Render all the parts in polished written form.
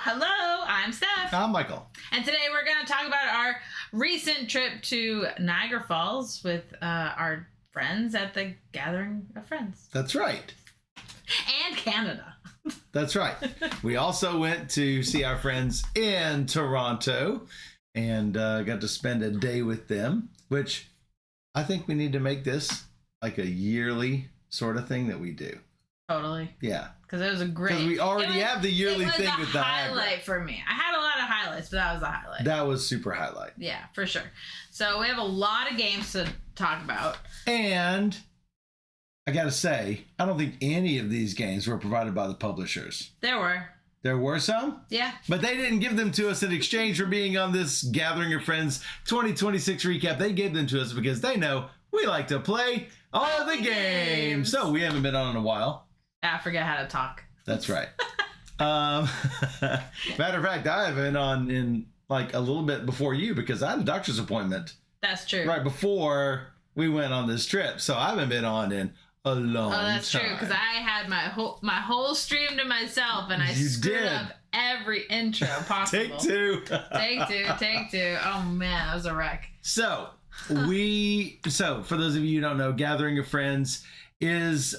Hello, I'm Steph. I'm Michael. And today we're going to talk about our recent trip to Niagara Falls with our friends at the Gathering of Friends. That's right. And Canada. That's right. We also went to see our friends in Toronto and got to spend a day with them, which I think we need to make this like a yearly sort of thing that we do. Totally. Yeah. Because it was a great... Because we already have the yearly thing with the highlight for me. I had a lot of highlights, but that was the highlight. That was super highlight. Yeah, for sure. So we have a lot of games to talk about. And I got to say, I don't think any of these games were provided by the publishers. There were. There were some? Yeah. But they didn't give them to us in exchange for being on this Gathering of Friends 2026 recap. They gave them to us because they know we like to play all the games. So we haven't been on in a while. I forget how to talk. That's right. Matter of fact, I have been on in like a little bit before you because I had a doctor's appointment. That's true. Right before we went on this trip. So I haven't been on in a long time. Oh, that's true, because I had my whole stream to myself, and I screwed up every intro possible. Take two. Take two. Oh man, that was a wreck. So for those of you who don't know, Gathering of Friends is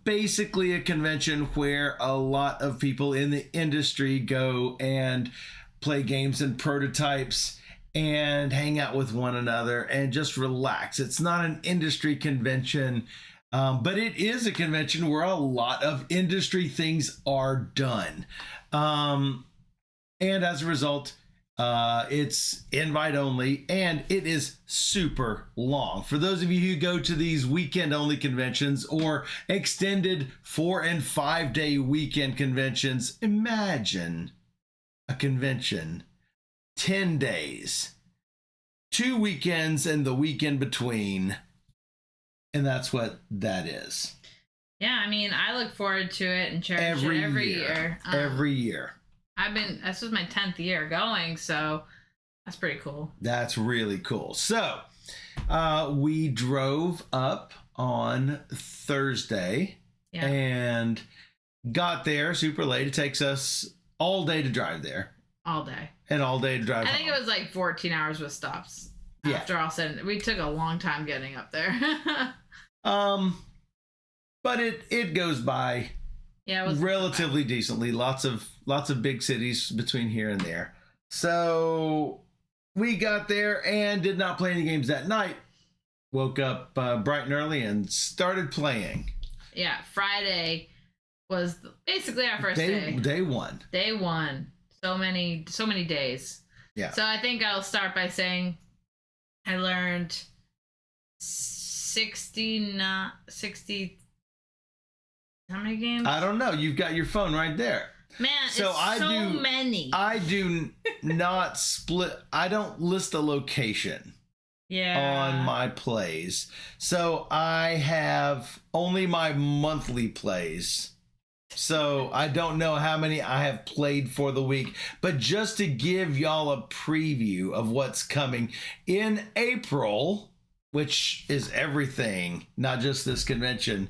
basically a convention where a lot of people in the industry go and play games and prototypes and hang out with one another and just relax. It's not an industry convention, but it is a convention where a lot of industry things are done. And as a result, it's invite only, and it is super long. For those of you who go to these weekend only conventions or extended 4 and 5 day weekend conventions, imagine a convention 10 days, 2 weekends and the weekend between. And that's what that is. Yeah, I mean, I look forward to it and cherish it every year. Every year. This was my 10th year going, so that's pretty cool. That's really cool. So we drove up on Thursday and got there super late. It takes us all day to drive there. All day. And all day to drive I think it was like 14 hours with stops. Yeah. After all said, we took a long time getting up there. But it goes by relatively decently. Lots of big cities between here and there. So we got there and did not play any games that night. Woke up bright and early and started playing. Yeah, Friday was basically our first day. Day one. Day one. So many days. Yeah. So I think I'll start by saying I learned 60. How many games? I don't know. You've got your phone right there. Man, so many. I do not split. I don't list a location on my plays. So I have only my monthly plays. So I don't know how many I have played for the week. But just to give y'all a preview of what's coming in April, which is everything, not just this convention,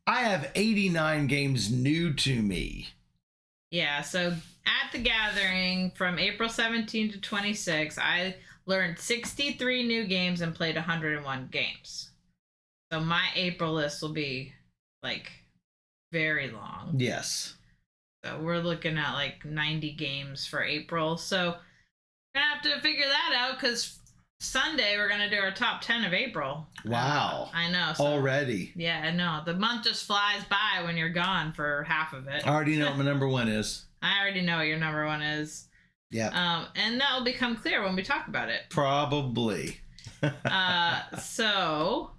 I have 89 games new to me. Yeah, so at the Gathering from April 17 to 26, I learned 63 new games and played 101 games. So my April list will be like very long. Yes. So we're looking at like 90 games for April. So we're going to have to figure that out because Sunday we're going to do our top 10 of April. Wow. I know. So, already. Yeah, I know. The month just flies by when you're gone for half of it. I already know what my number one is. I already know what your number one is. Yeah. And that will become clear when we talk about it. Probably. So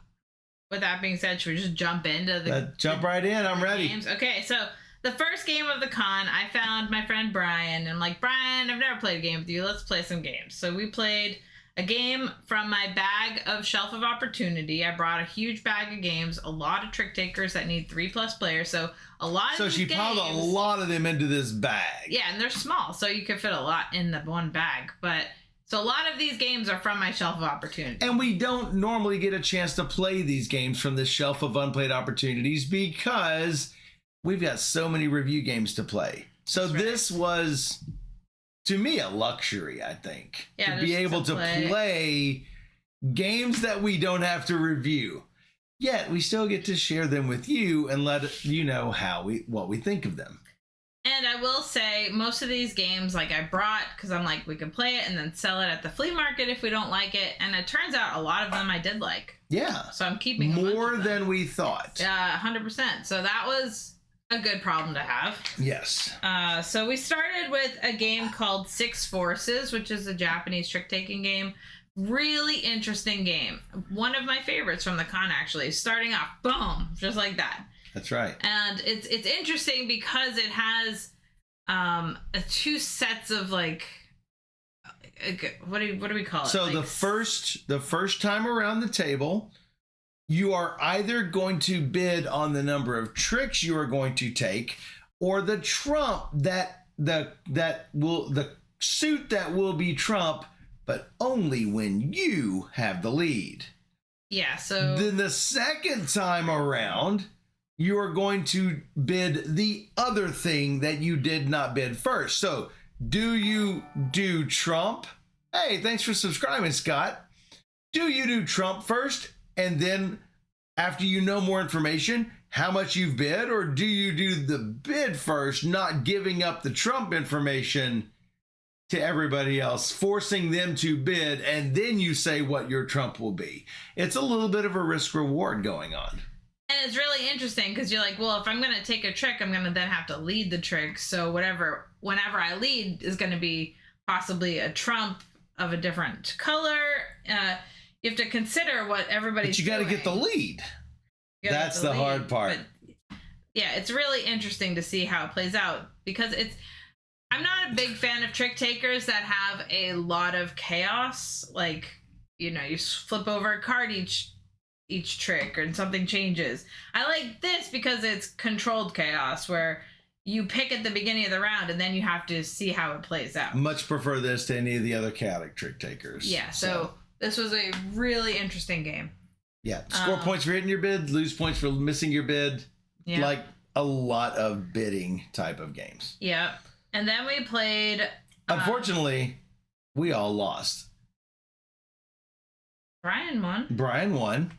with that being said, should we just jump into jump right in? I'm ready. Games? Okay, so the first game of the con, I found my friend Brian. And I'm like, Brian, I've never played a game with you. Let's play some games. So we played a game from my bag of Shelf of Opportunity. I brought a huge bag of games, a lot of TrickTakers that need 3+ players. So a lot of So these she games, piled a lot of them into this bag. Yeah, and they're small, so you could fit a lot in the one bag. But so a lot of these games are from my Shelf of Opportunity. And we don't normally get a chance to play these games from this Shelf of Unplayed Opportunities because we've got so many review games to play. So That's right. this was, to me, a luxury, I think. Yeah, to be able to play games that we don't have to review. Yet we still get to share them with you and let you know what we think of them. And I will say, most of these games, like I brought, because I'm like, we can play it and then sell it at the flea market if we don't like it. And it turns out a lot of them I did like. Yeah. So I'm keeping more than we thought. Yeah, 100%. So that was a good problem to have. Yes. So we started with a game called Six Forces, which is a Japanese trick-taking game. Really interesting game. One of my favorites from the con, actually. Starting off, boom, just like that. That's right. And it's interesting because it has two sets of like what do we call it? So like, the first time around the table, you are either going to bid on the number of tricks you are going to take, or the trump the suit that will be trump, but only when you have the lead. Yeah. So then the second time around, you are going to bid the other thing that you did not bid first. So do you do trump? Hey, thanks for subscribing, Scott. Do you do trump first, and then after you know more information, how much you've bid? Or do you do the bid first, not giving up the trump information to everybody else, forcing them to bid, and then you say what your trump will be? It's a little bit of a risk reward going on. And it's really interesting because you're like, well, if I'm going to take a trick, I'm going to then have to lead the trick. So whenever I lead is going to be possibly a trump of a different color. You have to consider what everybody's doing. But you got to get the lead. That's the hard part. But yeah, it's really interesting to see how it plays out because I'm not a big fan of trick takers that have a lot of chaos. Like, you flip over a card each trick and something changes. I like this because it's controlled chaos where you pick at the beginning of the round and then you have to see how it plays out. Much prefer this to any of the other chaotic trick takers. Yeah, so this was a really interesting game. Yeah, score points for hitting your bid, lose points for missing your bid. Yeah. Like a lot of bidding type of games. Yeah. And then we played... Unfortunately, we all lost. Brian won.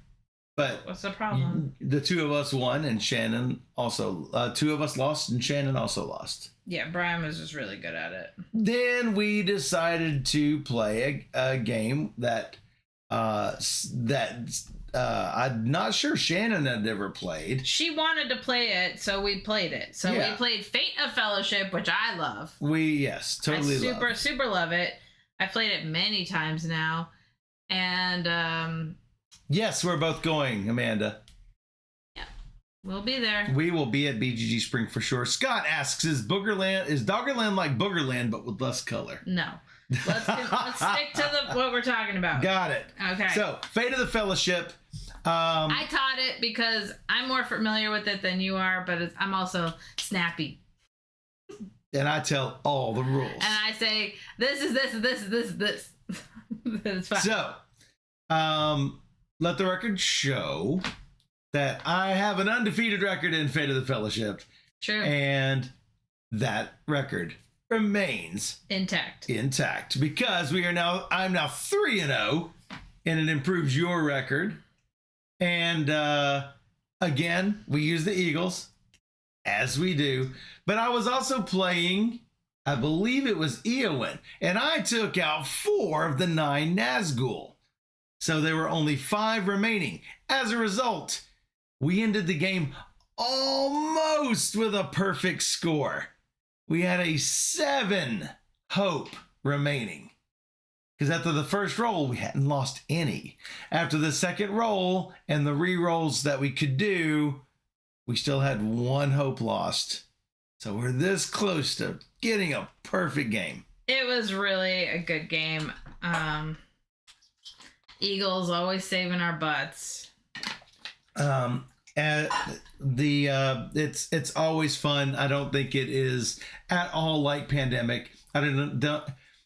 But what's the problem? The two of us won, and Shannon also. Two of us lost, and Shannon also lost. Yeah, Brian was just really good at it. Then we decided to play a game that I'm not sure Shannon had ever played. She wanted to play it, so we played it. So we played Fate of Fellowship, which I love. Totally love. Super love it. I played it many times now, and yes, we're both going, Amanda. Yeah, we'll be there. We will be at BGG Spring for sure. Scott asks, is Doggerland like Boogerland but with less color? No. Let's stick to what we're talking about. Got it. Okay. So, Fate of the Fellowship. I taught it because I'm more familiar with it than you are, but I'm also snappy. And I tell all the rules. And I say, this is this. It's fine. So, let the record show that I have an undefeated record in Fate of the Fellowship. True. And that record remains intact because I'm now 3-0, and it improves your record. And again, we use the Eagles as we do, but I was also playing, I believe it was Eowyn, and I took out 4 of the 9 Nazgul. So there were only 5 remaining. As a result, we ended the game almost with a perfect score. We had a 7 hope remaining. Because after the first roll, we hadn't lost any. After the second roll and the re-rolls that we could do, we still had 1 hope lost. So we're this close to getting a perfect game. It was really a good game. Eagles always saving our butts. It's always fun. I don't think it is at all like Pandemic.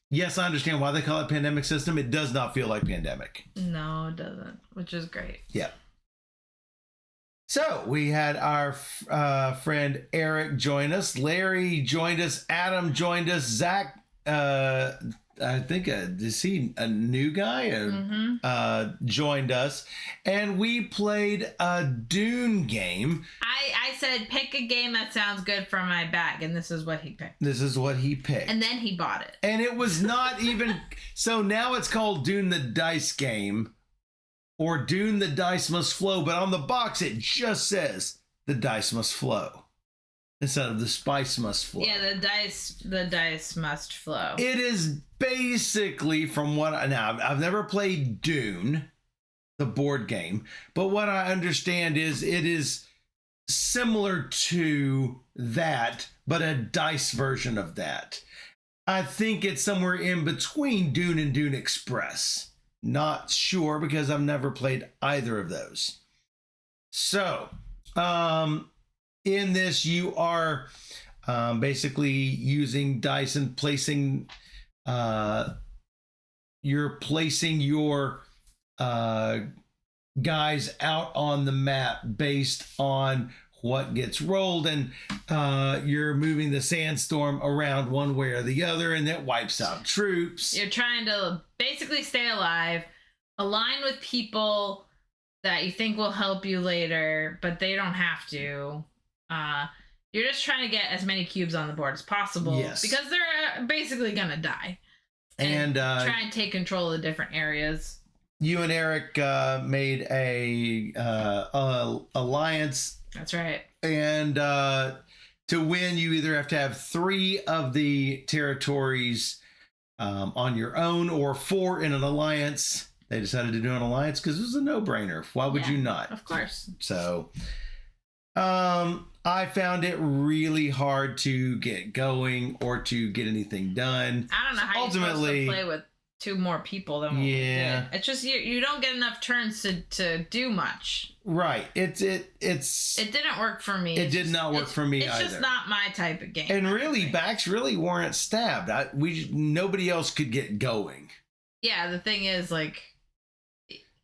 Yes, I understand why they call it Pandemic System. It does not feel like Pandemic. No, it doesn't, which is great. Yeah. So we had our friend Eric join us. Larry joined us. Adam joined us. Zach, I think, is he a new guy? Joined us. And we played a Dune game. I said, pick a game that sounds good for my bag. And this is what he picked. And then he bought it. And it was not even... So now it's called Dune the Dice Game. Or Dune the Dice Must Flow. But on the box, it just says the dice must flow. Instead of the spice must flow. Yeah, the dice must flow. It is basically from what I've never played Dune, the board game, but what I understand is it is similar to that, but a dice version of that. I think it's somewhere in between Dune and Dune Express. Not sure because I've never played either of those. So, in this, you are basically using dice and placing. You're placing your guys out on the map based on what gets rolled, and you're moving the sandstorm around one way or the other, and that wipes out troops. You're trying to basically stay alive, align with people that you think will help you later, but they don't have to. You're just trying to get as many cubes on the board as possible, yes, because they're basically gonna die. And try and take control of the different areas. You and Eric made a alliance. That's right. And to win, you either have to have 3 of the territories on your own or 4 in an alliance. They decided to do an alliance because it was a no-brainer. Why would you not? Of course. So I found it really hard to get going or to get anything done. I don't know how you're supposed to play with 2 more people than what we did. It's just you don't get enough turns to do much. Right. It didn't work for me. It did not work for me either. It's just not my type of game. And really, backs really weren't stabbed. Nobody else could get going. Yeah, the thing is, like,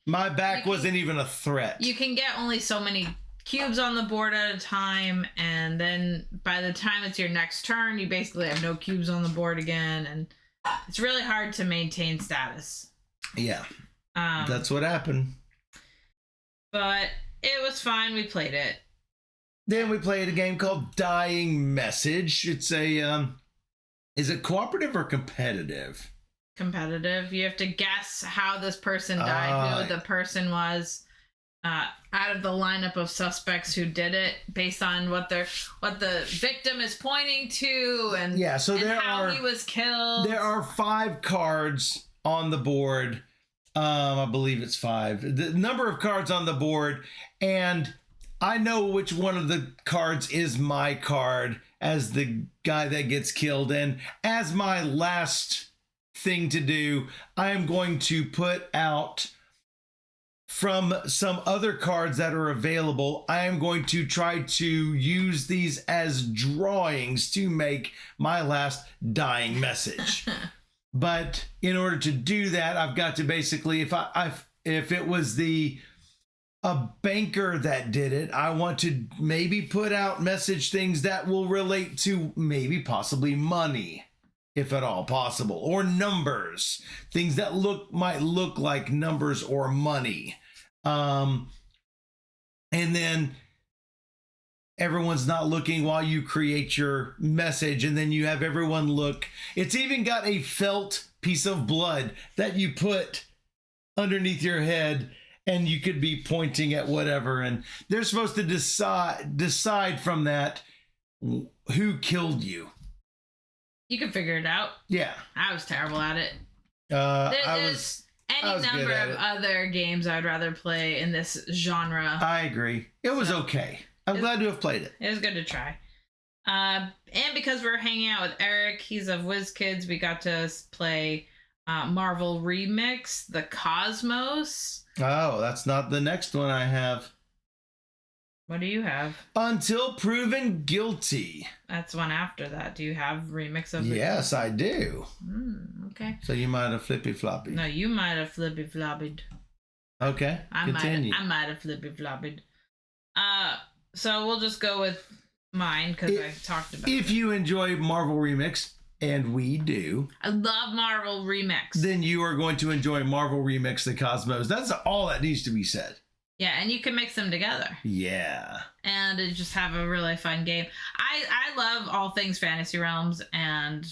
my back wasn't even a threat. You can get only so many cubes on the board at a time, and then by the time it's your next turn, you basically have no cubes on the board again, and it's really hard to maintain status. Yeah. That's what happened. But it was fine. We played it. Then we played a game called Dying Message. It's a, is it cooperative or competitive? Competitive. You have to guess how this person died, who the person was, out of the lineup of suspects who did it, based on what the victim is pointing to, and how he was killed. There are 5 cards on the board. I believe it's 5. The number of cards on the board, and I know which one of the cards is my card as the guy that gets killed. And as my last thing to do, I am going to put out from some other cards that are available. I am going to try to use these as drawings to make my last dying message. But in order to do that, I've got to basically, if it was a banker that did it, I want to maybe put out message things that will relate to maybe possibly money, if at all possible, or numbers, things that might look like numbers or money. And then everyone's not looking while you create your message, and then you have everyone look. It's even got a felt piece of blood that you put underneath your head, and you could be pointing at whatever, and they're supposed to decide from that who killed you. You can figure it out. Yeah. I was terrible at it. There's any number of other games I'd rather play in this genre. I agree. It was okay. I'm glad to have played it. It was good to try. And because we're hanging out with Eric, he's of WizKids, we got to play Marvel Remix, The Cosmos. Oh, that's not the next one I have. What do you have? Until Proven Guilty. That's one after that. Do you have Remix of it? Yes, I do. Okay. So you might have flippy floppy. No, you might have flippy floppied. Okay, continue. I might have flippy floppied. So we'll just go with mine because I talked about If it. you enjoy Marvel Remix, and we do, I love Marvel Remix. then you are going to enjoy Marvel Remix the Cosmos. That's all that needs to be said. Yeah, and you can mix them together. Yeah. And just have a really fun game. I love all things Fantasy Realms and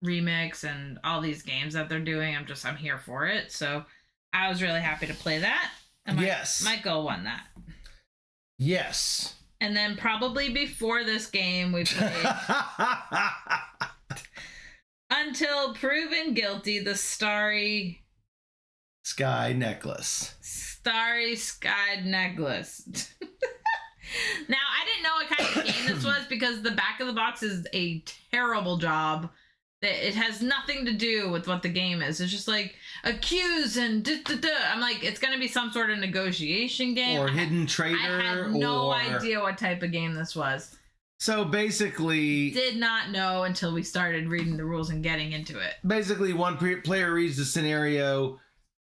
Remix and all these games that they're doing. I'm here for it. So I was really happy to play that. And Michael won that. Yes. And then probably before this game, we played Until Proven Guilty, the Starry Sky Necklace. Starry Sky Necklace. Now, I didn't know what kind of game this was because the back of the box is a terrible job. It has nothing to do with what the game is. It's just like accuse and I'm like, it's going to be some sort of negotiation game. Or hidden traitor. I had no idea what type of game this was. So basically... Did not know until we started reading the rules and getting into it. Basically, one player reads the scenario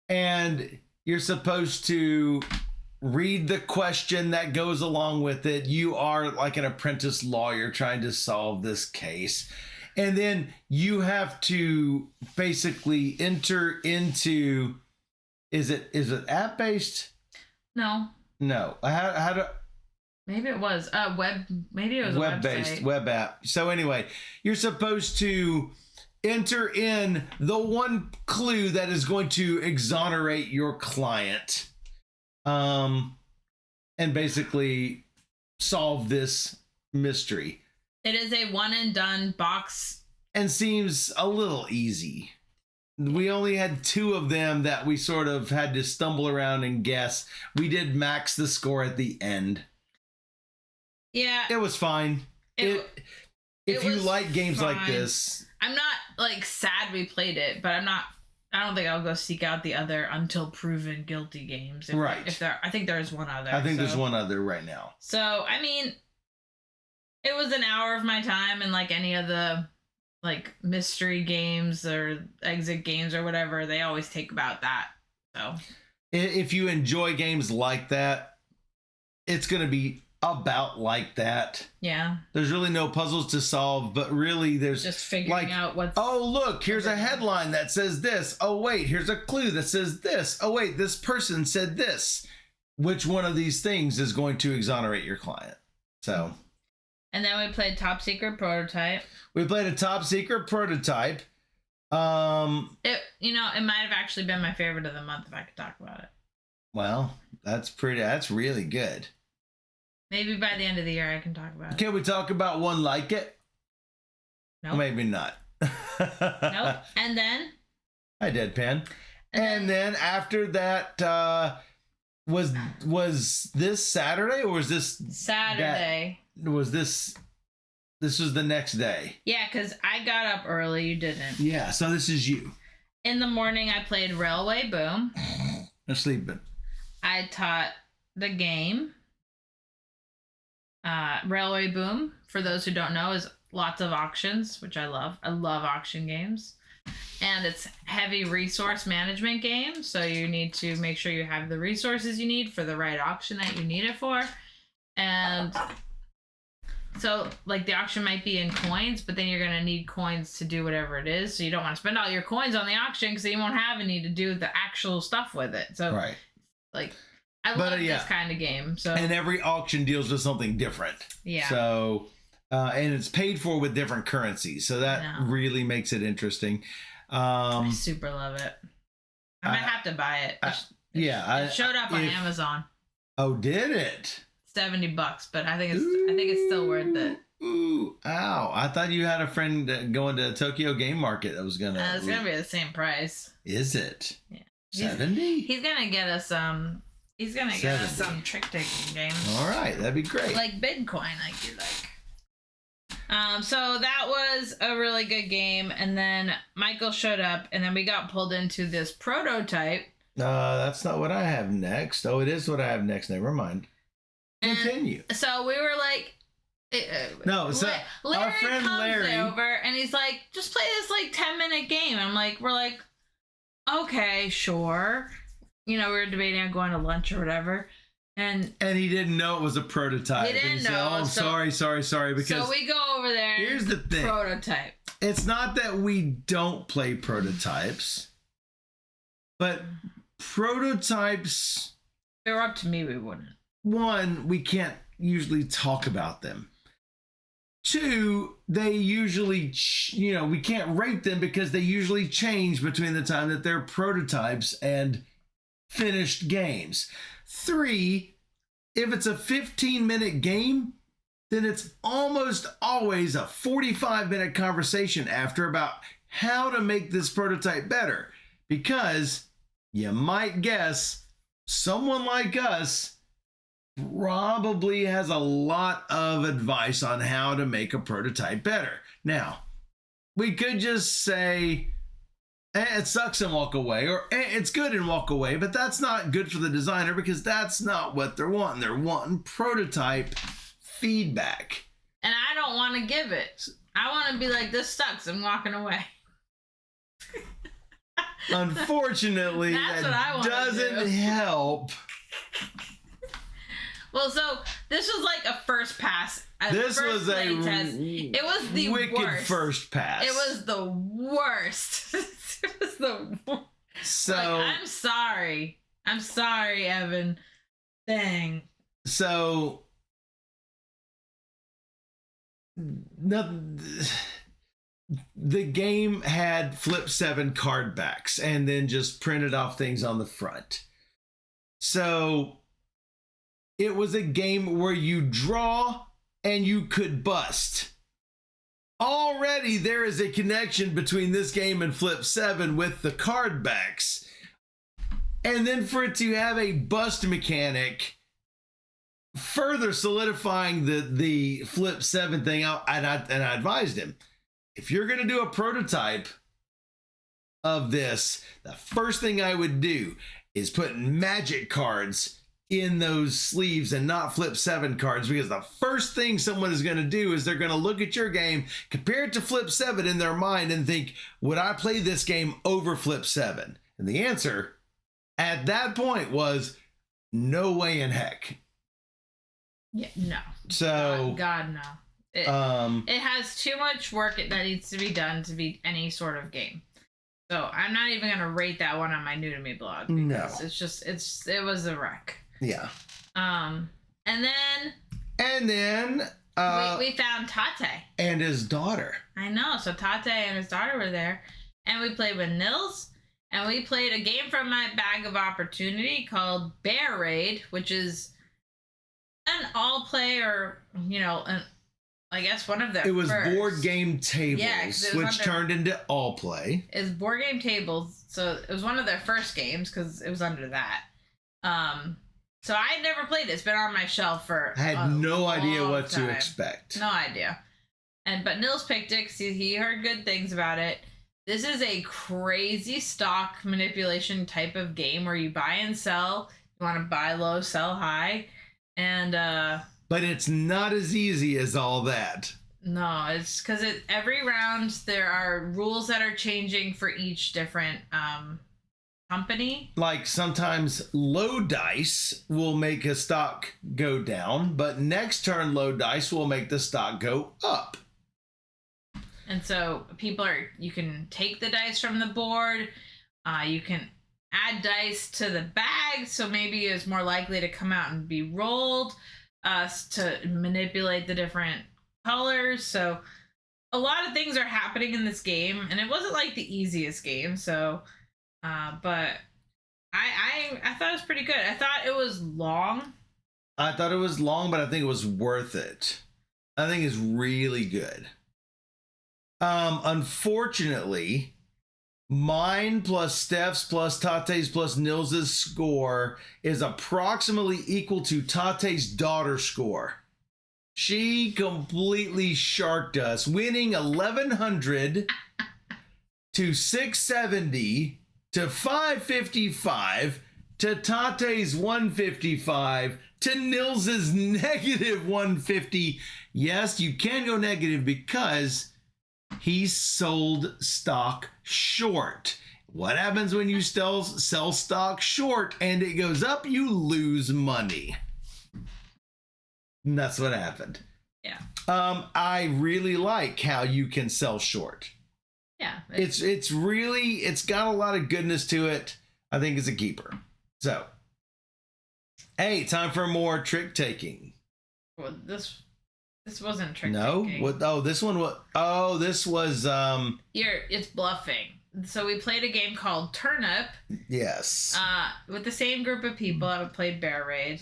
and you're supposed to read the question that goes along with it. You are like an apprentice lawyer trying to solve this case. And then you have to basically enter into, is it app based? No. How do maybe it was maybe it was web based web app. So anyway, you're supposed to enter in the one clue that is going to exonerate your client, and basically solve this mystery. It is a one and done box. And seems a little easy. We only had 2 of them that we sort of had to stumble around and guess. We did max the score at the end. Yeah. It was fine. If you like games like this. I'm not like sad we played it, but I don't think I'll go seek out the other Until Proven Guilty games. I think there's one other. I think there's one other right now. So, I mean, it was an hour of my time, and like any of the like mystery games or exit games or whatever, they always take about that. So if you enjoy games like that, it's going to be about like that. Yeah. There's really no puzzles to solve, but really there's just figuring out what's... Oh, look, here's a headline that says this. Oh, wait, here's a clue that says this. Oh, wait, this person said this. Which one of these things is going to exonerate your client? So... And then we played Top Secret Prototype. We played a Top Secret Prototype. It might have actually been my favorite of the month if I could talk about it. Well, that's really good. Maybe by the end of the year I can talk about it. Can we talk about one like it? Nope. Maybe not. Nope. And then? I deadpan. And then after that, was this Saturday or was this Saturday? Was this was the next day? Yeah, because I got up early. You didn't. Yeah, so this is you. In the morning, I played Railway Boom. I'm sleeping. I taught the game. Railway Boom, for those who don't know, is lots of auctions, which I love. I love auction games. And it's heavy resource management game, so you need to make sure you have the resources you need for the right auction that you need it for. And so, like, the auction might be in coins, but then you're going to need coins to do whatever it is. So you don't want to spend all your coins on the auction because you won't have any to do the actual stuff with it. So, right. Like, I love this kind of game. So, and every auction deals with something different. Yeah. So, and it's paid for with different currencies. So that really makes it interesting. I super love it. I might have to buy it. It showed up on Amazon. Oh, did it? $70, but I think it's still worth it. Ooh, ow! I thought you had a friend going to Tokyo Game Market that was gonna. It's gonna be the same price. Is it? Yeah. 70. He's gonna get us some. He's gonna get us some trick-taking games. All right, that'd be great. Like Bitcoin, like you like. So that was a really good game, and then Michael showed up, and then we got pulled into this prototype. That's not what I have next. Oh, it is what I have next. Never mind. Continue. And so we were like, our friend Larry over, and he's like, just play this like 10-minute game. And we're like, okay, sure. We were debating on going to lunch or whatever. And he didn't know it was a prototype. He didn't and he said, know. "Oh, sorry." Because so we go over there. Here's the thing. Prototype. It's not that we don't play prototypes, but prototypes. If they were up to me, we wouldn't. One, we can't usually talk about them. Two, they usually, we can't rate them because they usually change between the time that they're prototypes and finished games. Three, if it's a 15-minute game, then it's almost always a 45-minute conversation after about how to make this prototype better. Because you might guess someone like us probably has a lot of advice on how to make a prototype better. Now, we could just say, it sucks and walk away, or it's good and walk away, but that's not good for the designer because that's not what they're wanting. They're wanting prototype feedback. And I don't want to give it. I want to be like, this sucks, I'm walking away. Unfortunately, that doesn't help. Well, so this was like a first pass. This was a test. It was the wicked worst. First pass. It was the worst. It was the worst. So I'm sorry, Evan. Dang. So the game had flip 7 card backs and then just printed off things on the front. So it was a game where you draw and you could bust. Already there is a connection between this game and Flip 7 with the card backs. And then for it to have a bust mechanic, further solidifying the Flip 7 thing out, and I advised him, if you're going to do a prototype of this, the first thing I would do is put magic cards in those sleeves and not Flip 7 cards, because the first thing someone is going to do is they're going to look at your game, compare it to Flip 7 in their mind and think, would I play this game over Flip 7? And the answer at that point was no way in heck. Yeah, no. So God no. It has too much work that needs to be done to be any sort of game. So I'm not even gonna rate that one on my new to me blog because no. it was a wreck. Yeah. And then we found Tate and his daughter. I know. So Tate and his daughter were there, and we played with Nils, and we played a game from my bag of opportunity called Bear Raid, which is an all player, I guess one of their It was first. board game tables, which turned into all play. It's board game tables, so it was one of their first games because it was under that. So I had never played it. It's been on my shelf for I had no idea what time. to expect. No idea. But Nils picked it because he heard good things about it. This is a crazy stock manipulation type of game where you buy and sell. You want to buy low, sell high. And but it's not as easy as all that. No, it's because every round there are rules that are changing for each different company. Like sometimes low dice will make a stock go down, but next turn low dice will make the stock go up. And so you can take the dice from the board. You can add dice to the bag, so maybe it's more likely to come out and be rolled to manipulate the different colors. So a lot of things are happening in this game, and it wasn't like the easiest game. So, but I thought it was pretty good. I thought it was long. I thought it was long, but I think it was worth it. I think it's really good. Unfortunately, mine plus Steph's plus Tate's plus Nils's score is approximately equal to Tate's daughter's score. She completely sharked us, winning 1,100 to 670 to 555 to Tate's 155 to Nils's negative 150. Yes, you can go negative because he sold stock short. What happens when you sell stock short and it goes up? You lose money. And that's what happened. Yeah. I really like how you can sell short. Yeah. It's got a lot of goodness to it. I think it's a keeper. So, hey, time for more trick taking. Well, this wasn't trick No? taking. What? Oh, this one was. Oh, this was. It's bluffing. So we played a game called Turnup. Yes. With the same group of people that have played Bear Raid,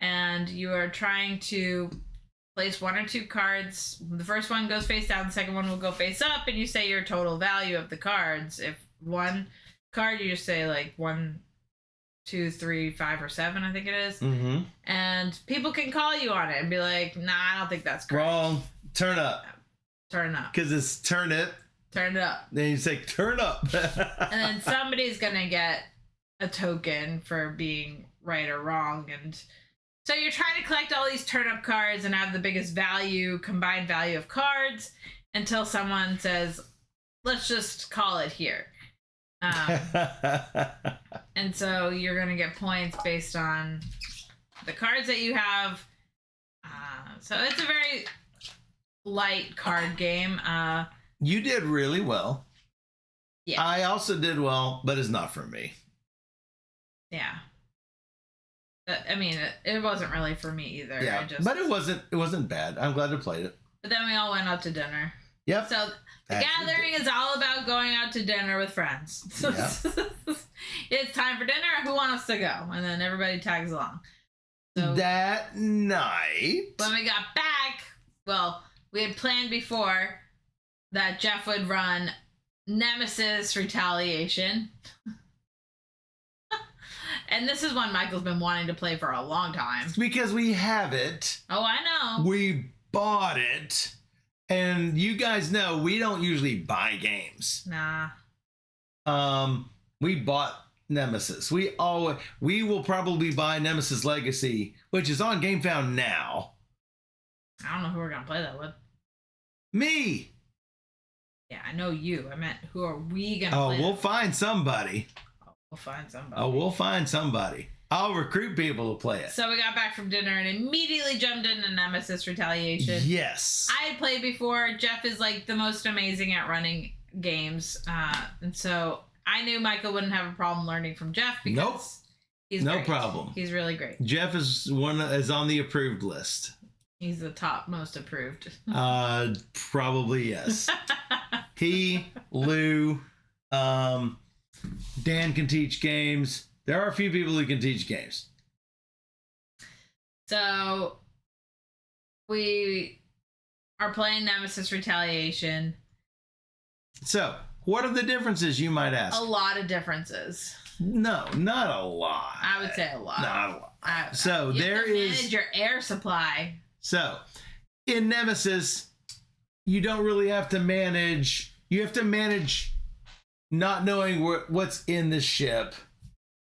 and you are trying to place one or two cards. The first one goes face down, the second one will go face up, and you say your total value of the cards. If one card, you just say like 1, 2, 3, 5, or 7, I think it is. Mm-hmm. And people can call you on it and be like, nah, I don't think that's correct. Wrong. Turn up. Turn up. Because it's turn it. Turn it up. Then you say turn up. And then somebody's going to get a token for being right or wrong. And so you're trying to collect all these turnip cards and have the biggest combined value of cards until someone says, let's just call it here. And so you're going to get points based on the cards that you have. So it's a very light card game. You did really well. Yeah. I also did well, but it's not for me. Yeah. I mean, it wasn't really for me either. Yeah, but it wasn't bad. I'm glad I played it. But then we all went out to dinner. Yep. So the gathering is all about going out to dinner with friends. Yep. It's time for dinner. Who wants to go? And then everybody tags along. So that night, when we got back, well, we had planned before that Jeff would run Nemesis Retaliation. And this is one Michael's been wanting to play for a long time. It's because we have it. Oh, I know. We bought it. And you guys know we don't usually buy games. Nah. We bought Nemesis. We will probably buy Nemesis Legacy, which is on GameFound now. I don't know who we're gonna play that with. Me. Yeah, I know you. I meant who are we gonna play? We'll find somebody. We'll find somebody. We'll find somebody. I'll recruit people to play it. So we got back from dinner and immediately jumped into Nemesis Retaliation. Yes. I had played before. Jeff is like the most amazing at running games. And so I knew Michael wouldn't have a problem learning from Jeff because he's no great. problem. He's really great. Jeff is on the approved list. He's the top most approved. Probably yes. He, Lou, Dan can teach games. There are a few people who can teach games. So we are playing Nemesis Retaliation. So what are the differences, you might ask? A lot of differences. No, not a lot. I would say a lot. Not a lot. So you there have to is manage your air supply. So in Nemesis, you don't really have to manage. You have to manage not knowing what's in the ship,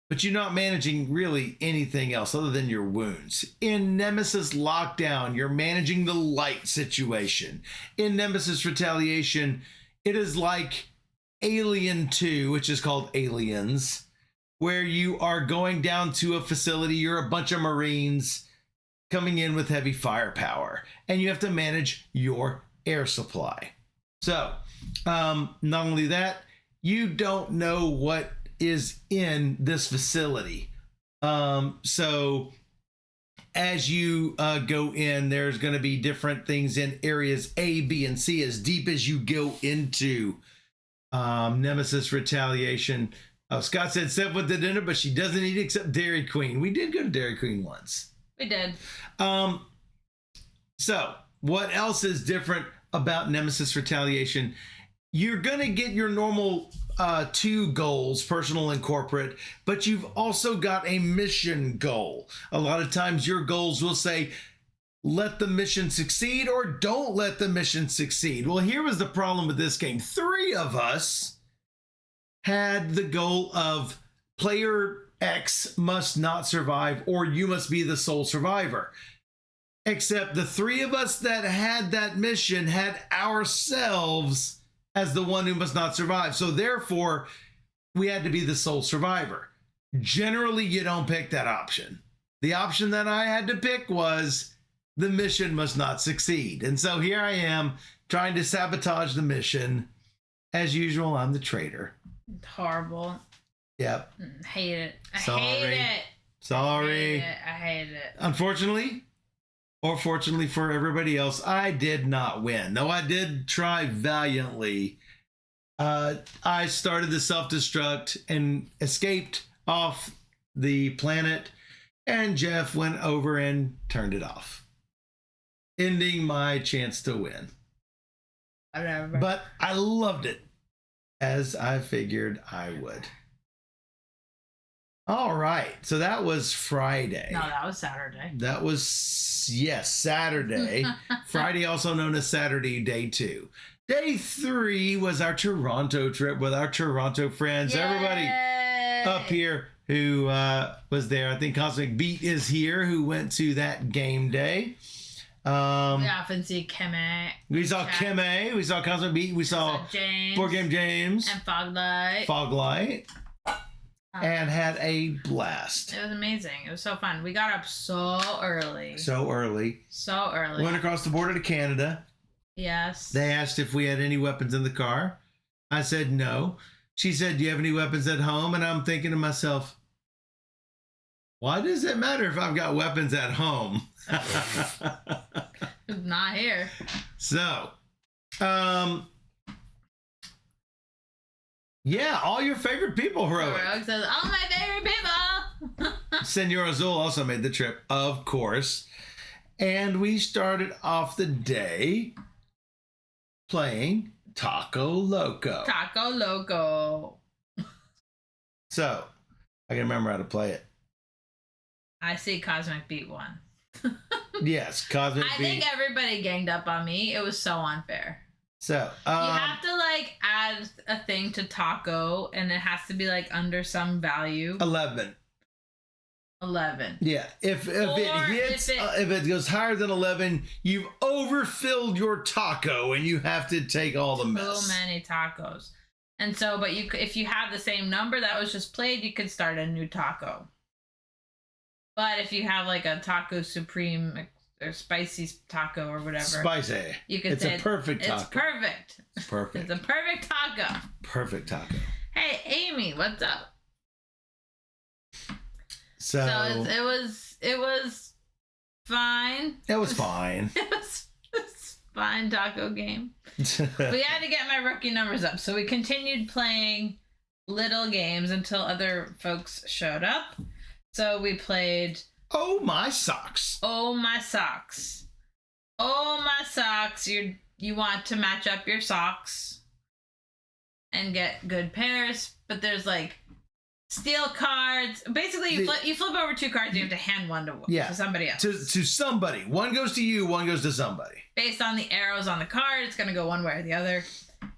but you're not managing really anything else other than your wounds. In Nemesis Lockdown, you're managing the light situation. In Nemesis Retaliation, it is like Alien 2, which is called Aliens, where you are going down to a facility. You're a bunch of Marines coming in with heavy firepower, and you have to manage your air supply. So, not only that, you don't know what is in this facility. So as you go in, there's going to be different things in areas A, B, and C as deep as you go into Nemesis Retaliation. Scott said Seth went to dinner, but she doesn't eat except Dairy Queen. We did go to Dairy Queen once. We did. So what else is different about Nemesis Retaliation? You're going to get your normal 2 goals, personal and corporate, but you've also got a mission goal. A lot of times your goals will say, let the mission succeed or don't let the mission succeed. Well, here was the problem with this game. 3 of us had the goal of player X must not survive or you must be the sole survivor. Except the 3 of us that had that mission had ourselves as the one who must not survive. So therefore, we had to be the sole survivor. Generally, you don't pick that option. The option that I had to pick was the mission must not succeed. And so here I am trying to sabotage the mission. As usual, I'm the traitor. Horrible. Yep. Hate it. I Sorry. hate it. Sorry. I hate it. Unfortunately, or fortunately for everybody else, I did not win. Though I did try valiantly. I started the self-destruct and escaped off the planet, and Jeff went over and turned it off, ending my chance to win. Whatever. But I loved it, as I figured I would. All right, so that was Friday. No, that was Saturday. That was, yes, Saturday. Friday, also known as Saturday, day 2. Day 3 was our Toronto trip with our Toronto friends. Yay! Everybody up here who was there. I think Cosmic Beat is here, who went to that game day. We often see Keme. We saw Keme. We saw Cosmic Beat. We saw James. Board Game James. And Foglight. Foglight. And had a blast. It was amazing. It was so fun. We got up so early. So early. Went across the border to Canada. Yes. They asked if we had any weapons in the car. I said no. She said, do you have any weapons at home? And I'm thinking to myself, why does it matter if I've got weapons at home? Not here. So, yeah, all your favorite people, Heroic. Heroic says, all my favorite people. Senor Azul also made the trip, of course. And we started off the day playing Taco Loco. Taco Loco. So, I can remember how to play it. I see Cosmic Beat won. Yes, Cosmic Beat. I think everybody ganged up on me. It was so unfair. So, you have to like add a thing to Taco, and it has to be like under some value. 11. Yeah, if it goes higher than 11, you've overfilled your taco, and you have to take all the mess. So many tacos, and so, but if you have the same number that was just played, you could start a new taco. But if you have like a taco supreme or spicy taco or whatever, spicy, you could say a perfect taco. It's perfect. It's perfect. It's a perfect taco. Perfect taco. Hey, Amy, what's up? So it was fine. It was fine. It was fine taco game. We had to get my rookie numbers up, so we continued playing little games until other folks showed up. So we played Oh My Socks. Oh My Socks. Oh My Socks. You want to match up your socks and get good pairs, but there's like steal cards. Basically, you flip over 2 cards. You have to hand one to somebody else. To somebody. One goes to you. One goes to somebody. Based on the arrows on the card, it's going to go one way or the other.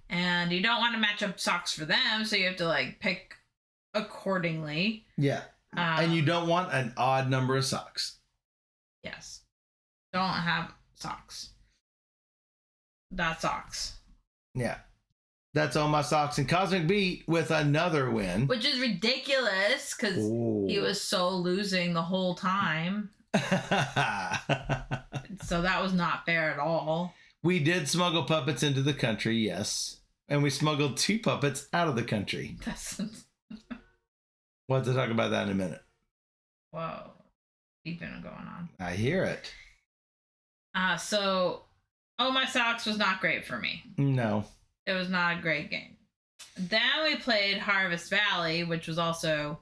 And you don't want to match up socks for them, so you have to like pick accordingly. Yeah. And you don't want an odd number of socks. Yes. Don't have socks. That's socks. Yeah. That's All My Socks. And Cosmic Beat with another win. Which is ridiculous because he was so losing the whole time. So that was not fair at all. We did smuggle puppets into the country, yes. And we smuggled 2 puppets out of the country. We'll have to talk about that in a minute. Whoa. Beeping going on. I hear it. So, Oh My Socks was not great for me. No. It was not a great game. Then we played Harvest Valley, which was also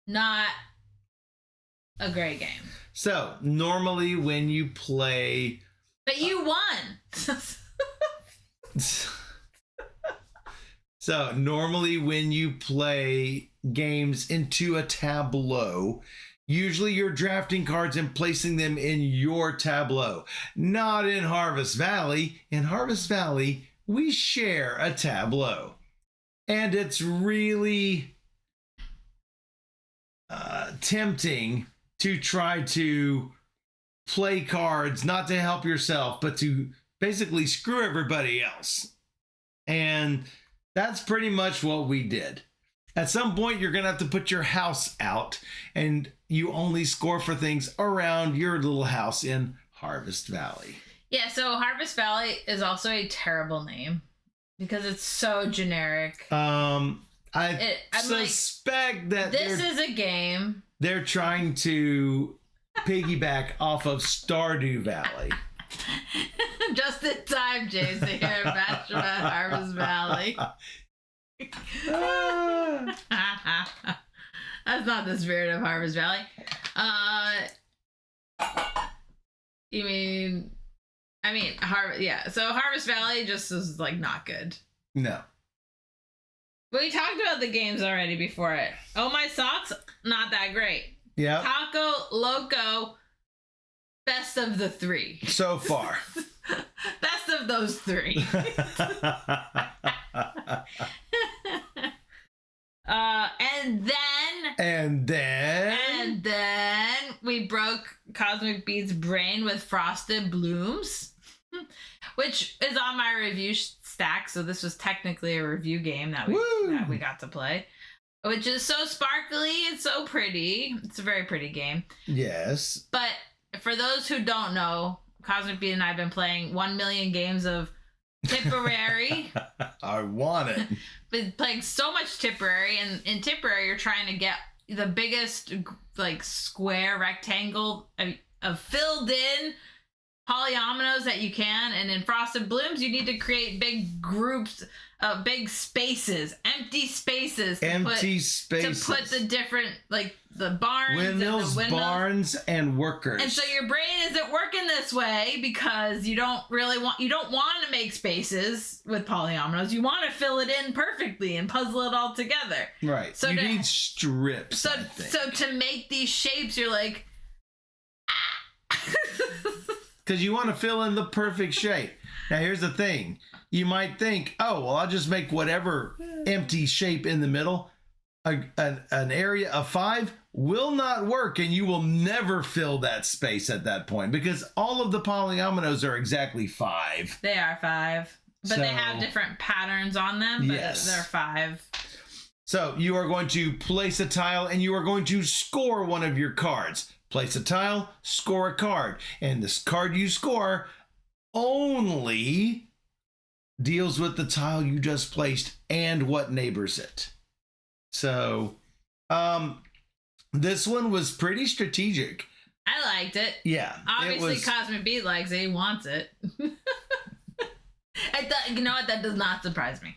not a great game. So, normally when you play... But you won! So, normally when you play games into a tableau, usually you're drafting cards and placing them in your tableau. Not in Harvest Valley. In Harvest Valley, we share a tableau. And it's really tempting to try to play cards, not to help yourself, but to basically screw everybody else. And that's pretty much what we did. At some point, you're going to have to put your house out, and you only score for things around your little house in Harvest Valley. Yeah, so Harvest Valley is also a terrible name because it's so generic. I suspect that this is a game. They're trying to piggyback off of Stardew Valley. Just in time, James, to hear about Harvest Valley. That's not the spirit of Harvest Valley. So Harvest Valley just is like not good. No. But we talked about the games already before it. Oh My Socks, not that great. Yeah. Taco Loco, best of the three. So far. Best of those three. And then we broke Cosmic Beat's brain with Frosted Blooms, which is on my review stack. So this was technically a review game that we got to play, which is so sparkly. It's so pretty. It's a very pretty game. Yes. But for those who don't know, Cosmic Beat and I have been playing 1 million games of Tipperary. I want it. Been playing so much Tipperary, and in Tipperary you're trying to get the biggest like square rectangle of filled in polyominoes that you can, and in Frosted Blooms you need to create big groups of big spaces, empty spaces to put the different, like the barns, windmills, and the windmills, barns, and workers. And so your brain isn't working this way because you don't want to make spaces with polyominoes. You want to fill it in perfectly and puzzle it all together. Right. So you need strips. So to make these shapes, you're like, because you want to fill in the perfect shape. Now here's the thing. You might think, oh, well, I'll just make whatever empty shape in the middle. An area of 5 will not work, and you will never fill that space at that point because all of the polyominoes are exactly 5. They are 5, but they have different patterns on them, but they're 5. So you are going to place a tile, and you are going to score one of your cards. Place a tile, score a card, and this card you score only deals with the tile you just placed and what neighbors it. So, this one was pretty strategic. I liked it. Yeah. Obviously, Cosmic Beat likes it. He wants it. You know what? That does not surprise me.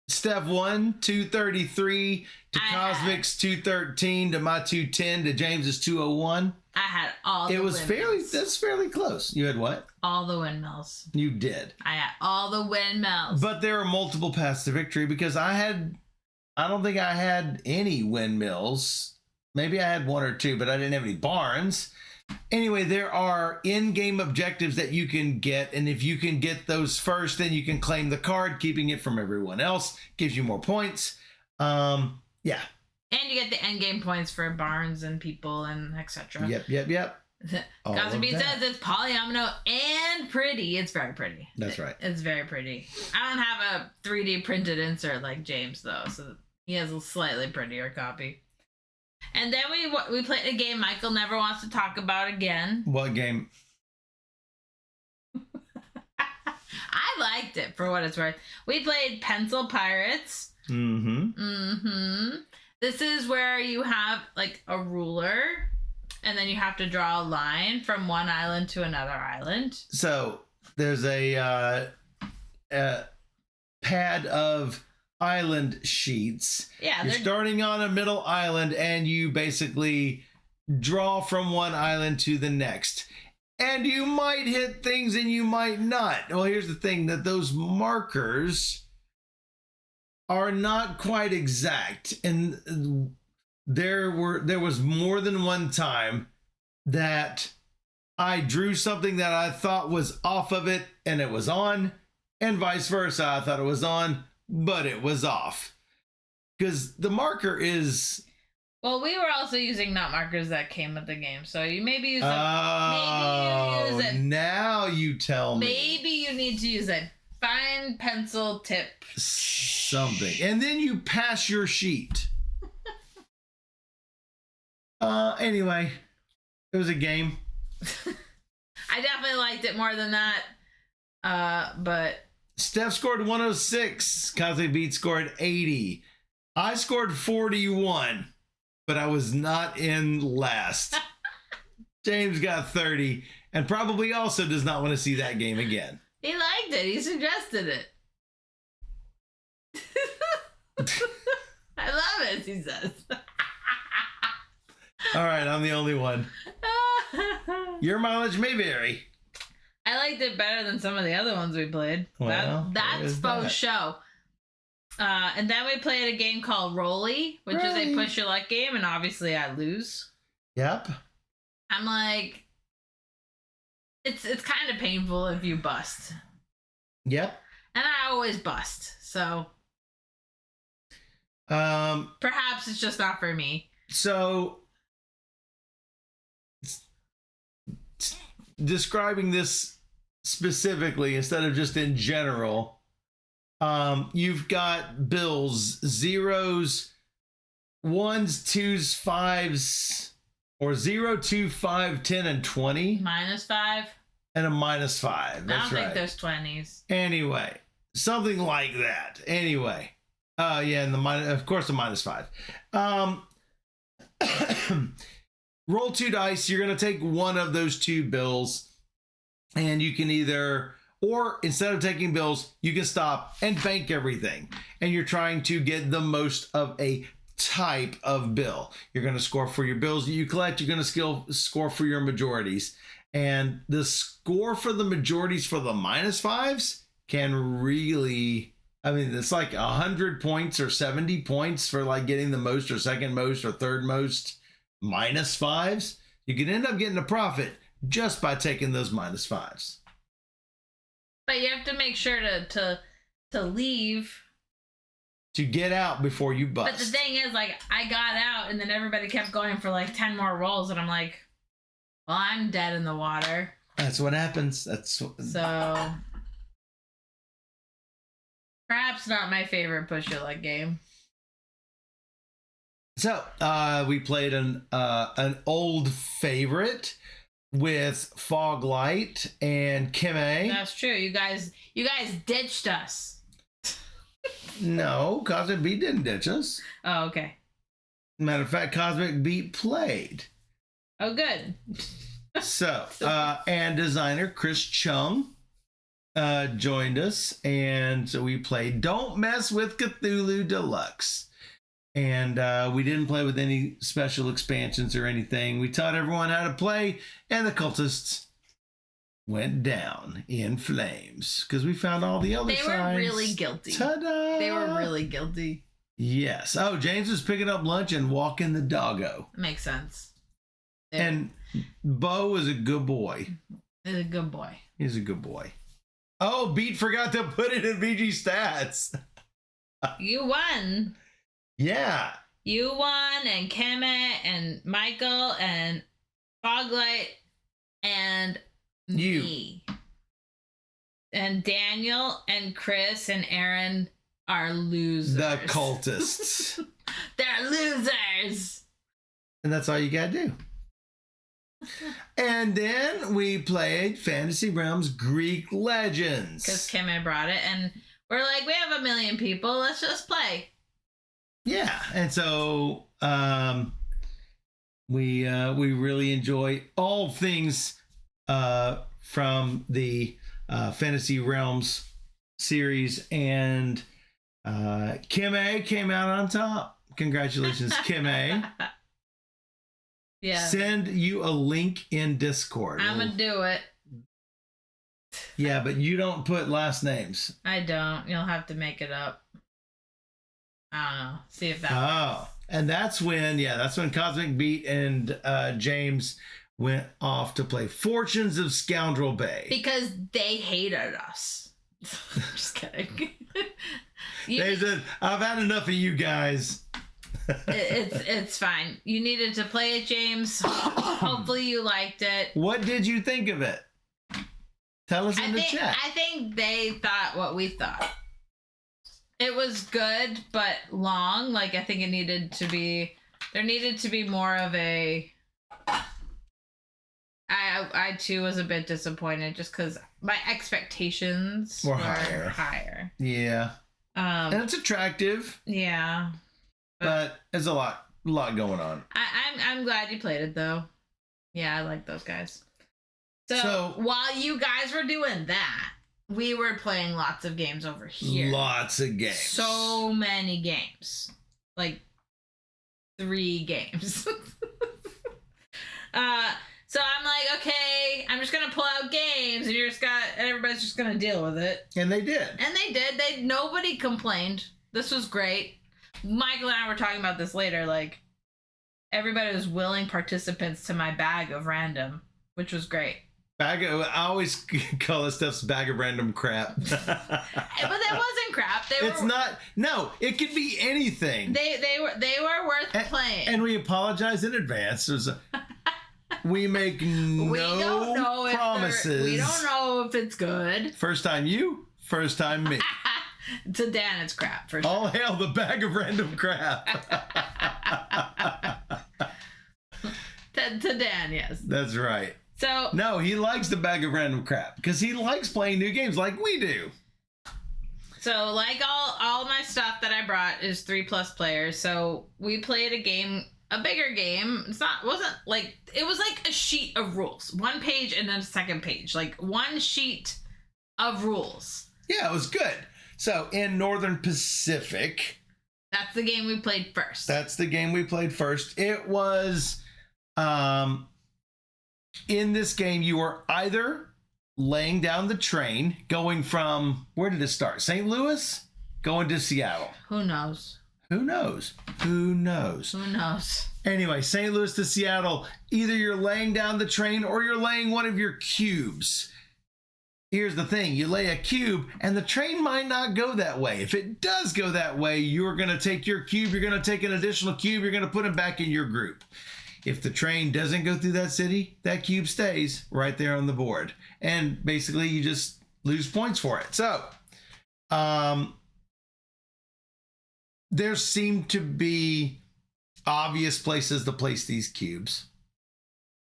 Step 1, 233 to Cosmic's 213 to my 210 to James's 201. I had all the windmills. That's fairly close. You had what? All the windmills. You did. I had all the windmills. But there are multiple paths to victory because I don't think I had any windmills. Maybe I had 1 or 2, but I didn't have any barns. Anyway, there are in-game objectives that you can get, and if you can get those first, then you can claim the card, keeping it from everyone else. Gives you more points. Yeah. And you get the end game points for barns and people and etc. Yep. Cosmic Beat says it's polyomino and pretty. It's very pretty. That's right. It's very pretty. I don't have a 3D printed insert like James though, so he has a slightly prettier copy. And then we played a game Michael never wants to talk about again. What game? I liked it for what it's worth. We played Pencil Pirates. This is where you have like a ruler, and then you have to draw a line from one island to another island. So there's a pad of island sheets. Yeah, you're starting on a middle island, and you basically draw from one island to the next. And you might hit things and you might not. Well, here's the thing, that those markers are not quite exact. And there was more than one time that I drew something that I thought was off of it and it was on, and vice versa. I thought it was on, but it was off. Because the marker is... Well, we were also using nut markers that came with the game, so you maybe use now you tell me. Maybe you need to use a fine pencil tip. something. And then you pass your sheet. Anyway, it was a game. I definitely liked it more than that. But Steph scored 106. Cosmic Beat scored 80. I scored 41, but I was not in last. James got 30 and probably also does not want to see that game again. He liked it. He suggested it. I love it, he says. All right, I'm the only one. Your mileage may vary. I liked it better than some of the other ones we played. Well, that's faux show. And then we played a game called Rolly, which is a push your luck game, and obviously I lose. Yep. I'm like, it's kind of painful if you bust. Yep. And I always bust, so perhaps it's just not for me. So describing this specifically instead of just in general, you've got bills, zeros, ones, twos, fives, or 0, 2, 5, 10, and 20. -5. And a -5. That's I don't right. think there's 20s. Anyway, something like that. Anyway. Yeah, and of course, the -5. Roll 2 dice. You're going to take one of those 2 bills, and you can either, or instead of taking bills, you can stop and bank everything. And you're trying to get the most of a type of bill. You're going to score for your bills that you collect. You're going to score for your majorities. And the score for the majorities for the -5s can really, I mean, it's like 100 points or 70 points for like getting the most or second most or third most -5s. You can end up getting a profit just by taking those -5s. But you have to make sure to leave. To get out before you bust. But the thing is, like, I got out and then everybody kept going for like 10 more rolls, and I'm like, well, I'm dead in the water. That's what happens. So perhaps not my favorite push your luck game. So we played an old favorite with Foglight and Kime. That's true. You guys ditched us. No, Cosmic Beat didn't ditch us. Oh, okay. Matter of fact, Cosmic Beat played. Oh, good. So, and designer Chris Chung joined us, and so we played Don't Mess with Cthulhu Deluxe. And we didn't play with any special expansions or anything. We taught everyone how to play, and the cultists went down in flames because we found all the other signs. They were really guilty. Ta-da! They were really guilty. Yes. Oh, James was picking up lunch and walking the doggo. Makes sense. And Bo is a good boy. He's a good boy. He's a good boy. Oh, Beat forgot to put it in VG stats. You won. Yeah. You won, and Kemme, and Michael, and Foglight, and me. And Daniel, and Chris, and Aaron are losers. The cultists. They're losers. And that's all you gotta do. And then we played Fantasy Realms Greek Legends. Because Kemme brought it, and we're like, we have 1 million people, let's just play. Yeah, and so we really enjoy all things from the Fantasy Realms series, and Kemme came out on top. Congratulations, Kemme. Yeah. Send you a link in Discord. I'm gonna do it. Yeah, but you don't put last names. I don't. You'll have to make it up. I don't know. See if that works. And that's when Cosmic Beat and James went off to play Fortunes of Scoundrel Bay. Because they hated us. Just kidding. They said, I've had enough of you guys. It's fine. You needed to play it, James. Hopefully you liked it. What did you think of it? Tell us in the chat. I think they thought what we thought. It was good, but long. Like, I think there needed to be more of a... I too was a bit disappointed just because my expectations were higher. Yeah. And it's attractive. Yeah. But there's a lot going on. I'm glad you played it though. Yeah, I like those guys. So while you guys were doing that, we were playing lots of games over here. Lots of games. So many games. Like 3 games. So I'm like, okay, I'm just gonna pull out games, and everybody's just gonna deal with it. And they did. And they did. Nobody complained. This was great. Michael and I were talking about this later. Like, everybody was willing participants to my bag of random, which was great. I always call this stuff bag of random crap. But that wasn't crap. No, it could be anything. They were worth playing. And we apologize in advance. We make no promises. We don't know if it's good. First time you, first time me. To Dan, it's crap. For sure. All hail the bag of random crap. to Dan, yes. That's right. So no, he likes the bag of random crap because he likes playing new games like we do. So like all my stuff that I brought is 3+ players. So we played a bigger game. It was like a sheet of rules, 1 page and then a second page, like 1 sheet of rules. Yeah, it was good. So in Northern Pacific, that's the game we played first. It was, in this game, you were either laying down the train, going from, where did it start? St. Louis? Going to Seattle. Who knows? Anyway, St. Louis to Seattle, either you're laying down the train or you're laying one of your cubes. Here's the thing, you lay a cube and the train might not go that way. If it does go that way, you're going to take your cube, you're going to take an additional cube, you're going to put it back in your group. If the train doesn't go through that city, that cube stays right there on the board. And basically you just lose points for it. So, there seemed to be obvious places to place these cubes,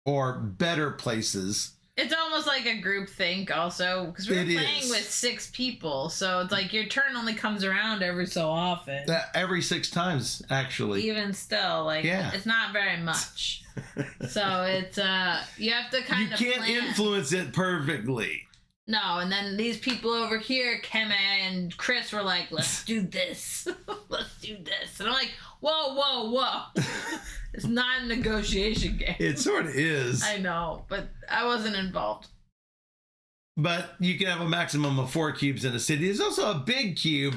or better places. It's almost like a group think also, because we're playing with 6 people, so it's like your turn only comes around every so often. Every 6 times, actually. Even still, like, it's not very much. So it's, you have to kind of You can't influence it perfectly. No, and then these people over here, Keme and Chris, were like, let's do this. Let's do this. And I'm like, whoa. It's not a negotiation game. It sort of is. I know, but I wasn't involved. But you can have a maximum of 4 cubes in a city. There's also a big cube,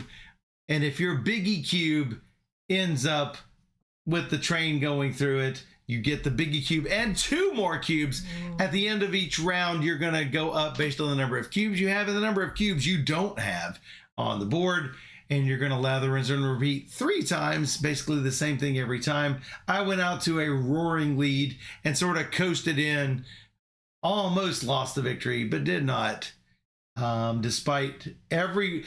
and if your biggie cube ends up with the train going through it, you get the biggie cube and 2 more cubes. At the end of each round, you're going to go up based on the number of cubes you have and the number of cubes you don't have on the board. And you're going to lather, rinse, and repeat 3 times, basically the same thing every time. I went out to a roaring lead and sort of coasted in, almost lost the victory, but did not, despite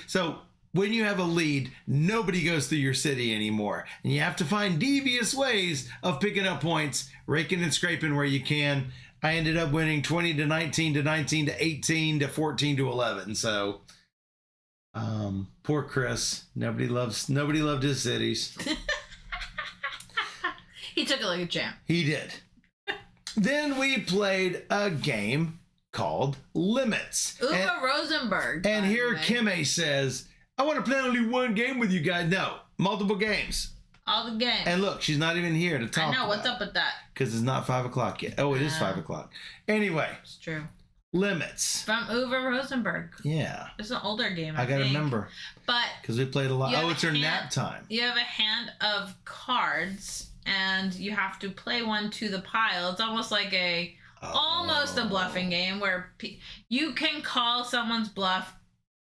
so when you have a lead, nobody goes through your city anymore. And you have to find devious ways of picking up points, raking and scraping where you can. I ended up winning 20 to 19 to 19 to 18 to 14 to 11. So, poor Chris. Nobody loved his cities. He took it like a champ. He did. Then we played a game called Limits. Uwe Rosenberg. And here Kime says, I want to play only 1 game with you guys. No, multiple games. All the games. And look, she's not even here to talk. I know, what's up with that? Because it's not 5 o'clock yet. Oh, it is 5 o'clock. Anyway. It's true. Limits. From Uwe Rosenberg. Yeah. It's an older game, I got to remember. But. Because we played a lot. Oh, it's her nap time. You have a hand of cards, and you have to play one to the pile. It's almost like almost a bluffing game where you can call someone's bluff,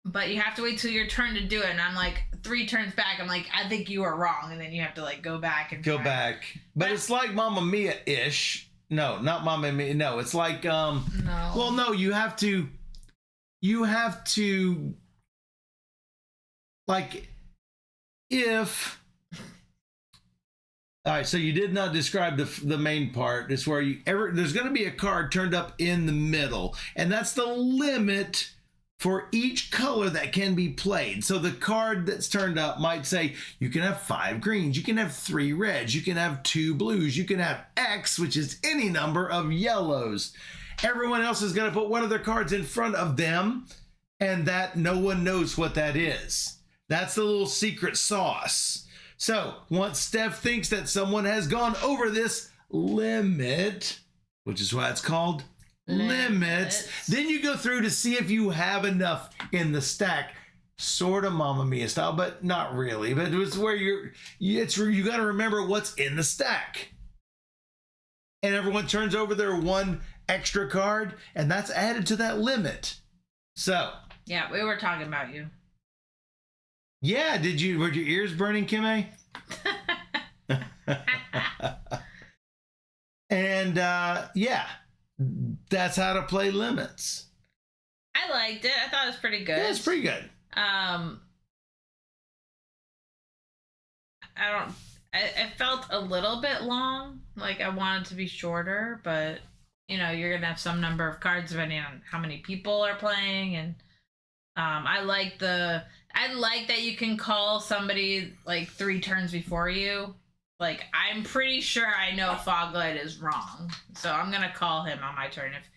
but you have to wait till your turn to do it. And I'm like 3 turns back. I'm like, I think you are wrong. And then you have to like go back and try. But it's like Mamma Mia-ish. No, not Mamma Mia. No, it's like no. Well, no, you have to like if... All right, so you did not describe the main part. It's where there's going to be a card turned up in the middle, and that's the limit for each color that can be played. So the card that's turned up might say you can have 5 greens, you can have 3 reds, you can have 2 blues, you can have X, which is any number of yellows. Everyone else is going to put one of their cards in front of them, and that no one knows what that is. That's the little secret sauce. So once Steph thinks that someone has gone over this limit, which is why it's called limits, then you go through to see if you have enough in the stack, sort of Mamma Mia style, but not really. But it's where you got to remember what's in the stack, and everyone turns over their one extra card, and that's added to that limit. So yeah, we were talking about you. Yeah, were your ears burning, Kimmy? And yeah, that's how to play limits. I liked it. I thought it was pretty good. Yeah, it's pretty good. It felt a little bit long. Like I wanted to be shorter, but you're gonna have some number of cards depending on how many people are playing, and I like that you can call somebody like 3 turns before you. Like, I'm pretty sure I know Foglight is wrong, so I'm gonna call him on my turn if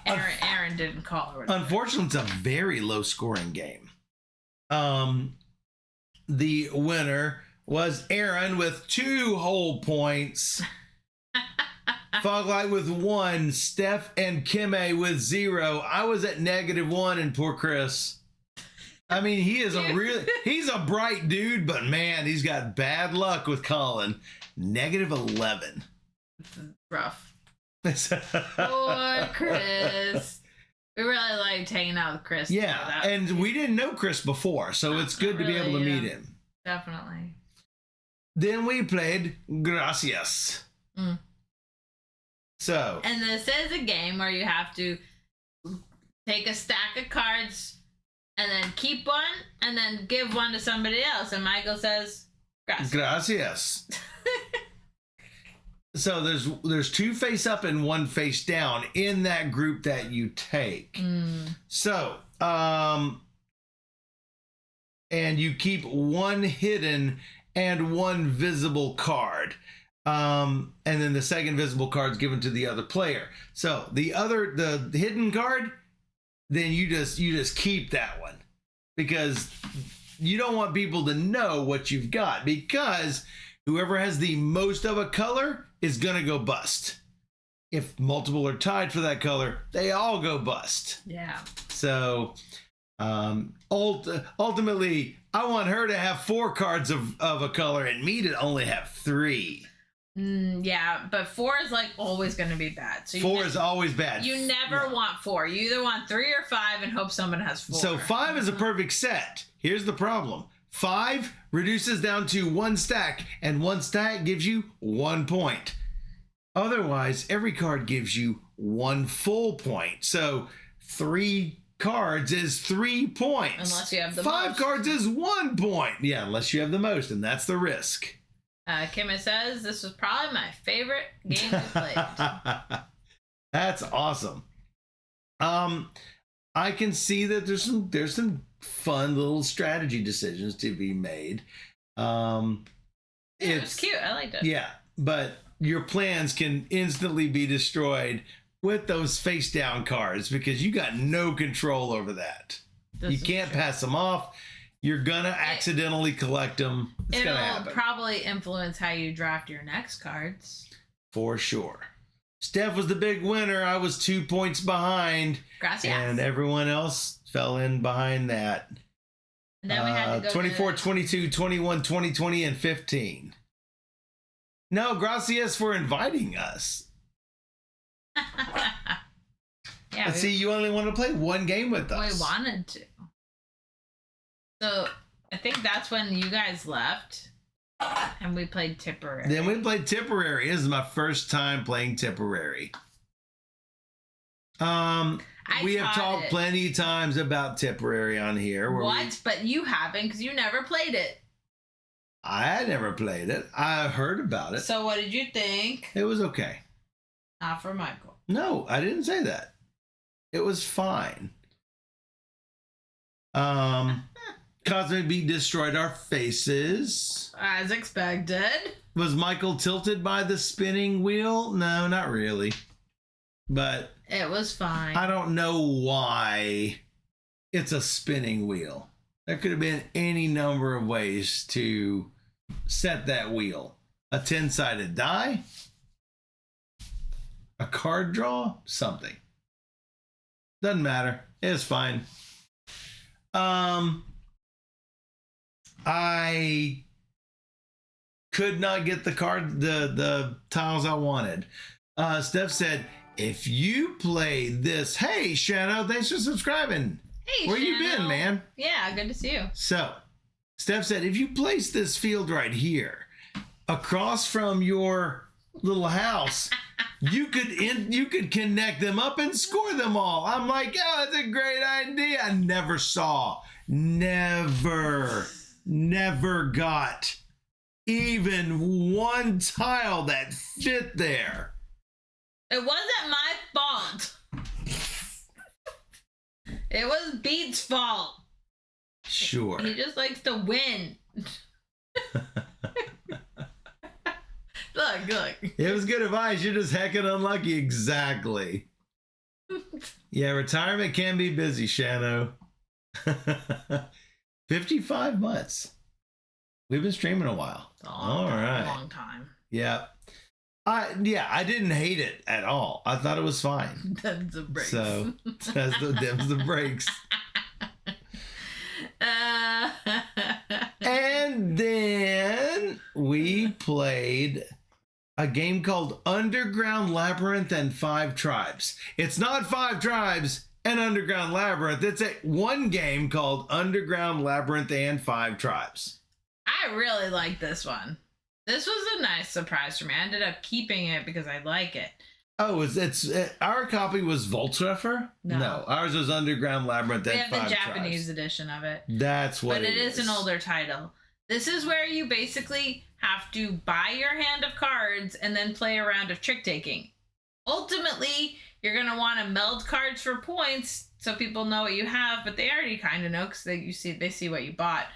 Aaron didn't call or whatever. Unfortunately, it's a very low scoring game. The winner was Aaron with 2 whole points. Foglight with 1, Steph and Kimme with 0. I was at -1, and poor Chris. I mean, he's a bright dude, but man, he's got bad luck with Colin. -11. Rough. Poor Chris. We really liked hanging out with Chris. Yeah, and we didn't know Chris before, so it's good to be able to meet him. Definitely. Then we played Gracias. So. And this is a game where you have to take a stack of cards and then keep one and then give one to somebody else. And Michael says, Gracias. So there's 2 face up and 1 face down in that group that you take. So, and you keep 1 hidden and 1 visible card. And then the second visible card is given to the other player. So the hidden card, then you just keep that one, because you don't want people to know what you've got, because whoever has the most of a color is gonna go bust. If multiple are tied for that color, they all go bust. Yeah. So ultimately, I want her to have 4 cards of a color and me to only have 3. Yeah, but 4 is like always going to be bad. So 4 is always bad. You never want 4. You either want 3 or 5 and hope someone has 4. So 5 is a perfect set. Here's the problem. 5 reduces down to 1 stack, and 1 stack gives you 1 point. Otherwise, every card gives you 1 full point. So 3 cards is 3 points. Unless you have the 5 most. cards is 1 point. Yeah, unless you have the most, and that's the risk. Kim says, this was probably my favorite game we played. That's awesome. I can see that there's some fun little strategy decisions to be made. It was cute. I liked it. Yeah, but your plans can instantly be destroyed with those face down cards, because you got no control over that. You can't pass them off. You're gonna accidentally collect them. It's gonna happen. It'll probably influence how you draft your next cards. For sure. Steph was the big winner. I was 2 points behind. Gracias. And everyone else fell in behind that. And then we had to go 24, 22, 21, 20, 20, and 15. No, gracias for inviting us. Yeah. See, you only want to play 1 game with us. We wanted to. So I think that's when you guys left, and we played Tipperary. Then we played Tipperary. This is my first time playing Tipperary. I We have talked plenty of times about Tipperary on here. But you haven't, because you never played it. I had never played it. I heard about it. So what did you think? It was okay. Not for Michael. No, I didn't say that. It was fine. Cosmic Beat destroyed our faces. As expected. Was Michael tilted by the spinning wheel? No, not really. But it was fine. I don't know why it's a spinning wheel. There could have been any number of ways to set that wheel. A 10-sided die, a card draw, something. Doesn't matter. It's fine. I could not get the tiles I wanted. Steph said, if you play this, hey, Shadow, thanks for subscribing. Hey, where Shadow. You been, man? Yeah, good to see you. So, Steph said, if you place this field right here, across from your little house, you could connect them up and score them all. I'm like, oh, that's a great idea. I never got even one tile that fit there. It wasn't my fault. It was Beat's fault. Sure. He just likes to win. Look. It was good advice. You're just heckin' unlucky. Exactly. Yeah, retirement can be busy, Shano. 55 months. We've been streaming a while. All right. Long time. Yeah. I didn't hate it at all. I thought it was fine. Them's the breaks. So, them's the breaks. And then we played a game called Underground Labyrinth and 5 Tribes. It's not 5 Tribes and Underground Labyrinth. It's one game called Underground Labyrinth and 5 Tribes. I really like this one. This was a nice surprise for me. I ended up keeping it because I like it. Oh, our copy was Voltreffer? No, ours was Underground Labyrinth and 5 Tribes. We have the Japanese edition of it. That's what it is. But it is an older title. This is where you basically have to buy your hand of cards and then play a round of trick taking. Ultimately, you're going to want to meld cards for points so people know what you have, but they already kind of know because they see what you bought.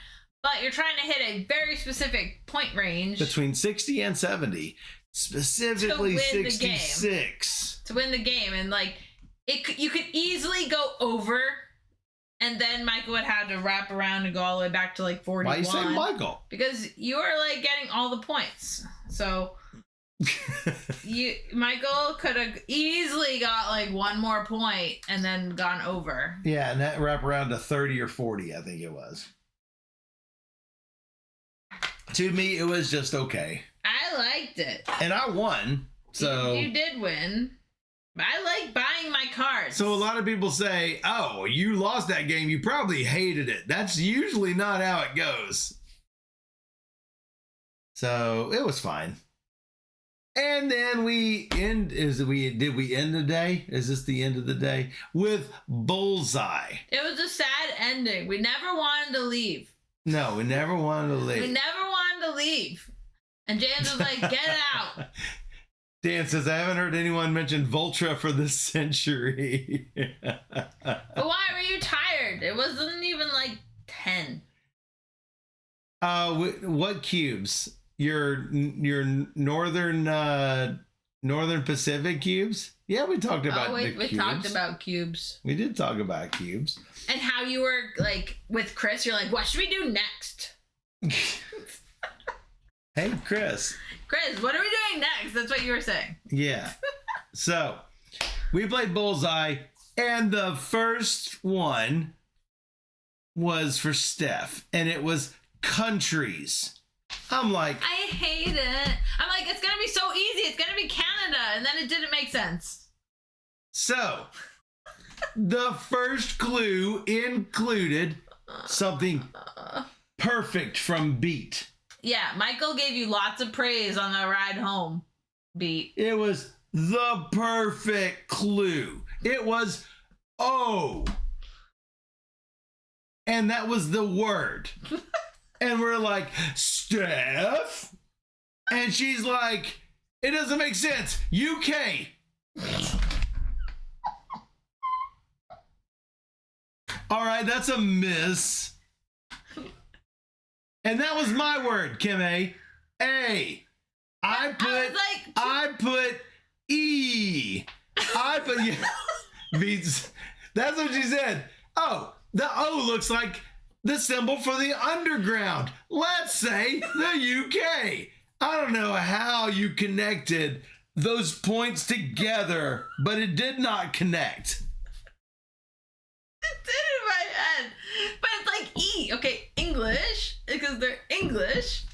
But you're trying to hit a very specific point range. Between 60 and 70. Specifically 66. To win the game. And you could easily go over, and then Michael would have to wrap around and go all the way back to 41. Why you say Michael? Because you are getting all the points. So Michael could have easily got one more point and then gone over. Yeah, and that wrap around to 30 or 40, I think it was. To me, it was just okay. I liked it. And I won, so... You did win. I like buying my cards. So a lot of people say, oh, you lost that game. You probably hated it. That's usually not how it goes. So it was fine. And then we end... Did we end the day? Is this the end of the day? With Bullseye. It was a sad ending. We never wanted to leave. No, we never wanted to leave. We never wanted to leave. And James was like, get out. Dan says, I haven't heard anyone mention Voltra for this century. But why were you tired? It wasn't even 10. What cubes? Your northern Pacific cubes? Yeah, we talked about the cubes. We talked about cubes. We did talk about cubes. And how you were with Chris, you're like, what should we do next? Hey, Chris. Chris, what are we doing next? That's what you were saying. Yeah. So, we played Bullseye, and the first one was for Steph, and it was countries. I'm like... I hate it. I'm like, it's going to be so easy. It's going to be Canada. And then it didn't make sense. So, the first clue included something perfect from Beat. Yeah, Michael gave you lots of praise on the ride home, Beat. It was the perfect clue. It was O. And that was the word. And we're like, Steph? And she's like, it doesn't make sense. UK. All right, that's a miss. And that was my word, Kim A. A. I put E. I put beats. That's what she said. Oh, the O looks like the symbol for the underground. Let's say the UK. I don't know how you connected those points together, but it did not connect. It did in my head. But it's like E. Okay, English, because they're English.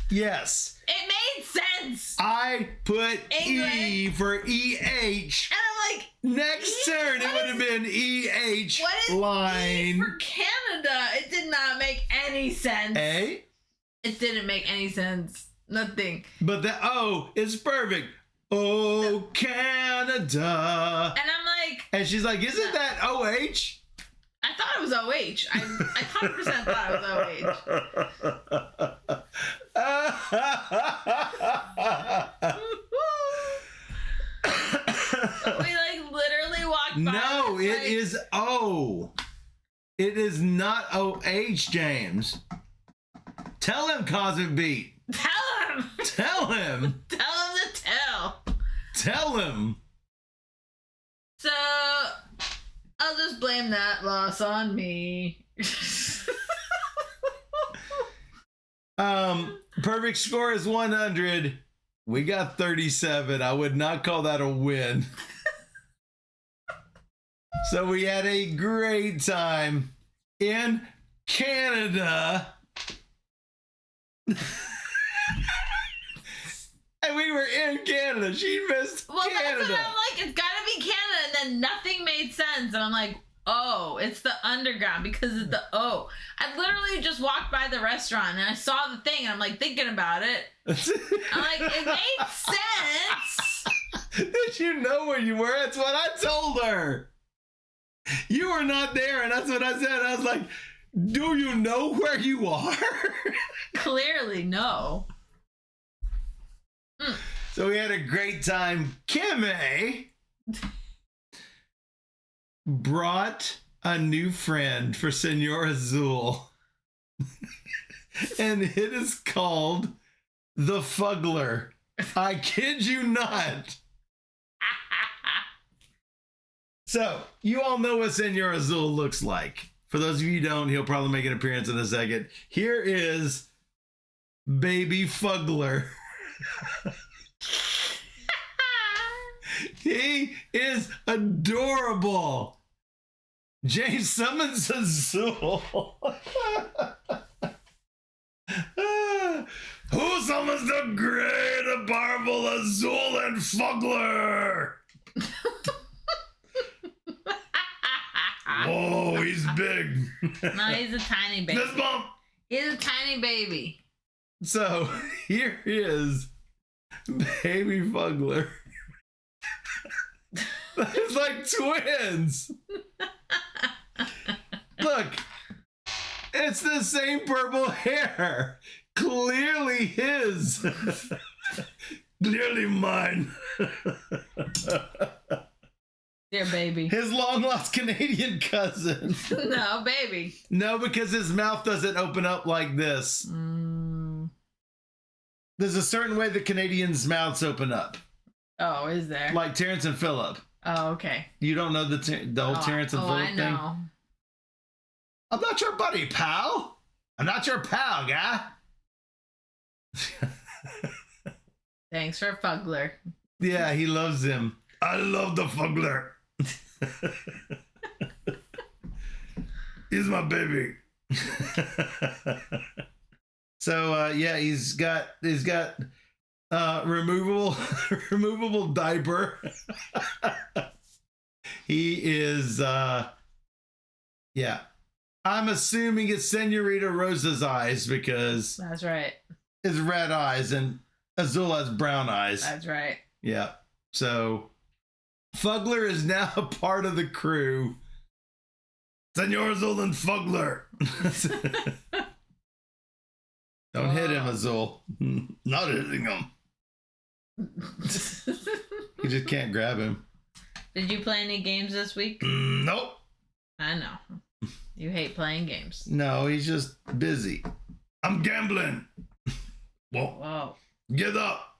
Yes. It made sense. I put English. E for EH. And I'm like, next turn, it would have been EH what is line. E for Canada? It did not make any sense. A? It didn't make any sense. Nothing. But the O is perfect. Oh, Canada. And I'm like... And she's like, isn't that OH? I thought it was OH. I 100% thought it was OH. We like literally walked by. No, it is O. It is not OH, James. Tell him, Cosmic Beat. Tell him. Tell him. Tell him to tell. Tell him. So, I'll just blame that loss on me. Perfect score is 100. We got 37. I would not call that a win. So we had a great time in Canada. And we were in Canada. She missed Canada. That's what I'm like. It's gotta be Canada. And then nothing made sense. And I'm like, oh, it's the underground because it's the O. I literally just walked by the restaurant and I saw the thing and I'm like thinking about it. I'm like, it made sense. Did you know where you were? That's what I told her. You were not there, and that's what I said. I was like, do you know where you are? Clearly, no. So we had a great time. Kimmy brought a new friend for Senor Azul. And it is called the Fuggler. I kid you not. So, you all know what Senor Azul looks like. For those of you who don't, he'll probably make an appearance in a second. Here is Baby Fuggler. He is adorable. James summons Azul. Who summons the great and powerful Azul and Fuggler? Oh, he's big. No, he's a tiny baby. Fist bump. He's a tiny baby. So here is Baby Fuggler. It's like twins. Look, it's the same purple hair. Clearly his. Clearly mine. Dear baby. His long lost Canadian cousin. No, baby. No, because his mouth doesn't open up like this. There's a certain way the Canadians' mouths open up. Oh, is there? Like Terrence and Phillip. Oh, okay. You don't know the whole Terrence and Phillip I thing? know. I'm not your buddy, pal. I'm not your pal, guy. Thanks for Fuggler. Yeah, he loves him. I love the Fuggler. He's my baby. So yeah, he's got removable diaper. He is yeah. I'm assuming it's Senorita Rosa's eyes because That's right. it's red eyes and Azul has brown eyes. That's right. Yeah. So Fuggler is now a part of the crew. Senor Azul Fugler. Don't hit him, Azul. Not hitting him. You just can't grab him. Did you play any games this week? Nope. I know. You hate playing games. No, he's just busy. I'm gambling. Whoa. Get up.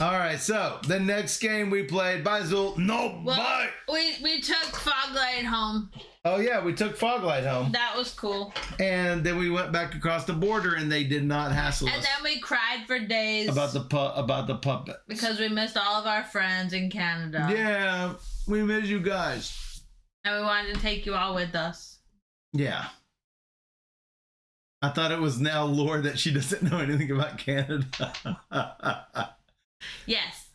All right, so the next game we played, bye Zul. No, well, bye. We took Foglight home. Oh yeah, we took Foglight home. That was cool. And then we went back across the border, and they did not hassle us. And then we cried for days about the puppet because we missed all of our friends in Canada. Yeah, we miss you guys. And we wanted to take you all with us. Yeah. I thought it was now lore that she doesn't know anything about Canada. Yes.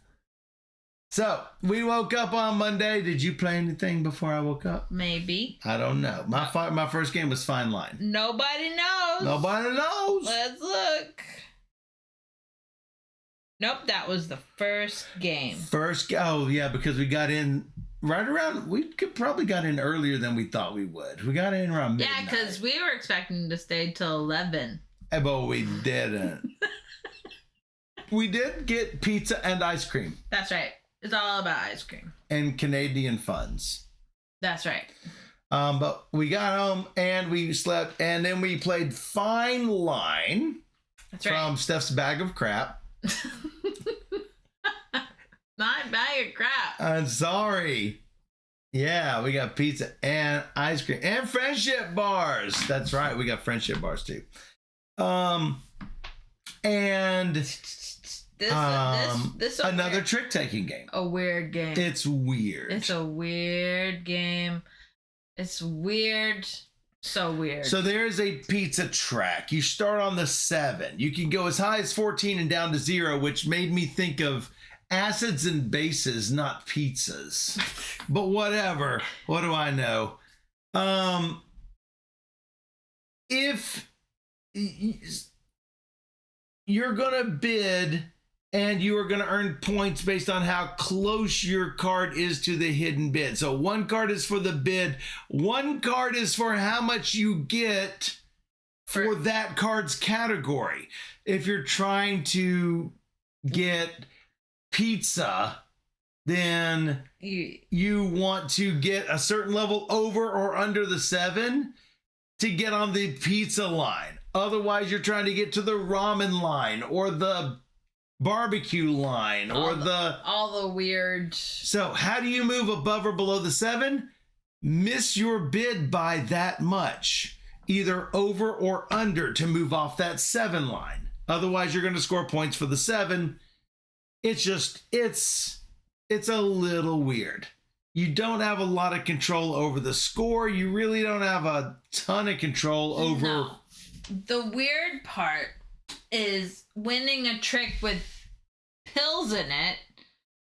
So, we woke up on Monday. Did you play anything before I woke up? Maybe. I don't know. My first game was Fine Line. Nobody knows. Nobody knows. Let's look. Nope, that was the first game. Oh, yeah, because we got in right around, we could probably got in earlier than we thought we would. We got in around midnight. Yeah, because we were expecting to stay till 11. But we didn't. We did get pizza and ice cream. That's right. It's all about ice cream. And Canadian funds. That's right. But we got home and we slept, and then we played Fine Line. That's right. From Steph's Bag of Crap. Not bag of crap. I'm sorry. Yeah, we got pizza and ice cream and friendship bars. That's right. We got friendship bars too. And this another trick-taking game. A weird game. It's weird. It's a weird game. It's weird. So weird. So there's a pizza track. You start on the 7. You can go as high as 14 and down to 0, which made me think of acids and bases, not pizzas. But whatever. What do I know? If you're going to bid and you are going to earn points based on how close your card is to the hidden bid. So one card is for the bid. One card is for how much you get for that card's category. If you're trying to get pizza, then you want to get a certain level over or under the 7 to get on the pizza line. Otherwise, you're trying to get to the ramen line or the barbecue line or all the weird. So how do you move above or below the 7? Miss your bid by that much, either over or under, to move off that 7 line. Otherwise, you're going to score points for the 7. It's a little weird. You don't have a lot of control over the score. You really don't have a ton of control over. No. The weird part is winning a trick with pills in it.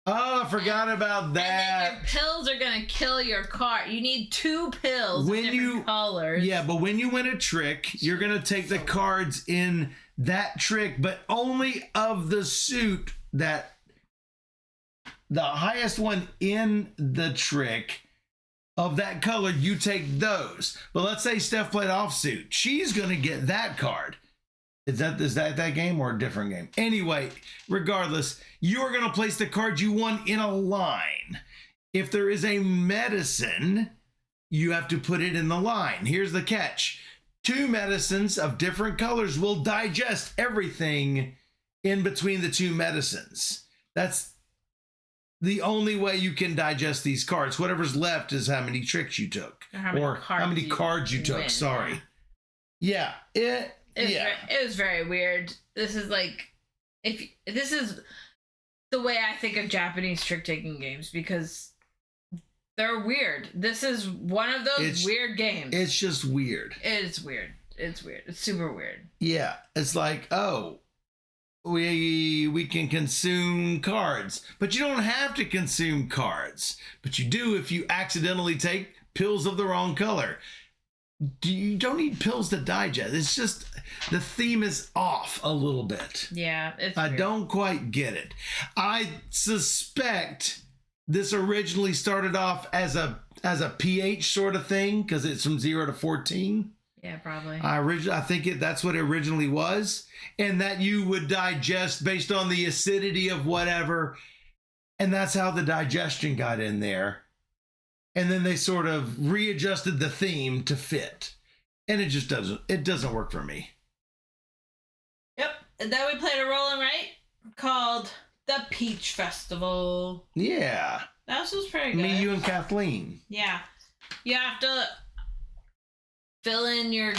Oh, I forgot about that. And then your pills are going to kill your card. You need 2 pills in different colors. Yeah, but when you win a trick, you're going to take the cards in that trick, but only of the suit that the highest one in the trick of that color, you take those. But let's say Steph played offsuit. She's going to get that card. Is that game or a different game? Anyway, regardless, you're going to place the card you want in a line. If there is a medicine, you have to put it in the line. Here's the catch. 2 medicines of different colors will digest everything in between the 2 medicines. That's the only way you can digest these cards. Whatever's left is how many tricks you took. How many cards you took. Sorry. Yeah. It was very weird. This is like, this is the way I think of Japanese trick-taking games, because they're weird. This is one of those weird games. It's just weird. It's weird. It's weird. It's super weird. Yeah. It's like, oh, we can consume cards, but you don't have to consume cards, but you do if you accidentally take pills of the wrong color. You don't need pills to digest. It's just the theme is off a little bit. Yeah, I don't quite get it. I suspect this originally started off as a pH sort of thing because it's from 0 to 14. Yeah, probably. I think that's what it originally was, and that you would digest based on the acidity of whatever, and that's how the digestion got in there. And then they sort of readjusted the theme to fit, and it just doesn't work for me. Yep. And then we played a roll and write called the Peach Festival. Yeah. That was pretty good. Me, you, and Kathleen. Yeah. You have to fill in your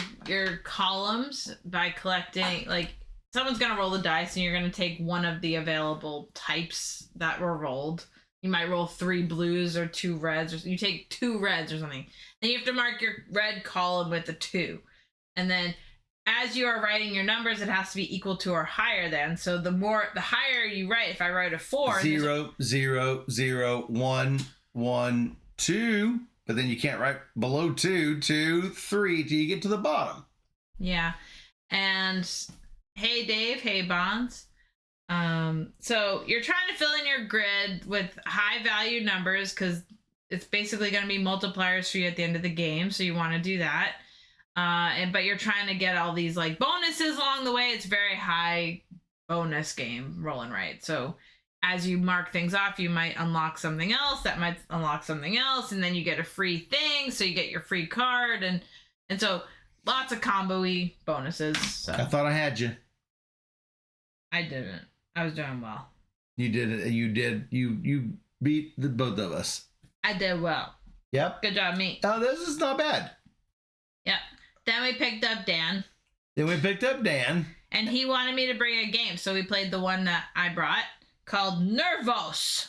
columns by collecting, like, someone's going to roll the dice and you're going to take one of the available types that were rolled. You might roll 3 blues or 2 reds, or you take 2 reds or something. Then you have to mark your red column with a 2. And then as you are writing your numbers, it has to be equal to or higher than. So the higher you write, if I write a 4. 0, 0, 0, 1, 1, 2. But then you can't write below 2, 2, 3 till you get to the bottom. Yeah. And hey, Dave. Hey, Bonds. So you're trying to fill in your grid with high value numbers because it's basically going to be multipliers for you at the end of the game. So you want to do that. But you're trying to get all these like bonuses along the way. It's very high bonus game, roll and write. So as you mark things off, you might unlock something else that might unlock something else, and then you get a free thing, so you get your free card, and so lots of combo-y bonuses. So I thought I had you. I didn't. I was doing well. You did it. You did. You beat the both of us. I did well. Yep. Good job, me. Oh, this is not bad. Yep. Then we picked up Dan. And he wanted me to bring a game, so we played the one that I brought, called Nervos.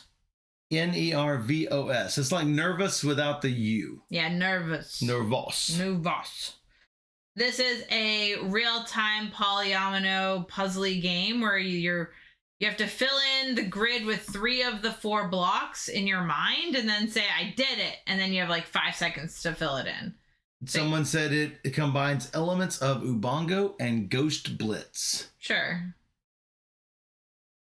Nervos. It's like nervous without the U. Yeah, Nervos. Nervos. This is a real-time polyomino puzzly game where you have to fill in the grid with 3 of the 4 blocks in your mind and then say, I did it. And then you have like 5 seconds to fill it in. Someone said it combines elements of Ubongo and Ghost Blitz. Sure.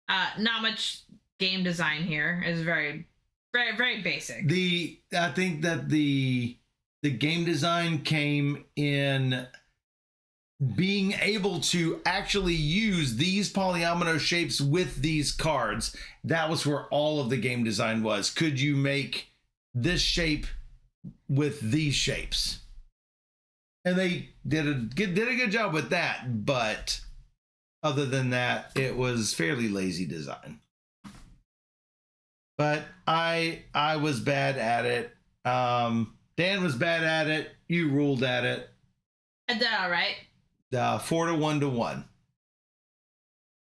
Not much game design here. It's very, very, very basic. I think that the game design came in being able to actually use these polyomino shapes with these cards. That was where all of the game design was. Could you make this shape with these shapes? And they did a good job with that, but other than that, it was fairly lazy design. But I was bad at it. Dan was bad at it. You ruled at it. I did all right. 4 to 1 to 1.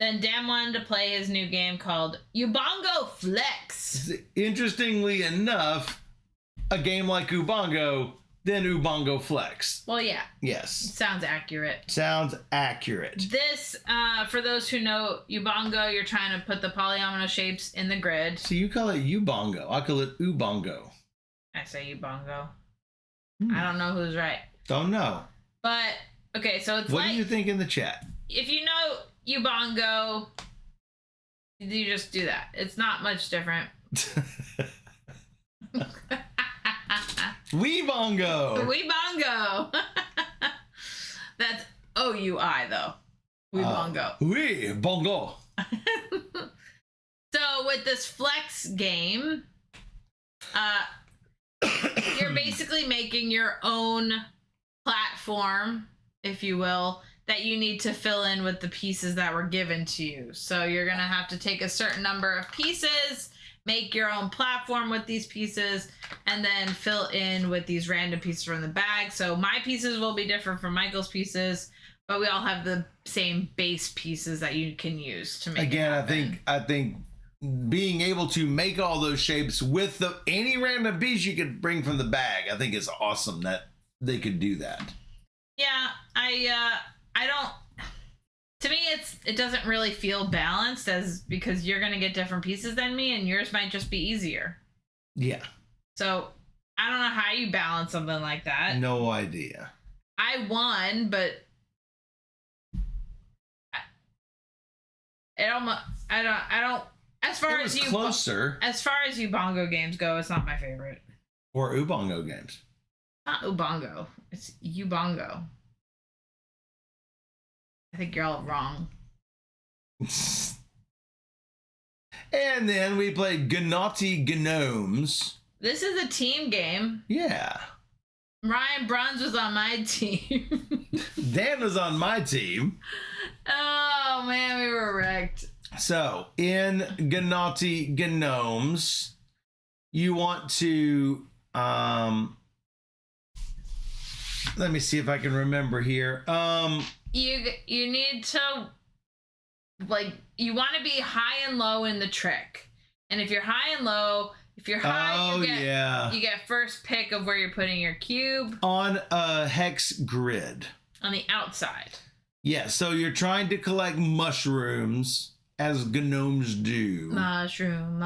Then Dan wanted to play his new game called Ubongo Flex. Interestingly enough, a game like Ubongo, then Ubongo Flex. Well, yeah. Yes. Sounds accurate. This, for those who know Ubongo, you're trying to put the polyomino shapes in the grid. So you call it Ubongo. I call it Ubongo. I say Ubongo. I don't know who's right. Don't know. But, okay, so it's what do you think in the chat? If you know Ubongo, you just do that. It's not much different. Weebongo. Weebongo. That's O-U-I, though. Weebongo. Weebongo. So with this flex game, you're basically making your own platform, if you will, that you need to fill in with the pieces that were given to you. So you're going to have to take a certain number of pieces, make your own platform with these pieces, and then fill in with these random pieces from the bag. So my pieces will be different from Michael's pieces, but we all have the same base pieces that you can use to make Again, it happen. I think being able to make all those shapes with any random piece you could bring from the bag, I think is awesome that they could do that. Yeah, I don't. To me, it doesn't really feel balanced because you're gonna get different pieces than me, and yours might just be easier. Yeah. So I don't know how you balance something like that. No idea. I won, but I As far It was closer. As far as Ubongo games go, it's not my favorite. Or Ubongo games. Not Ubongo. It's Ubongo. I think you're all wrong. And then we played Gnaughty Gnomes. This is a team game. Yeah. Ryan Bruns was on my team. Dan was on my team. Oh, man, we were wrecked. So, in Gnaughty Gnomes, you want to... let me see if I can remember here. You need to... Like, you want to be high and low in the trick. And if you're high and low... If you're high, you get first pick of where you're putting your cube. On a hex grid. On the outside. Yeah, so you're trying to collect mushrooms, as gnomes do. Mushroom.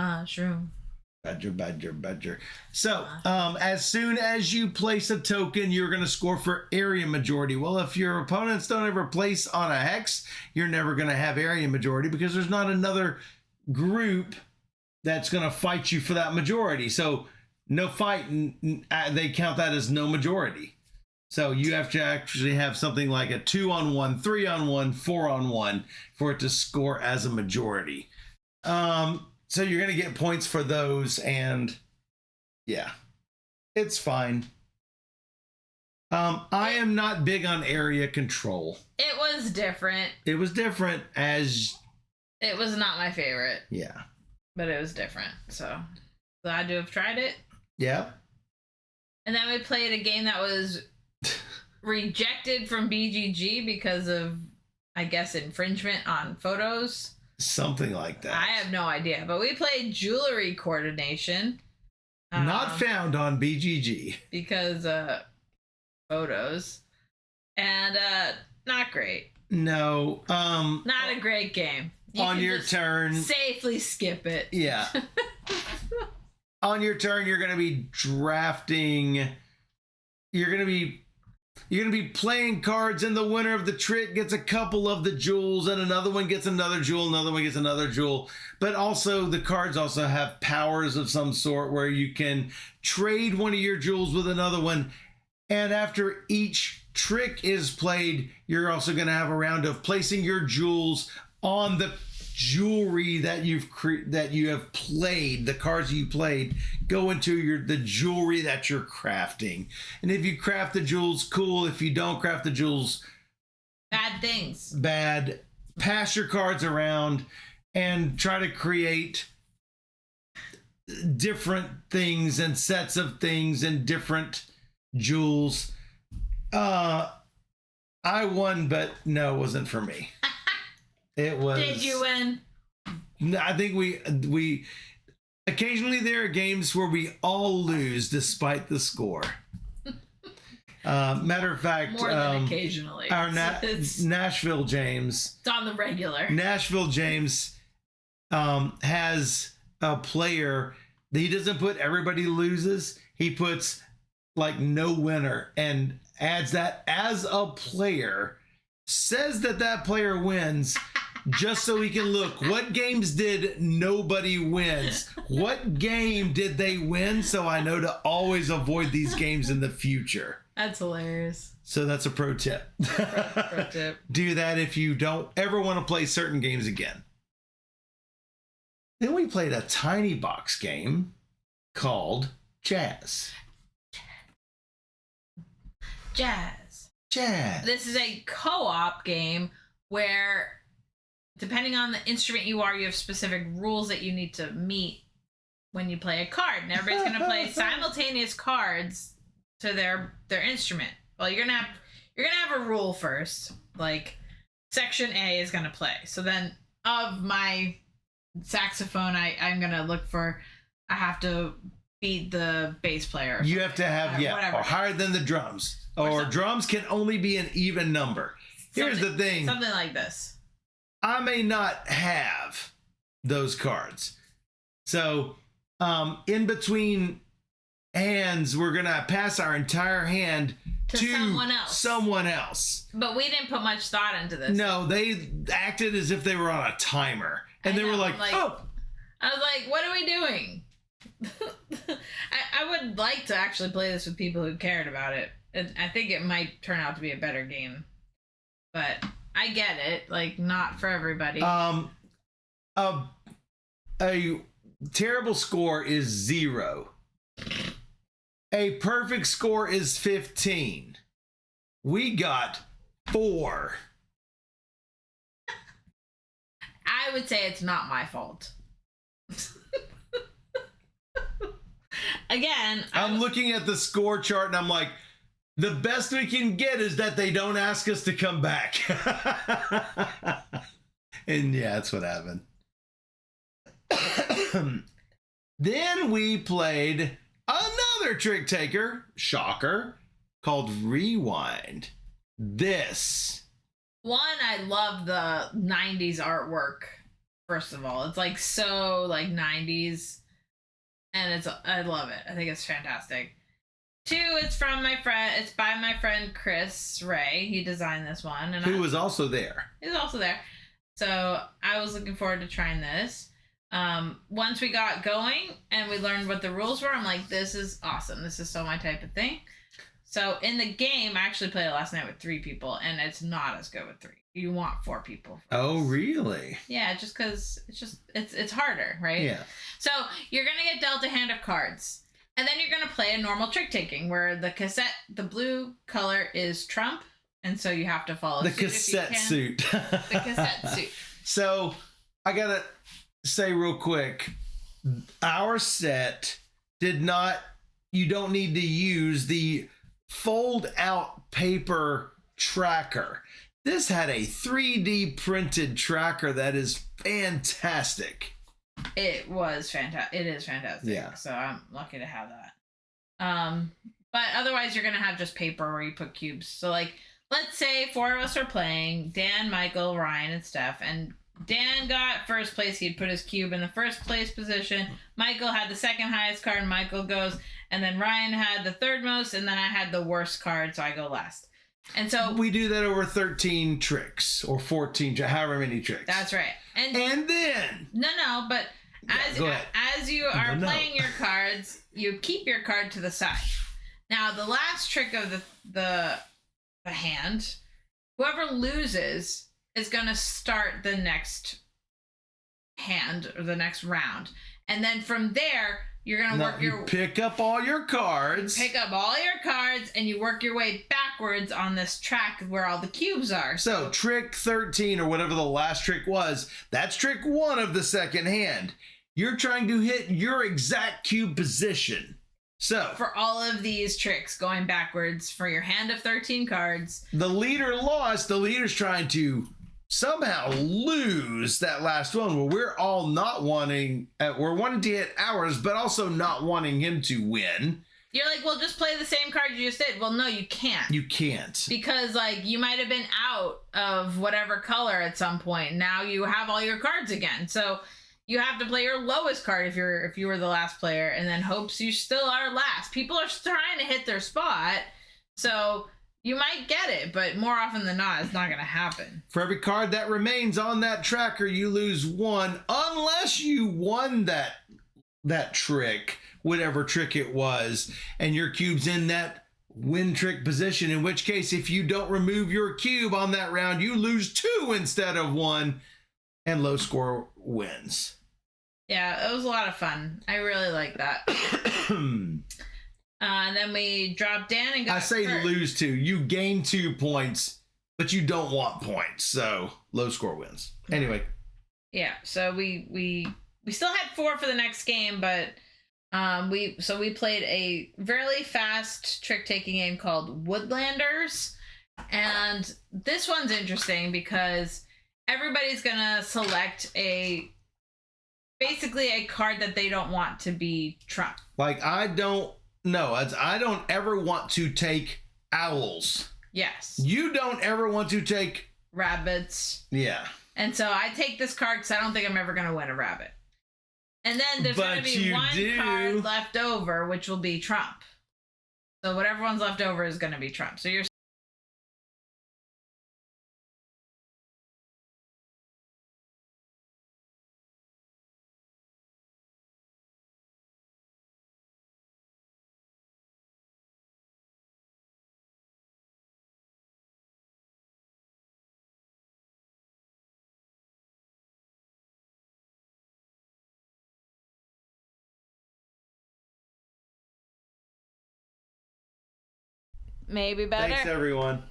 Badger. So, as soon as you place a token, you're going to score for area majority. Well, if your opponents don't ever place on a hex, you're never going to have area majority because there's not another group that's going to fight you for that majority. So no fight, they count that as no majority. So you have to actually have something like a 2-on-1, 3-on-1, 4-on-1 for it to score as a majority. So you're going to get points for those, and yeah, it's fine. I am not big on area control. It was different. It was different as... It was not my favorite. Yeah. But it was different, so glad to have tried it. Yep. And then we played a game that was rejected from BGG because of, I guess, infringement on photos. Something like that. I have no idea. But we played Jewelry Coordination. Not found on BGG. Because photos. And not great. No. Not a great game. On your turn. Safely skip it. Yeah. On your turn, you're going to be drafting. You're going to be playing cards, and the winner of the trick gets a couple of the jewels, and another one gets another jewel, another one gets another jewel. But also, the cards also have powers of some sort where you can trade one of your jewels with another one. And after each trick is played, you're also going to have a round of placing your jewels on the jewelry that you have played. The cards you played go into the jewelry that you're crafting. And if you craft the jewels, cool. If you don't craft the jewels, bad things. Bad. Pass your cards around and try to create different things and sets of things and different jewels. I won, but no, it wasn't for me. It was. Did you win? I think we occasionally there are games where we all lose despite the score. Matter of fact, more than occasionally. Our Nashville James. It's on the regular. Nashville James has a player that he doesn't put everybody loses. He puts like no winner and adds that as a player. Says that player wins. Just so we can look, what games did nobody wins? What game did they win? So I know to always avoid these games in the future. That's hilarious. So that's a pro tip. Pro tip. Do that if you don't ever want to play certain games again. Then we played a tiny box game called Jazz. This is a co-op game where, depending on the instrument you are, you have specific rules that you need to meet when you play a card. And everybody's going to play simultaneous cards to their instrument. Well, you're gonna have a rule first. Like, section A is going to play. So then, of my saxophone, I'm going to look for. I have to beat the bass player. You have to have whatever. Or higher than the drums. Or drums can only be an even number. Here's the thing. Something like this. I may not have those cards. So, in between hands, we're going to pass our entire hand to someone else. But we didn't put much thought into this. No, they acted as if they were on a timer. And they were like, oh. I was like, what are we doing? I would like to actually play this with people who cared about it. I think it might turn out to be a better game. But I get it. Like, not for everybody. A terrible score is 0. A perfect score is 15. We got 4. I would say it's not my fault. Again, I'm looking at the score chart and I'm like, the best we can get is that they don't ask us to come back. And yeah, that's what happened. Then we played another TrickTaker, shocker, called Rewind. This. One, I love the 90s artwork, first of all. It's like so like 90s. And I love it. I think it's fantastic. 2, it's from my friend. It's by my friend Chris Ray. He designed this one, and who was also there. He was also there. So I was looking forward to trying this. Once we got going and we learned what the rules were, I'm like, this is awesome. This is so my type of thing. So in the game, I actually played it last night with 3 people, and it's not as good with 3. You want 4 people. Oh, really? Yeah, just because it's harder, right? Yeah. So you're gonna get dealt a hand of cards, and then you're gonna play a normal trick taking, where the blue color is trump, and so you have to follow the cassette suit. The cassette suit. So I gotta say real quick, our set did not. You don't need to use the fold out paper tracker. This had a 3D printed tracker that is fantastic. It was fantastic. It is fantastic. Yeah. So I'm lucky to have that. But otherwise you're gonna have just paper where you put cubes. So like, let's say 4 of us are playing, Dan, Michael, Ryan, and Steph, and Dan got first place. He'd put his cube in the first place position. Michael had the second highest card. Michael goes, and then Ryan had the third most, and then I had the worst card, so I go last. And so we do that over 13 tricks or 14, however many tricks. That's right. And then but as you are playing your cards, you keep your card to the side. Now the last trick of the hand, whoever loses is going to start the next hand or the next round, and then from there you're going to pick up all your cards. Pick up all your cards, and you work your way backwards on this track where all the cubes are. So trick 13 or whatever the last trick was, that's trick 1 of the second hand. You're trying to hit your exact cube position. So for all of these tricks going backwards for your hand of 13 cards. The leader lost. The leader's trying to somehow lose that last one where we're all not wanting, we're wanting to hit ours, but also not wanting him to win. You're like, well, just play the same card you just did. Well, no, you can't. You can't. Because, like, you might have been out of whatever color at some point. Now you have all your cards again. So you have to play your lowest card if you were the last player, and then hopes you still are last. People are trying to hit their spot, so you might get it, but more often than not, it's not going to happen. For every card that remains on that tracker, you lose 1, unless you won that trick, whatever trick it was, and your cube's in that win trick position, in which case, if you don't remove your cube on that round, you lose 2 instead of 1, and low score wins. Yeah, it was a lot of fun. I really like that. And then we dropped Dan and got I say hurt. Lose 2. You gain 2 points, but you don't want points, so low score wins. Anyway. Yeah, so we still had 4 for the next game, but we played a really fast trick-taking game called Woodlanders. And this one's interesting because everybody's gonna select basically a card that they don't want to be trump. Like, I don't ever want to take owls. Yes. You don't ever want to take rabbits. Yeah. And so I take this card because I don't think I'm ever going to win a rabbit. And then there's going to be one card left over, which will be trump. So whatever one's left over is going to be trump. So you're maybe better. Thanks, everyone.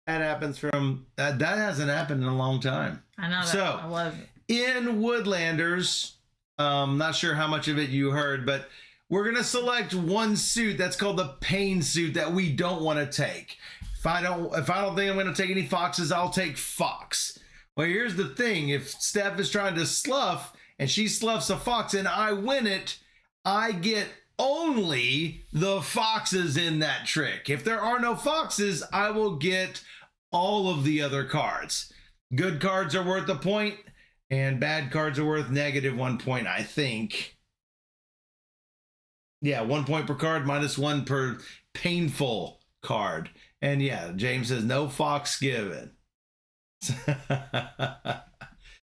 That happens from... that hasn't happened in a long time. I know that. So, I wasn't. in Woodlanders, not sure how much of it you heard, but we're going to select one suit that's called the pain suit that we don't want to take. If I don't think I'm going to take any foxes, I'll take fox. Well, here's the thing. If Steph is trying to slough and she sloughs a fox and I win it, I get only the foxes in that trick. If there are no foxes, I will get all of the other cards. Good cards are worth a point, and bad cards are worth -1 point, I think. Yeah, 1 point per card, -1 per painful card. And yeah, James says no fox given.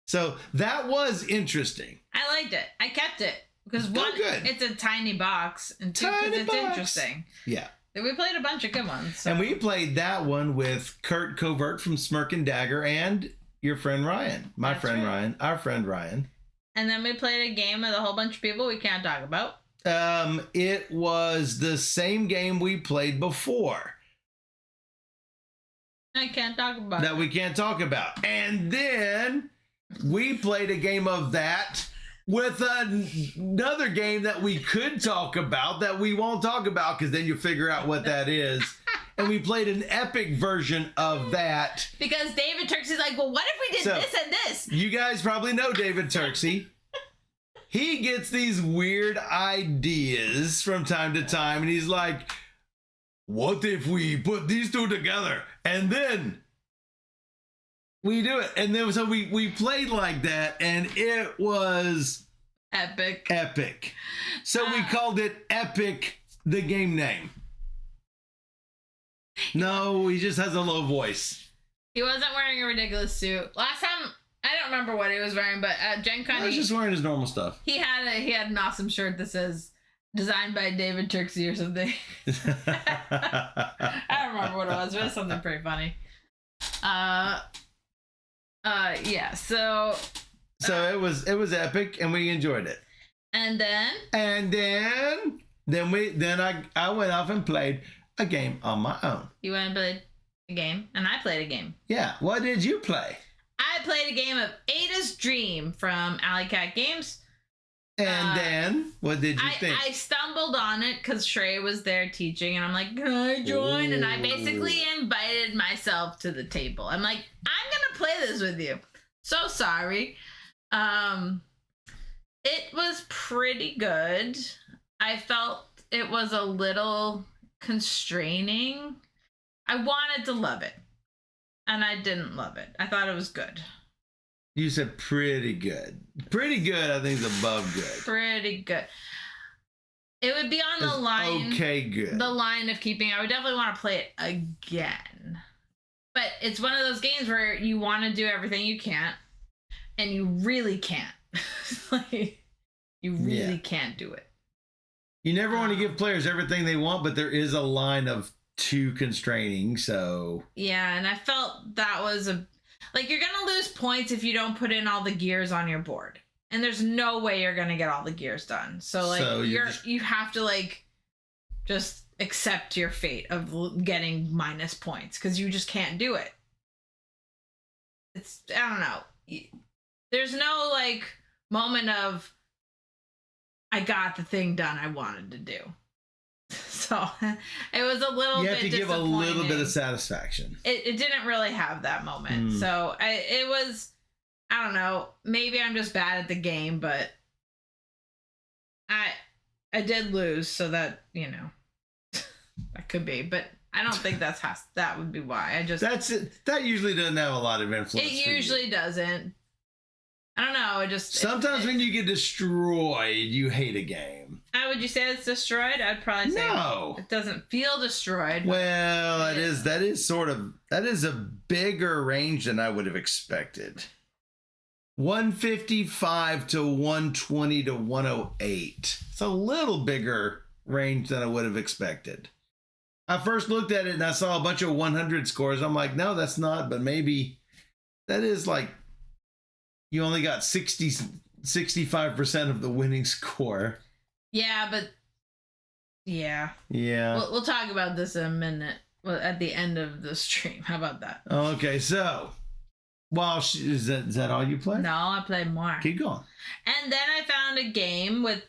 So that was interesting. I liked it. I kept it. Because one, it's a tiny box, and two, because it's interesting. Yeah. We played a bunch of good ones. So. And we played that one with Kurt Covert from Smirk and Dagger and your friend Ryan. Our friend Ryan. And then we played a game with a whole bunch of people we can't talk about. It was the same game we played before. I can't talk about that. We can't talk about. And then we played a game of that with another game that we could talk about that we won't talk about because then you figure out what that is. And we played an epic version of that. Because David Turksey's like, well, what if we did this and this? You guys probably know David Turksey. He gets these weird ideas from time to time, and he's like, what if we put these two together? And then we do it. And then so we played like that, and it was epic. So we called it Epic, the game name. No, he just has a low voice. He wasn't wearing a ridiculous suit. Last time, I don't remember what he was wearing, but at Gen Con, he was just wearing his normal stuff. He had an awesome shirt that says designed by David Turksey or something. I don't remember what it was, but it was something pretty funny. Yeah, so it was epic, and we enjoyed it. And then I went off and played a game on my own. You went and played a game, and I played a game. Yeah, what did you play? I played a game of Ada's Dream from Alley Cat Games. And then, what did you think? I stumbled on it because Shrey was there teaching, and I'm like, can I join? Ooh. And I basically invited myself to the table. I'm like, I'm going to play this with you. So sorry. It was pretty good. I felt it was a little constraining. I wanted to love it, and I didn't love it. I thought it was good. You said pretty good. Pretty good, I think, is above good. Pretty good. It would be on the line. Okay, good. The line of keeping. I would definitely want to play it again. But it's one of those games where you want to do everything you can't, and you really can't. Like, you really can't do it. You never want to give players everything they want, but there is a line of too constraining, so... Yeah, and I felt that was like, you're gonna lose points if you don't put in all the gears on your board. And there's no way you're gonna get all the gears done. So, like, you have to, like, just accept your fate of getting minus points, because you just can't do it. It's, I don't know. There's no, like, moment of, I got the thing done I wanted to do. So it was a little bit disappointing. You have to give a little bit of satisfaction. It didn't really have that moment. So it was, I don't know, maybe I'm just bad at the game, but I did lose, so that, you know, that could be, but I don't think that would be why. That usually doesn't have a lot of influence. It usually doesn't. I don't know. Sometimes when you get destroyed, you hate a game. Would you say it's destroyed? I'd probably say no. It doesn't feel destroyed. Well, it is. That is a bigger range than I would have expected. 155 to 120 to 108. It's a little bigger range than I would have expected. I first looked at it and I saw a bunch of 100 scores. I'm like, no, that's not. But maybe that is like, you only got 65% of the winning score. Yeah, but Yeah. Yeah. We'll talk about this in a minute. Well, at the end of the stream. How about that? Okay, so is that all you play? No, I play more. Keep going. And then I found a game with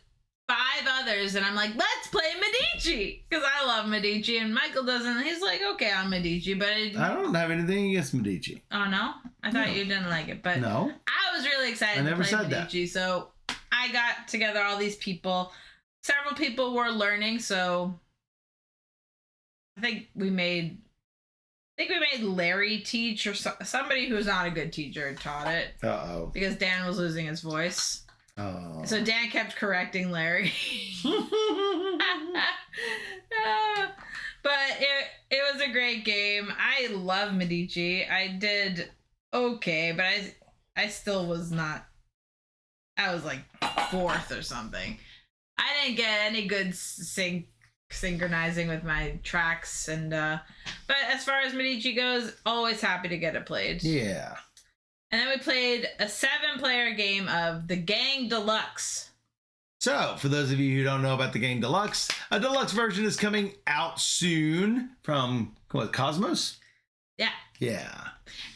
5 others, and I'm like, let's play Medici, because I love Medici, and Michael doesn't. He's like, okay, I'm Medici, but I don't have anything against Medici. Oh no, I thought you didn't like it, but no, I was really excited to play Medici. So I got together all these people. Several people were learning, so I think we made Larry teach, or somebody who's not a good teacher taught it. Uh-oh. Because Dan was losing his voice. Oh. So Dan kept correcting Larry. But it was a great game. I love Medici. I did okay, but I still was not. I was like 4th or something. I didn't get any good synchronizing with my tracks, and but as far as Medici goes, always happy to get it played. Yeah. And then we played a 7-player game of the Gang Deluxe. So, for those of you who don't know about the Gang Deluxe, a deluxe version is coming out soon from Cosmos? Yeah. Yeah.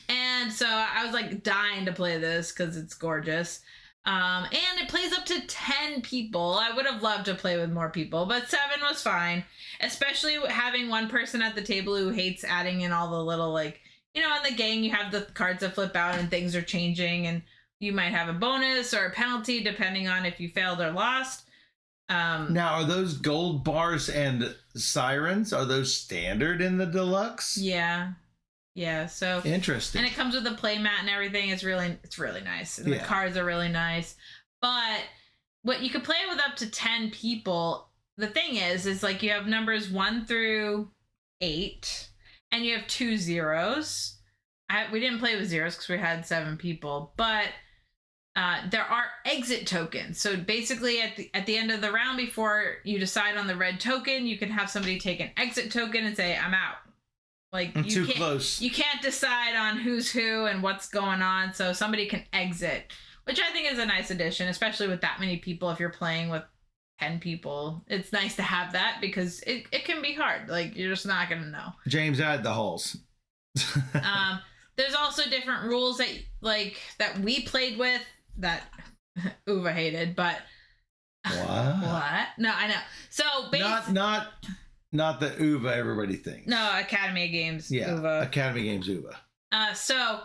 And so I was like dying to play this because it's gorgeous. And it plays up to 10 people. I would have loved to play with more people, but 7 was fine. Especially having one person at the table who hates adding in all the little, like, in the gang, you have the cards that flip out and things are changing, and you might have a bonus or a penalty depending on if you failed or lost. Now, are those gold bars and sirens, are those standard in the deluxe? Yeah. Yeah, so interesting. And it comes with a play mat and everything. It's really nice. And the cards are really nice. But what you could play with up to 10 people, the thing is like you have numbers 1 through 8, and you have 2 zeros. We didn't play with zeros because we had 7 people, but there are exit tokens. So basically at the end of the round, before you decide on the red token, you can have somebody take an exit token and say, I'm out. Like, I'm too close. You can't decide on who's who and what's going on, so somebody can exit, which I think is a nice addition, especially with that many people. If you're playing with 10 people, it's nice to have that because it can be hard. Like, you're just not gonna know. James, add the holes. There's also different rules that we played with that Uva hated, but what? No, I know. So not the Uva everybody thinks. No, Academy Games. Yeah, Uva. Academy Games Uva. So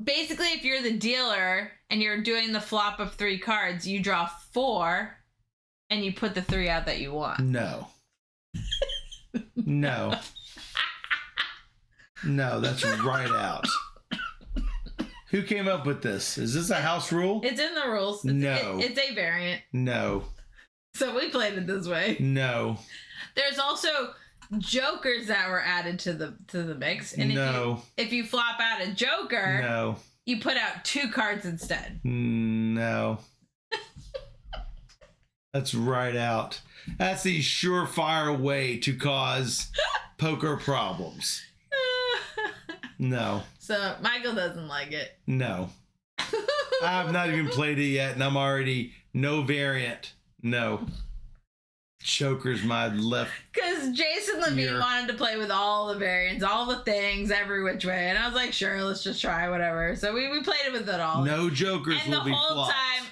basically, if you're the dealer and you're doing the flop of 3 cards, you draw 4, and you put the 3 out that you want. No. No. No, that's right out. Who came up with this? Is this a house rule? It's in the rules. No. It's a variant. No. So we played it this way. No. There's also jokers that were added to the mix. And if you flop out a joker, you put out 2 cards instead. No. That's right out. That's the surefire way to cause poker problems. No. So Michael doesn't like it. No. I have not even played it yet, and I'm already no variant. No. Joker's my left. Because Jason Levine wanted to play with all the variants, all the things, every which way. And I was like, sure, let's just try whatever. So we played it with it all. No jokers and will be flopped. And the whole time,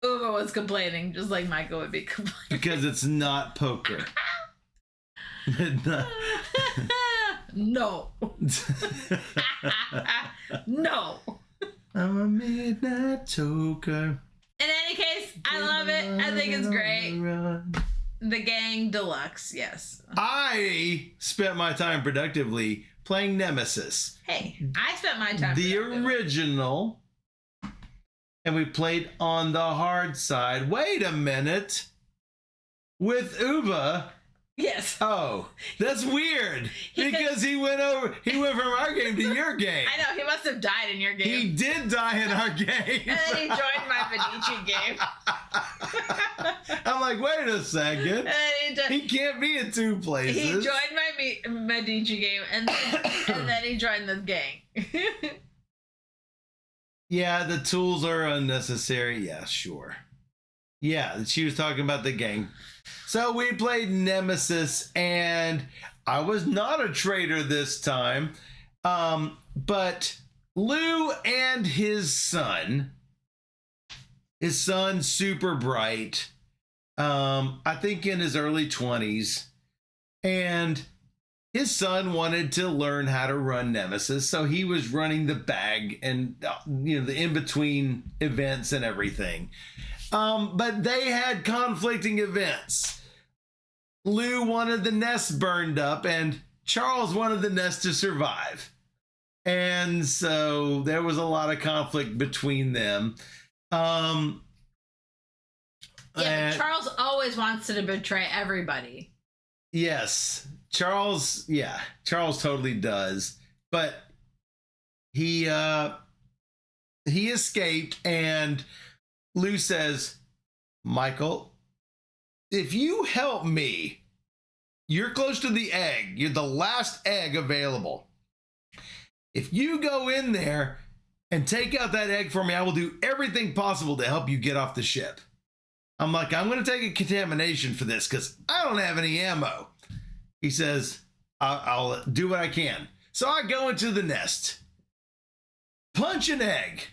Uva was complaining, just like Michael would be complaining. Because it's not poker. No. No. I'm a midnight toker. In any case, I love it. I think it's great. The Gang Deluxe, yes. I spent my time productively playing Nemesis. Hey, I spent my time the original. And we played on the hard side. Wait a minute. With Uva. Yes. Oh, that's weird. Because he went from our game to your game. I know, he must have died in your game. He did die in our game. And then he joined my Medici game. I'm like, wait a second. He can't be in 2 places. He joined my Medici game and then he joined the gang. Yeah, the tools are unnecessary. Yeah, sure. Yeah, she was talking about the gang. So we played Nemesis, and I was not a traitor this time. But Lou and his son super bright, I think in his early 20s, and his son wanted to learn how to run Nemesis, so he was running the bag and the in-between events and everything. But they had conflicting events. Lou wanted the nest burned up, and Charles wanted the nest to survive. And so there was a lot of conflict between them. But Charles always wants to betray everybody. Yes, Charles totally does. But he escaped, and Lou says, Michael, if you help me, you're close to the egg. You're the last egg available. If you go in there and take out that egg for me, I will do everything possible to help you get off the ship. I'm like, I'm going to take a contamination for this because I don't have any ammo. He says, I'll do what I can. So I go into the nest, punch an egg,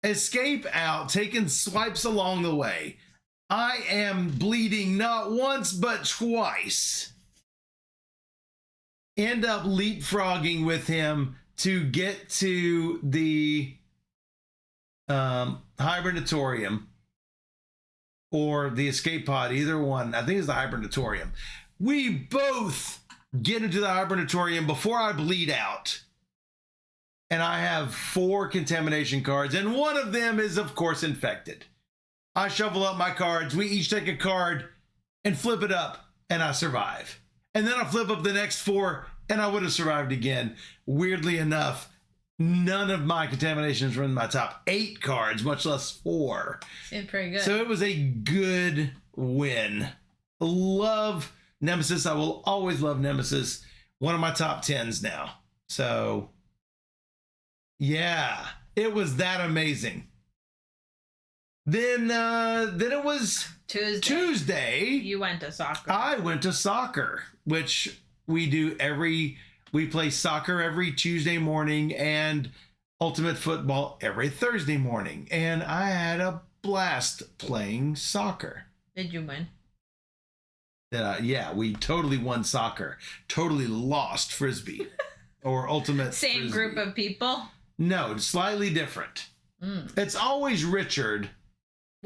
escape out, taking swipes along the way. I am bleeding not once, but twice. End up leapfrogging with him to get to the hibernatorium or the escape pod, either one. I think it's the hibernatorium. We both get into the hibernatorium before I bleed out. And I have 4 contamination cards, and one of them is, of course, infected. I shuffle up my cards. We each take a card and flip it up, and I survive. And then I flip up the next 4, and I would have survived again. Weirdly enough, none of my contaminations were in my top 8 cards, much less 4. Seemed pretty good. So it was a good win. Love Nemesis. I will always love Nemesis. One of my top 10s now. So, yeah, it was that amazing. Then it was Tuesday. You went to soccer. I went to soccer, which we play soccer every Tuesday morning and ultimate football every Thursday morning. And I had a blast playing soccer. Did you win? Yeah, we totally won soccer. Totally lost Frisbee or ultimate Same Frisbee. Group of people? No, slightly different. It's always Richard.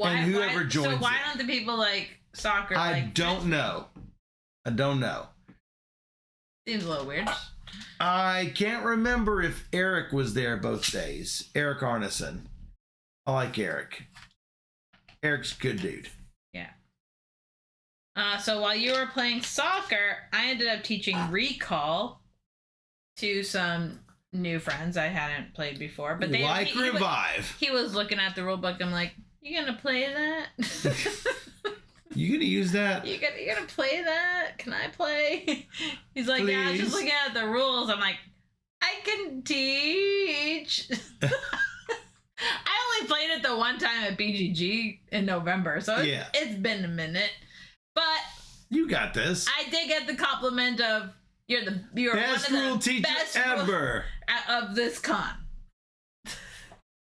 And whoever joins. So why don't the people like soccer? I don't know. Seems a little weird. I can't remember if Eric was there both days. Eric Arneson. I like Eric. Eric's a good dude. Yeah. So while you were playing soccer, I ended up teaching Recall to some new friends I hadn't played before. But they Revive. He was looking at the rule book. I'm like, you gonna play that? You gonna use that? You gonna play that? Can I play? He's like, Please. yeah, I was just looking at the rules. I'm like, I can teach. I only played it the one time at BGG in November, so it's been a minute. But you got this. I did get the compliment of you're best one of rule the teacher best ever of this con.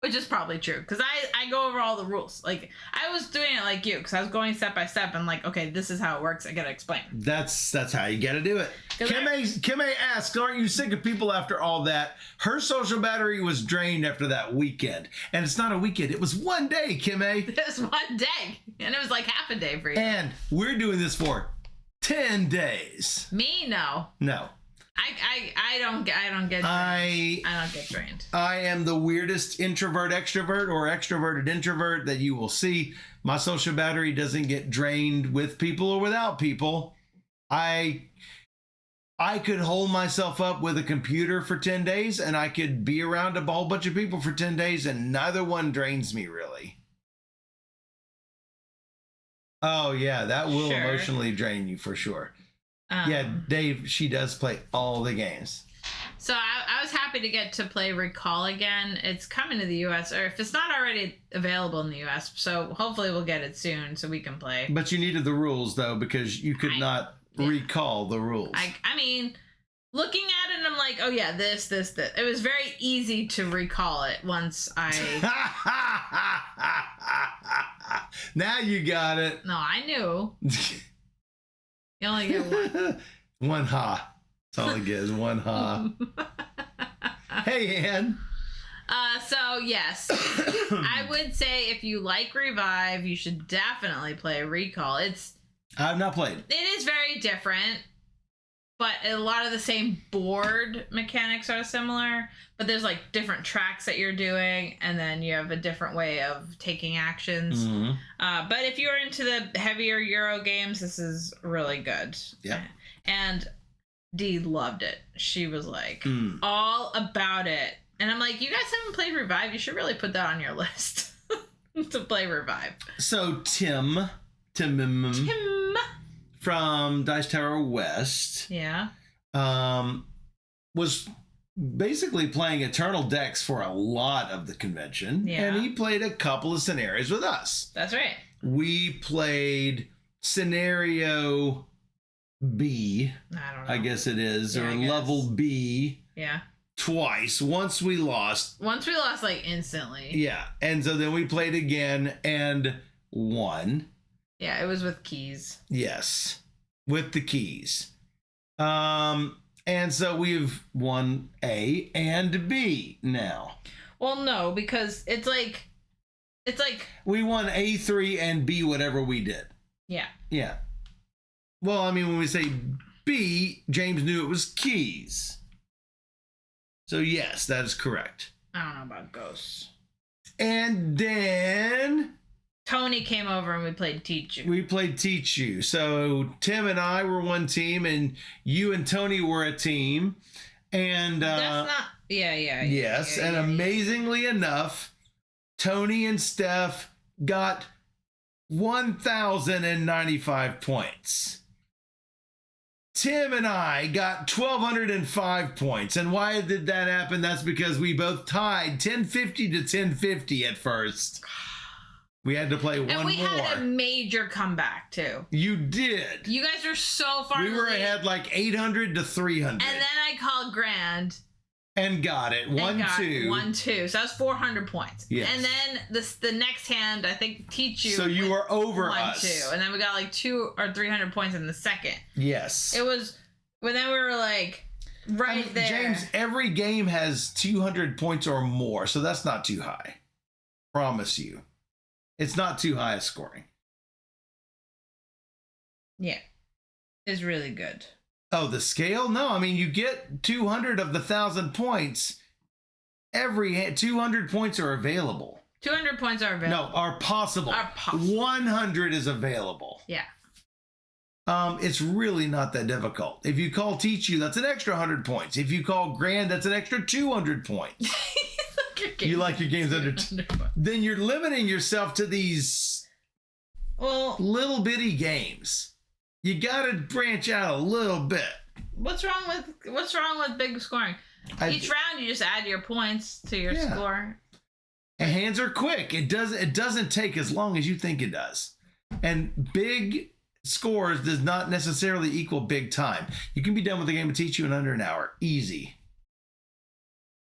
Which is probably true, because I go over all the rules. Like, I was doing it like you, because I was going step by step, and like, okay, this is how it works. I gotta explain. That's how you gotta do it. Kim A asks, aren't you sick of people after all that? Her social battery was drained after that weekend. And it's not a weekend. It was one day, Kim A. It was one day. And it was like half a day for you. And we're doing this for 10 days. Me? No. No. I don't get drained. I am the weirdest introvert extrovert or extroverted introvert that you will see. My social battery doesn't get drained with people or without people. I could hold myself up with a computer for 10 days and I could be around a whole bunch of people for 10 days and neither one drains me really. Oh yeah, that will emotionally drain you for sure. Yeah, Dave, she does play all the games. So I was happy to get to play Recall again. It's coming to the U.S., or if it's not already available in the U.S., so hopefully we'll get it soon so we can play. But you needed the rules, though, because you could not recall the rules. I mean, looking at it, I'm like, oh yeah, this. It was very easy to recall it once I... Now you got it. No, I knew. You only get one. One ha. That's all I get is one ha. Hey, Ann. So yes, I would say if you like Revive, you should definitely play Recall. I've not played. It is very different, but a lot of the same board mechanics are similar. But there's like different tracks that you're doing, and then you have a different way of taking actions. Mm-hmm. But if you're into the heavier Euro games, this is really good. Yeah. And Dee loved it. She was like all about it. And I'm like, you guys haven't played Revive. You should really put that on your list to play Revive. So Tim from Dice Tower West, was basically playing Eternal Decks for a lot of the convention, and he played a couple of scenarios with us. That's right. We played scenario B, I don't know. I guess it is, or level B. Yeah. Twice. Once we lost like instantly. Yeah. And so then we played again and won. Yeah, it was with keys. Yes. With the keys. And so we've won A and B now. Well, no, because it's like we won A3 and B whatever we did. Yeah. Yeah. Well, I mean, when we say B, James knew it was keys. So yes, that is correct. I don't know about ghosts. And then Tony came over and we played Tichu. We played Tichu. So Tim and I were one team, and you and Tony were a team. And that's not. Yes, and amazingly enough, Tony and Steph got 1,095 points. Tim and I got 1,205 points. And why did that happen? That's because we both tied 1050 to 1050 at first. We had to play one more. And we had a major comeback, too. You did. You guys were so far We were ahead like 800 to 300. And then I called Grand. And got it. 1-2. 1-2. So that was 400 points. Yes. And then the next hand, I think Tichu. So you were over 1-2. us. And then we got like 200 or 300 points in the second. Yes. It was, when then we were like right there. James, every game has 200 points or more. So that's not too high. Promise you. It's not too high a scoring. Yeah. It's really good. Oh, the scale? No, I mean, you get 200 of the 1,000 points. 200 points are available. 200 points are available. No, are possible. 100 is available. Yeah. It's really not that difficult. If you call Tichu, that's an extra 100 points. If you call Grand, that's an extra 200 points. You like your games under then you're limiting yourself to these little bitty games. You gotta branch out a little bit. What's wrong with big scoring? Each round you just add your points to your score. And hands are quick. It doesn't take as long as you think it does. And big scores does not necessarily equal big time. You can be done with the game of Tichu in under an hour. Easy.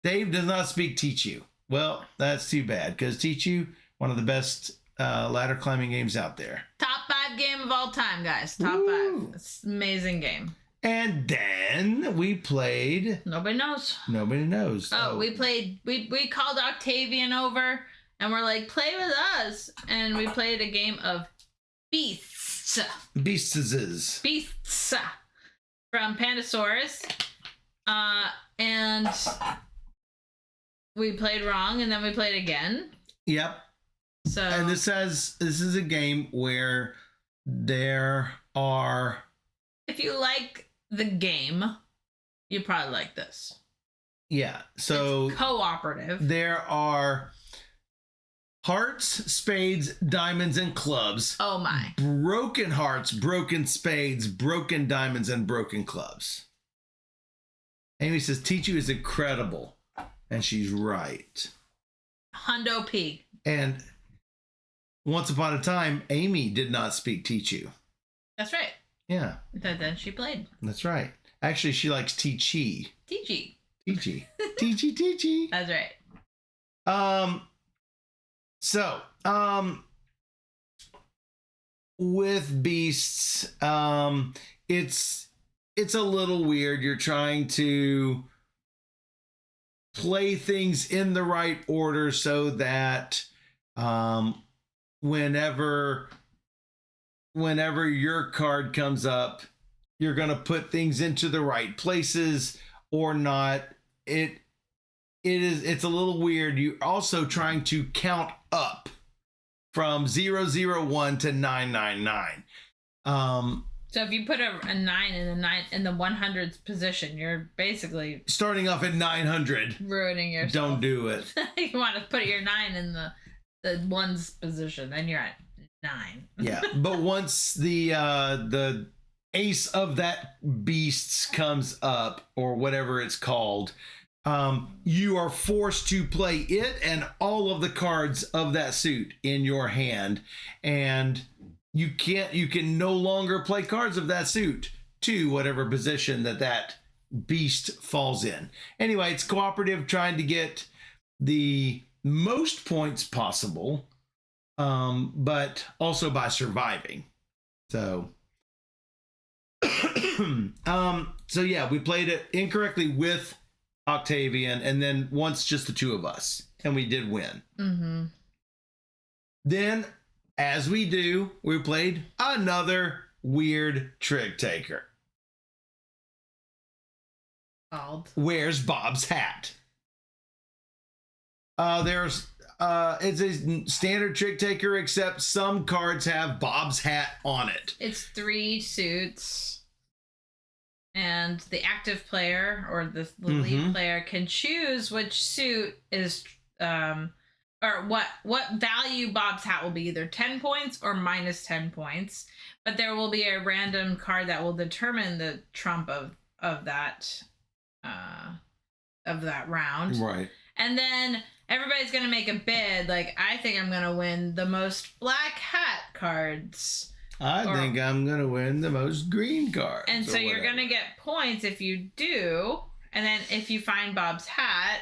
Dave does not speak Tichu. Well, that's too bad, because Tichu, one of the best ladder climbing games out there. Top 5 game of all time, guys. Top 5. It's an amazing game. And then we played... Nobody knows. Nobody knows. Oh, we played... We called Octavian over, and we're like, play with us. And we played a game of Beasts. Beasts. Beasts. From Pandasaurus. And we played wrong, and then we played again. Yep. So, and this is a game where there are... If you like the game, you probably like this. Yeah. So it's cooperative. There are hearts, spades, diamonds, and clubs. Oh my. Broken hearts, broken spades, broken diamonds, and broken clubs. Amy says Tichu is incredible, and she's right. Hundo P. And once upon a time, Amy did not speak Tichu. That's right. Yeah. Then she played. That's right. Actually, she likes Tichi. Tichi. Tichi. Tichi. That's right. So, with beasts, it's a little weird. You're trying to play things in the right order so that whenever your card comes up, you're going to put things into the right places or not. It's a little weird. You're also trying to count up from 001 to 999. So if you put a 9 in the 100th position, you're basically starting off at 900. Ruining yourself. Don't do it. You want to put your 9 in the one's position, then you're at 9. Yeah, but once the ace of that beast comes up, or whatever it's called, you are forced to play it and all of the cards of that suit in your hand, and you can no longer play cards of that suit to whatever position that beast falls in. Anyway, it's cooperative, trying to get the most points possible, but also by surviving. So so yeah, we played it incorrectly with Octavian, and then once just the two of us, and we did win. Mm-hmm. Then, as we do, we played another weird TrickTaker. Called Where's Bob's Hat? It's a standard TrickTaker, except some cards have Bob's Hat on it. It's 3 suits, and the active player or the lead player can choose which suit is or what value Bob's hat will be, either 10 points or minus 10 points. But there will be a random card that will determine the trump of that round. Right. And then everybody's gonna make a bid. Like, I think I'm gonna win the most black hat cards. I think I'm gonna win the most green cards. And so you're gonna get points if you do. And then if you find Bob's hat,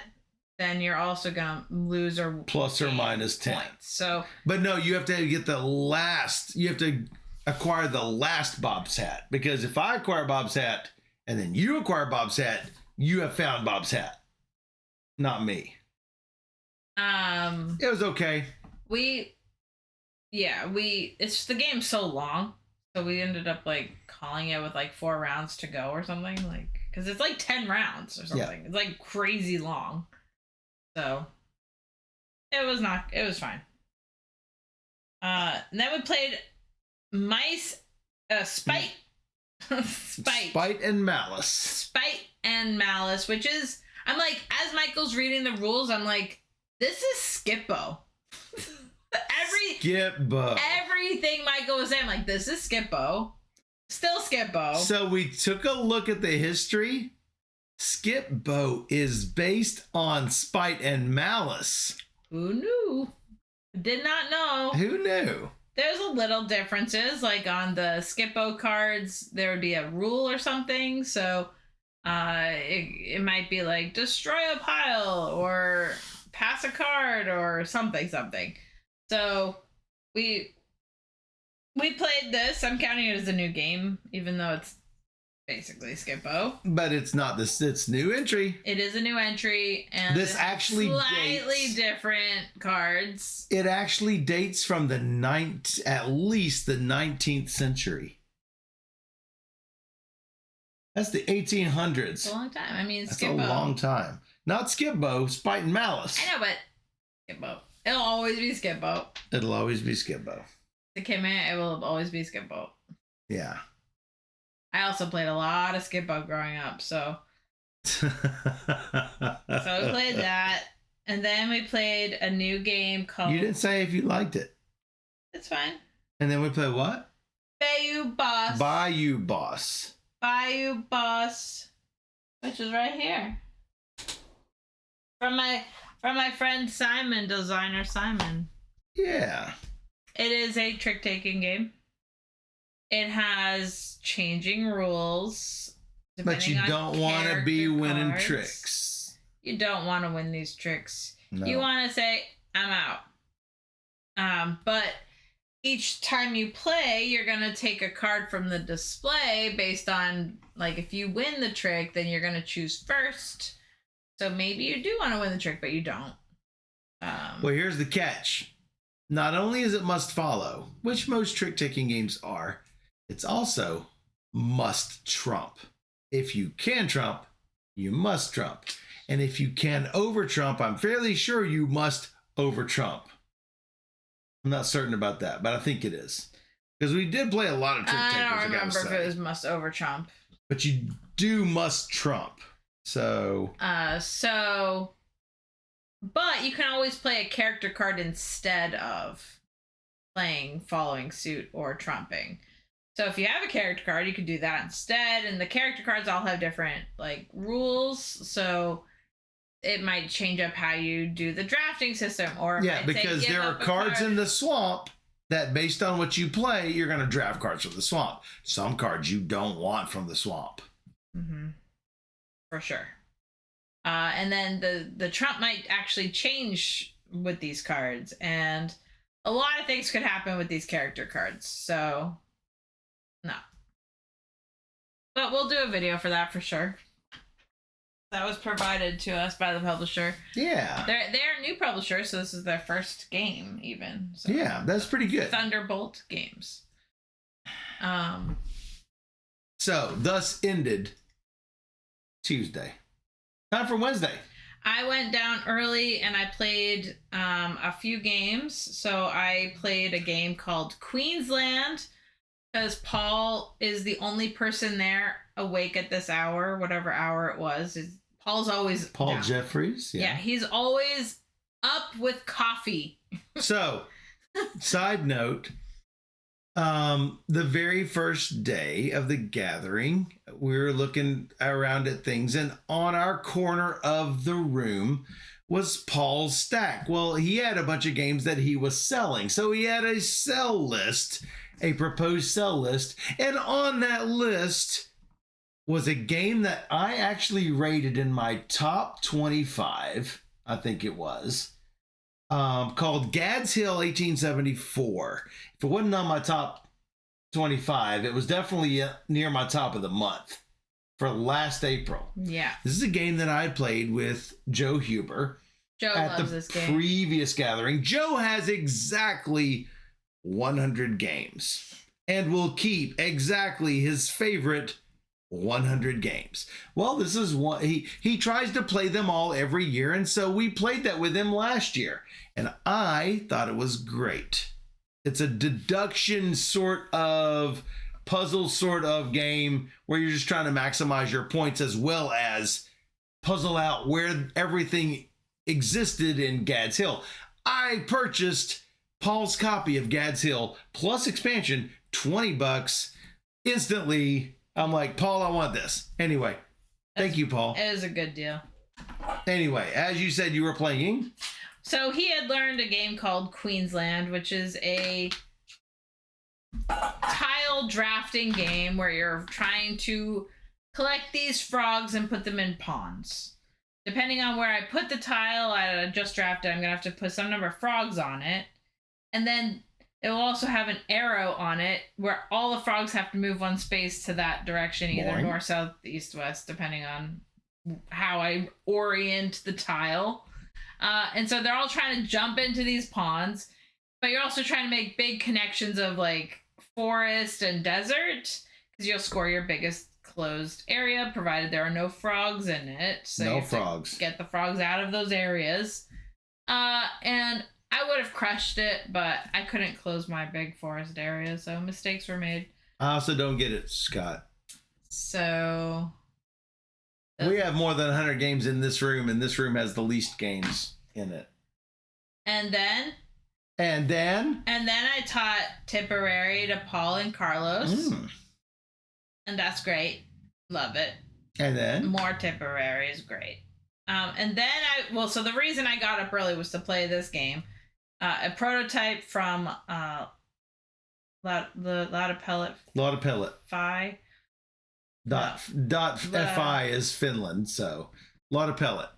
then you're also gonna lose or plus or minus 10 points. So, but no, you have to get the last. You have to acquire the last Bob's hat, because if I acquire Bob's hat and then you acquire Bob's hat, you have found Bob's hat, not me. It was okay. It's the game's so long, so we ended up like calling it with like 4 rounds to go or something, like, because it's like 10 rounds or something. Yeah. It's like crazy long. So it was fine. And then we played Spite and Malice. Spite and Malice, which is, I'm like, as Michael's reading the rules, I'm like, this is Skippo. Everything Michael was saying, like, this is Skippo. Still Skippo. So we took a look at the history. Skippo is based on Spite and Malice. Who knew? Did not know. Who knew? There's a little differences, like on the Skippo cards, there would be a rule or something. So it might be like destroy a pile or pass a card or something. So we played this. I'm counting it as a new game, even though it's basically Skippo. But it's not this. It's new entry. It is a new entry, and this actually slightly different cards. It actually dates from at least the 19th century. That's the 1800s. It's a long time. I mean, that's Skippo. a long time. Not Skippo, Spite and Malice. I know, but Skippo. It'll always be Skippo. It'll always be Skippo. The Kime, it will always be Skippo. Yeah. I also played a lot of Skippo growing up, so. So we played that, and then we played a new game called. You didn't say if you liked it. It's fine. And then we played what? Bayou Boss. Bayou Boss. Bayou Boss. which is right here. From my friend Simon, designer Simon. Yeah. It is a trick-taking game. It has changing rules. But you don't want to be winning tricks. You don't want to win these tricks. No. You want to say, I'm out. But each time you play, you're going to take a card from the display based on, like, if you win the trick, then you're going to choose first. So maybe you do want to win the trick, but you don't. Well, here's the catch. Not only is it must follow, which most trick-taking games are, it's also must trump. If you can trump, you must trump. And if you can over trump, I'm fairly sure you must over trump. I'm not certain about that, but I think it is. Because we did play a lot of trick takers. I don't remember if it was must over trump. But you do must trump. So. But you can always play a character card instead of playing following suit or trumping. So if you have a character card, you could do that instead. And the character cards all have different like rules. So it might change up how you do the drafting system. Or because there are cards in the swamp that based on what you play, you're going to draft cards from the swamp. Some cards you don't want from the swamp. Mm-hmm. For sure. And then the trump might actually change with these cards. And a lot of things could happen with these character cards. So, no. But we'll do a video for that for sure. That was provided to us by the publisher. Yeah. They're a new publisher, so this is their first game even. So yeah, that's pretty good. Thunderbolt Games. So, thus ended Tuesday. Time for Wednesday. I went down early and I played a few games. So I played a game called Queensland because Paul is the only person there awake at this hour, whatever hour it was. Paul's always Paul down. Jeffries. Yeah, he's always up with coffee. So, side note, the very first day of the gathering, we were looking around at things, and on our corner of the room was Paul's stack. Well, he had a bunch of games that he was selling, so he had a sell list, a proposed sell list, and on that list was a game that I actually rated in my top 25, I think it was, called Gads Hill 1874. If it wasn't on my top 25, it was definitely near my top of the month for last April. Yeah. This is a game that I played with Joe Huber. Joe loves this game. At the previous gathering. Joe has exactly 100 games and will keep exactly his favorite 100 games. Well, this is one he tries to play them all every year, and so we played that with him last year, and I thought it was great. It's a deduction sort of puzzle sort of game where you're just trying to maximize your points as well as puzzle out where everything existed in Gads Hill. I purchased Paul's copy of Gads Hill plus expansion, $20 instantly. I'm like, Paul, I want this. Anyway, thank you, Paul. It was a good deal. Anyway, as you said, you were playing. So he had learned a game called Queensland, which is a tile drafting game where you're trying to collect these frogs and put them in ponds. Depending on where I put the tile I just drafted, I'm going to have to put some number of frogs on it. And then it will also have an arrow on it where all the frogs have to move one space to that direction, either north, south, east, west, depending on how I orient the tile. And so they're all trying to jump into these ponds, but you're also trying to make big connections of like forest and desert because you'll score your biggest closed area, provided there are no frogs in it. So no you have frogs. to get the frogs out of those areas. And I would have crushed it, but I couldn't close my big forest area, so mistakes were made. I also don't get it, Scott. So we have more than 100 games in this room, and this room has the least games in it. And then I taught Tipperary to Paul and Carlos. And that's great. Love it. And then? More Tipperary is great. And then so the reason I got up early was to play this game. A prototype from the Lotta Pellet. Lotta Pellet. Fi. Fi is Finland, so Lotta Pellet.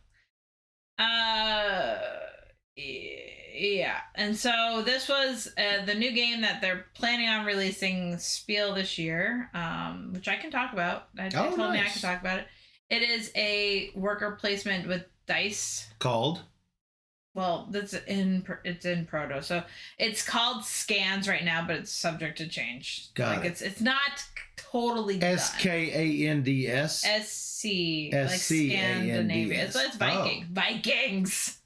Yeah. And so this was the new game that they're planning on releasing Spiel this year, which I can talk about. They told me I could talk about it. It is a worker placement with dice. Called? Well, it's in proto, so it's called Scans right now, but it's subject to change. It's not totally done. Skands. SC like Scandinavia. So it's Viking. Oh. Vikings.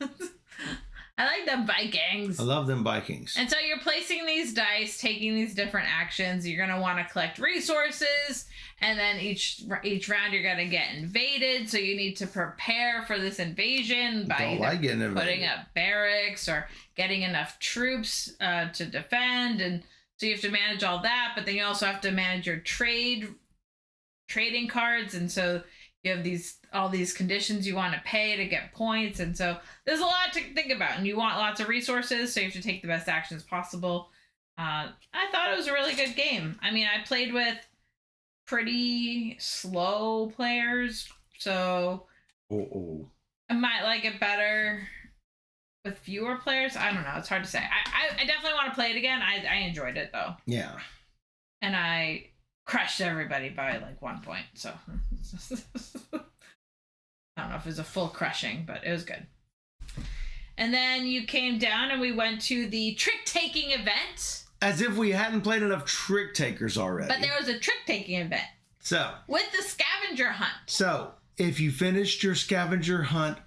I like them Vikings. I love them Vikings. And so you're placing these dice, taking these different actions. You're going to want to collect resources, and then each round you're going to get invaded. So you need to prepare for this invasion by putting up barracks or getting enough troops to defend. And so you have to manage all that, but then you also have to manage your trading cards. And so you have all these conditions you want to pay to get points. And so there's a lot to think about, and you want lots of resources, so you have to take the best actions possible. I thought it was a really good game. I mean, I played with pretty slow players, so I might like it better with fewer players. I don't know. It's hard to say. I definitely want to play it again. I enjoyed it, though. Yeah. And I crushed everybody by like 1 point, so I don't know if it was a full crushing, but it was good. And then you came down and we went to the trick-taking event. As if we hadn't played enough trick takers already. But there was a trick-taking event. So. With the scavenger hunt. So, if you finished your scavenger hunt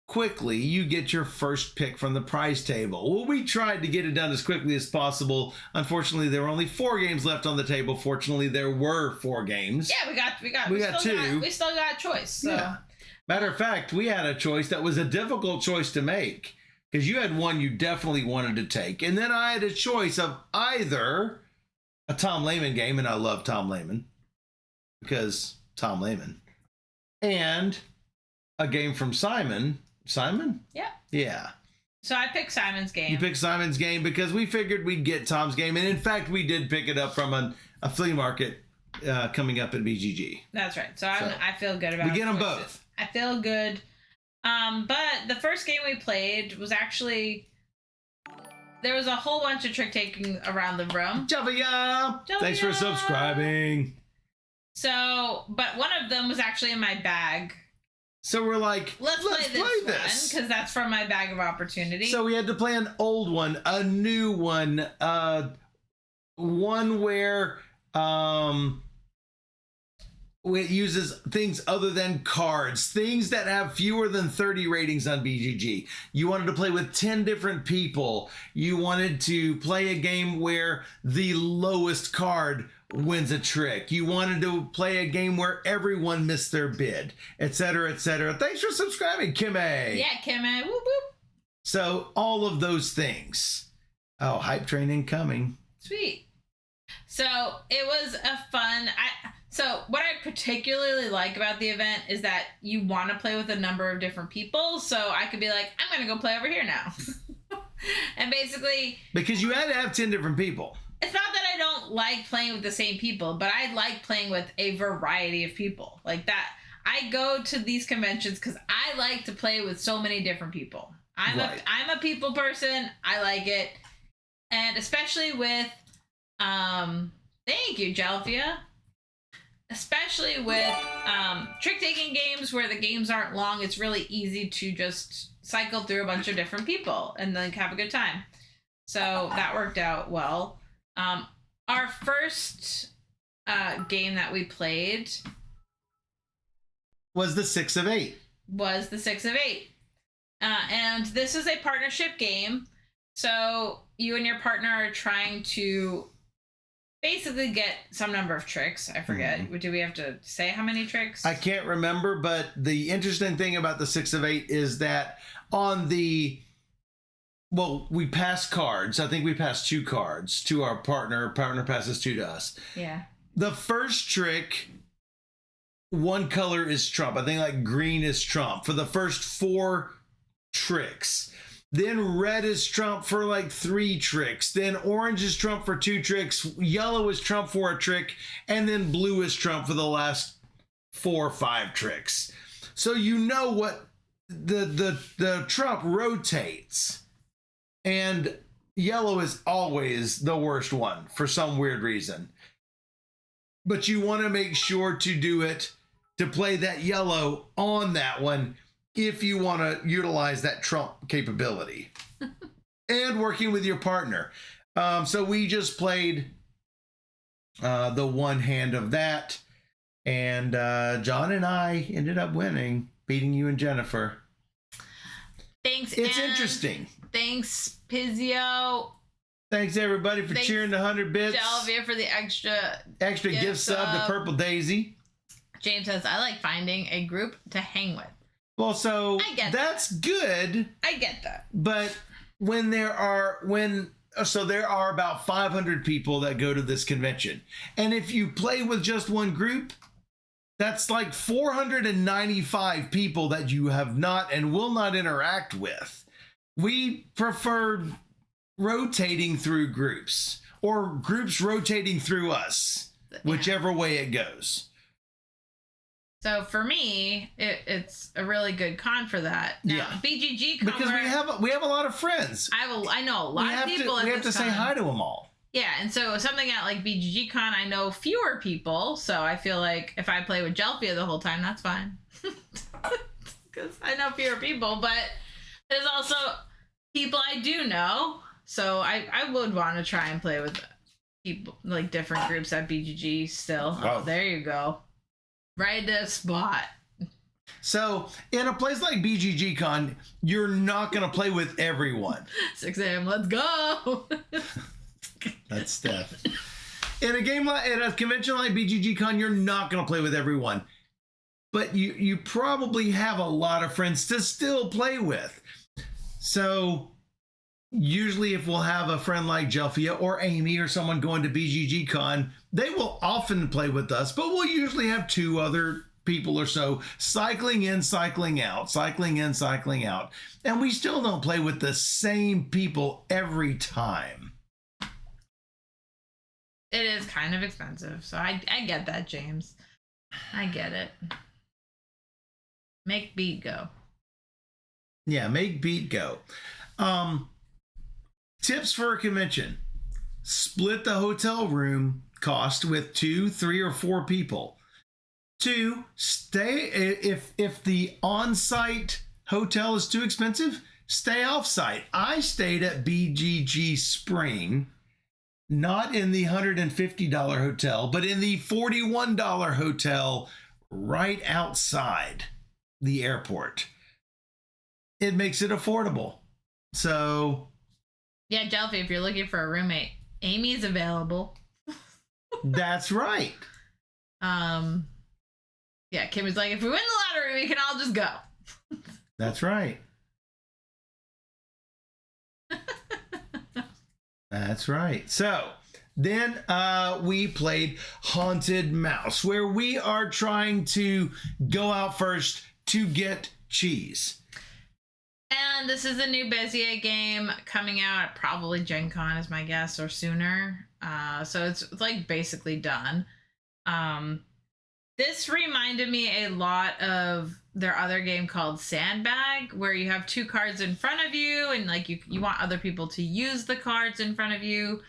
quickly, you get your first pick from the prize table. Well, we tried to get it done as quickly as possible. Unfortunately, there were only 4 games left on the table. Fortunately, there were 4 games. Yeah, we got 2. We still got a choice. So. Yeah. Matter of fact, we had a choice that was a difficult choice to make, because you had one you definitely wanted to take. And then I had a choice of either a Tom Lehman game, and I love Tom Lehman, because Tom Lehman, and a game from Simon. Simon? Yeah. Yeah. So I picked Simon's game. You picked Simon's game because we figured we'd get Tom's game. And in fact, we did pick it up from a flea market coming up at BGG. That's right. So I feel good about it. We get them both. I feel good. But the first game we played was actually, there was a whole bunch of trick taking around the room. Javia! Thanks for subscribing. So, but one of them was actually in my bag. So we're like, let's play this because that's from my bag of opportunity. So we had to play an old one, a new one, one where it uses things other than cards, things that have fewer than 30 ratings on BGG. You wanted to play with 10 different people. You wanted to play a game where the lowest card wins a trick. You wanted to play a game where everyone missed their bid, etc., etc. Thanks for subscribing, Kimme. Yeah, Kimme. Whoop, whoop. So all of those things. Oh, hype train incoming. Sweet. So it was a fun. So what I particularly like about the event is that you want to play with a number of different people. So I could be like, I'm going to go play over here now. And basically, because you had to have 10 different people. It's not that I don't like playing with the same people, but I like playing with a variety of people. Like that, I go to these conventions because I like to play with so many different people. I'm a people person. I like it. And especially with, thank you, Jalfia. Especially with trick-taking games where the games aren't long, it's really easy to just cycle through a bunch of different people and then have a good time. So that worked out well. Our first game that we played was the 6 of 8. And this is a partnership game. So you and your partner are trying to basically get some number of tricks. I forget. Mm-hmm. Do we have to say how many tricks? I can't remember, but the interesting thing about the 6 of 8 is that on the... Well, we pass cards. I think we pass 2 cards to our partner. Partner passes 2 to us. Yeah. The first trick one color is trump. I think like green is trump for the first 4 tricks. Then red is trump for like 3 tricks. Then orange is trump for 2 tricks. Yellow is trump for a trick. And then blue is trump for the last 4 or 5 tricks. So you know what the trump rotates. And yellow is always the worst one for some weird reason. But you want to make sure to do it to play that yellow on that one if you want to utilize that trump capability. And working with your partner. So we just played the one hand of that. And John and I ended up winning, beating you and Jennifer. Thanks, It's interesting. Thanks, Pizio. Thanks, everybody, for cheering the 100 bits. Delvia for the extra gift sub to Purple Daisy. James says, I like finding a group to hang with. Well, so that's good. I get that. But there are about 500 people that go to this convention. And if you play with just one group, that's like 495 people that you have not and will not interact with. We prefer rotating through groups or groups rotating through us, whichever way it goes. So for me, it's a really good con for that. Now, BGG con, because we have a lot of friends. I know a lot of people. We have to say hi to them all. Yeah, and so something at like BGG con, I know fewer people, so I feel like if I play with Jelfia the whole time, that's fine. Because I know fewer people, but there's also people I do know, so I would want to try and play with people, like different groups at BGG still. Oh, there you go. Right to spot. So in a place like BGG Con, you're not going to play with everyone. 6 a.m. Let's go. That's Steph. In a convention like BGG Con, you're not going to play with everyone, but you probably have a lot of friends to still play with. So usually if we'll have a friend like Jelfia or Amy or someone going to BGG Con, they will often play with us, but we'll usually have 2 other people or so cycling in, cycling out, cycling in, cycling out. And we still don't play with the same people every time. It is kind of expensive, so I get that, James. I get it. Make beat go. Yeah, make beat go. Tips for a convention. Split the hotel room cost with 2, 3, or 4 people. 2, stay if the on-site hotel is too expensive, stay off-site. I stayed at BGG Spring, not in the $150 hotel, but in the $41 hotel right outside the airport. It makes it affordable. So yeah, Jelfie, if you're looking for a roommate, Amy's available. That's right. Yeah, Kim was like, if we win the lottery, we can all just go. That's right. That's right. So then we played Haunted Mouse, where we are trying to go out first to get cheese. And this is a new Bezier game coming out at probably Gen Con is my guess, or sooner. So it's like basically done. This reminded me a lot of their other game called Sandbag, where you have 2 cards in front of you and like you want other people to use the cards in front of you.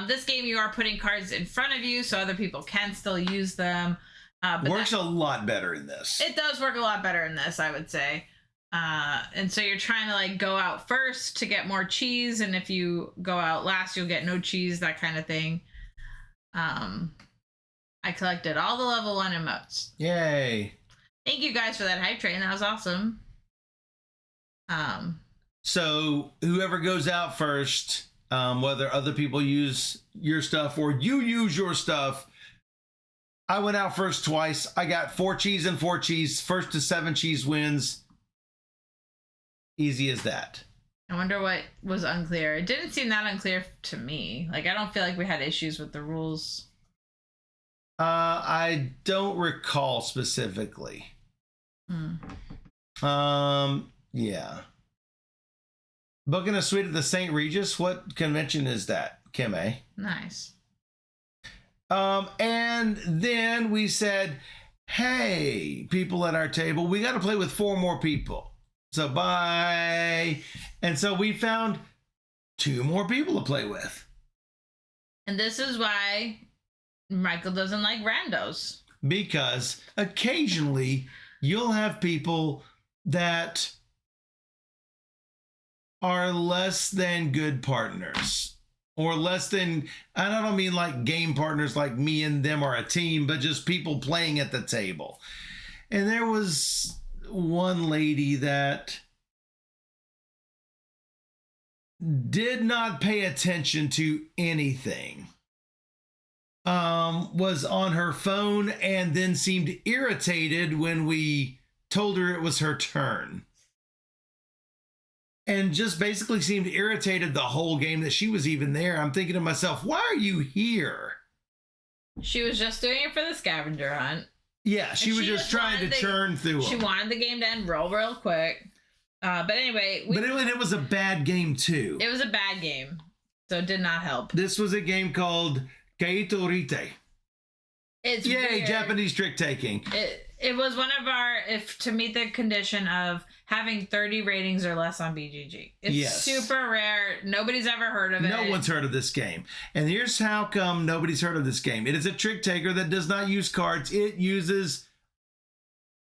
This game you are putting cards in front of you so other people can still use them. But works a lot better in this. It does work a lot better in this, I would say. And so you're trying to like go out first to get more cheese, and if you go out last, you'll get no cheese, that kind of thing. I collected all the level 1 emotes. Yay. Thank you guys for that hype train. That was awesome. So whoever goes out first, whether other people use your stuff or you use your stuff, I went out first twice. I got 4 cheese and 4 cheese. First to 7 cheese wins. Easy as that. I wonder what was unclear. It didn't seem that unclear to me. Like, I don't feel like we had issues with the rules. I don't recall specifically. Yeah. Booking a suite at the St. Regis. What convention is that, Kim A? Nice. And then we said, hey, people at our table, we got to play with 4 more people. So bye. And so we found 2 more people to play with. And this is why Michael doesn't like randos. Because occasionally you'll have people that are less than good partners. Or less than, I don't mean like game partners like me and them are a team, but just people playing at the table. And there was one lady that did not pay attention to anything. Was on her phone and then seemed irritated when we told her it was her turn. And just basically seemed irritated the whole game that she was even there. I'm thinking to myself, why are you here? She was just doing it for the scavenger hunt. Yeah, she was just trying to churn through them. She wanted the game to end real quick. But anyway. But it was a bad game too. It was a bad game. So it did not help. This was a game called Kito Rite. It's Yay, weird. Japanese trick taking. It was one of our, if to meet the condition of having 30 ratings or less on BGG. It's super rare. Nobody's ever heard of it. No one's heard of this game. And here's how come nobody's heard of this game. It is a trick taker that does not use cards. It uses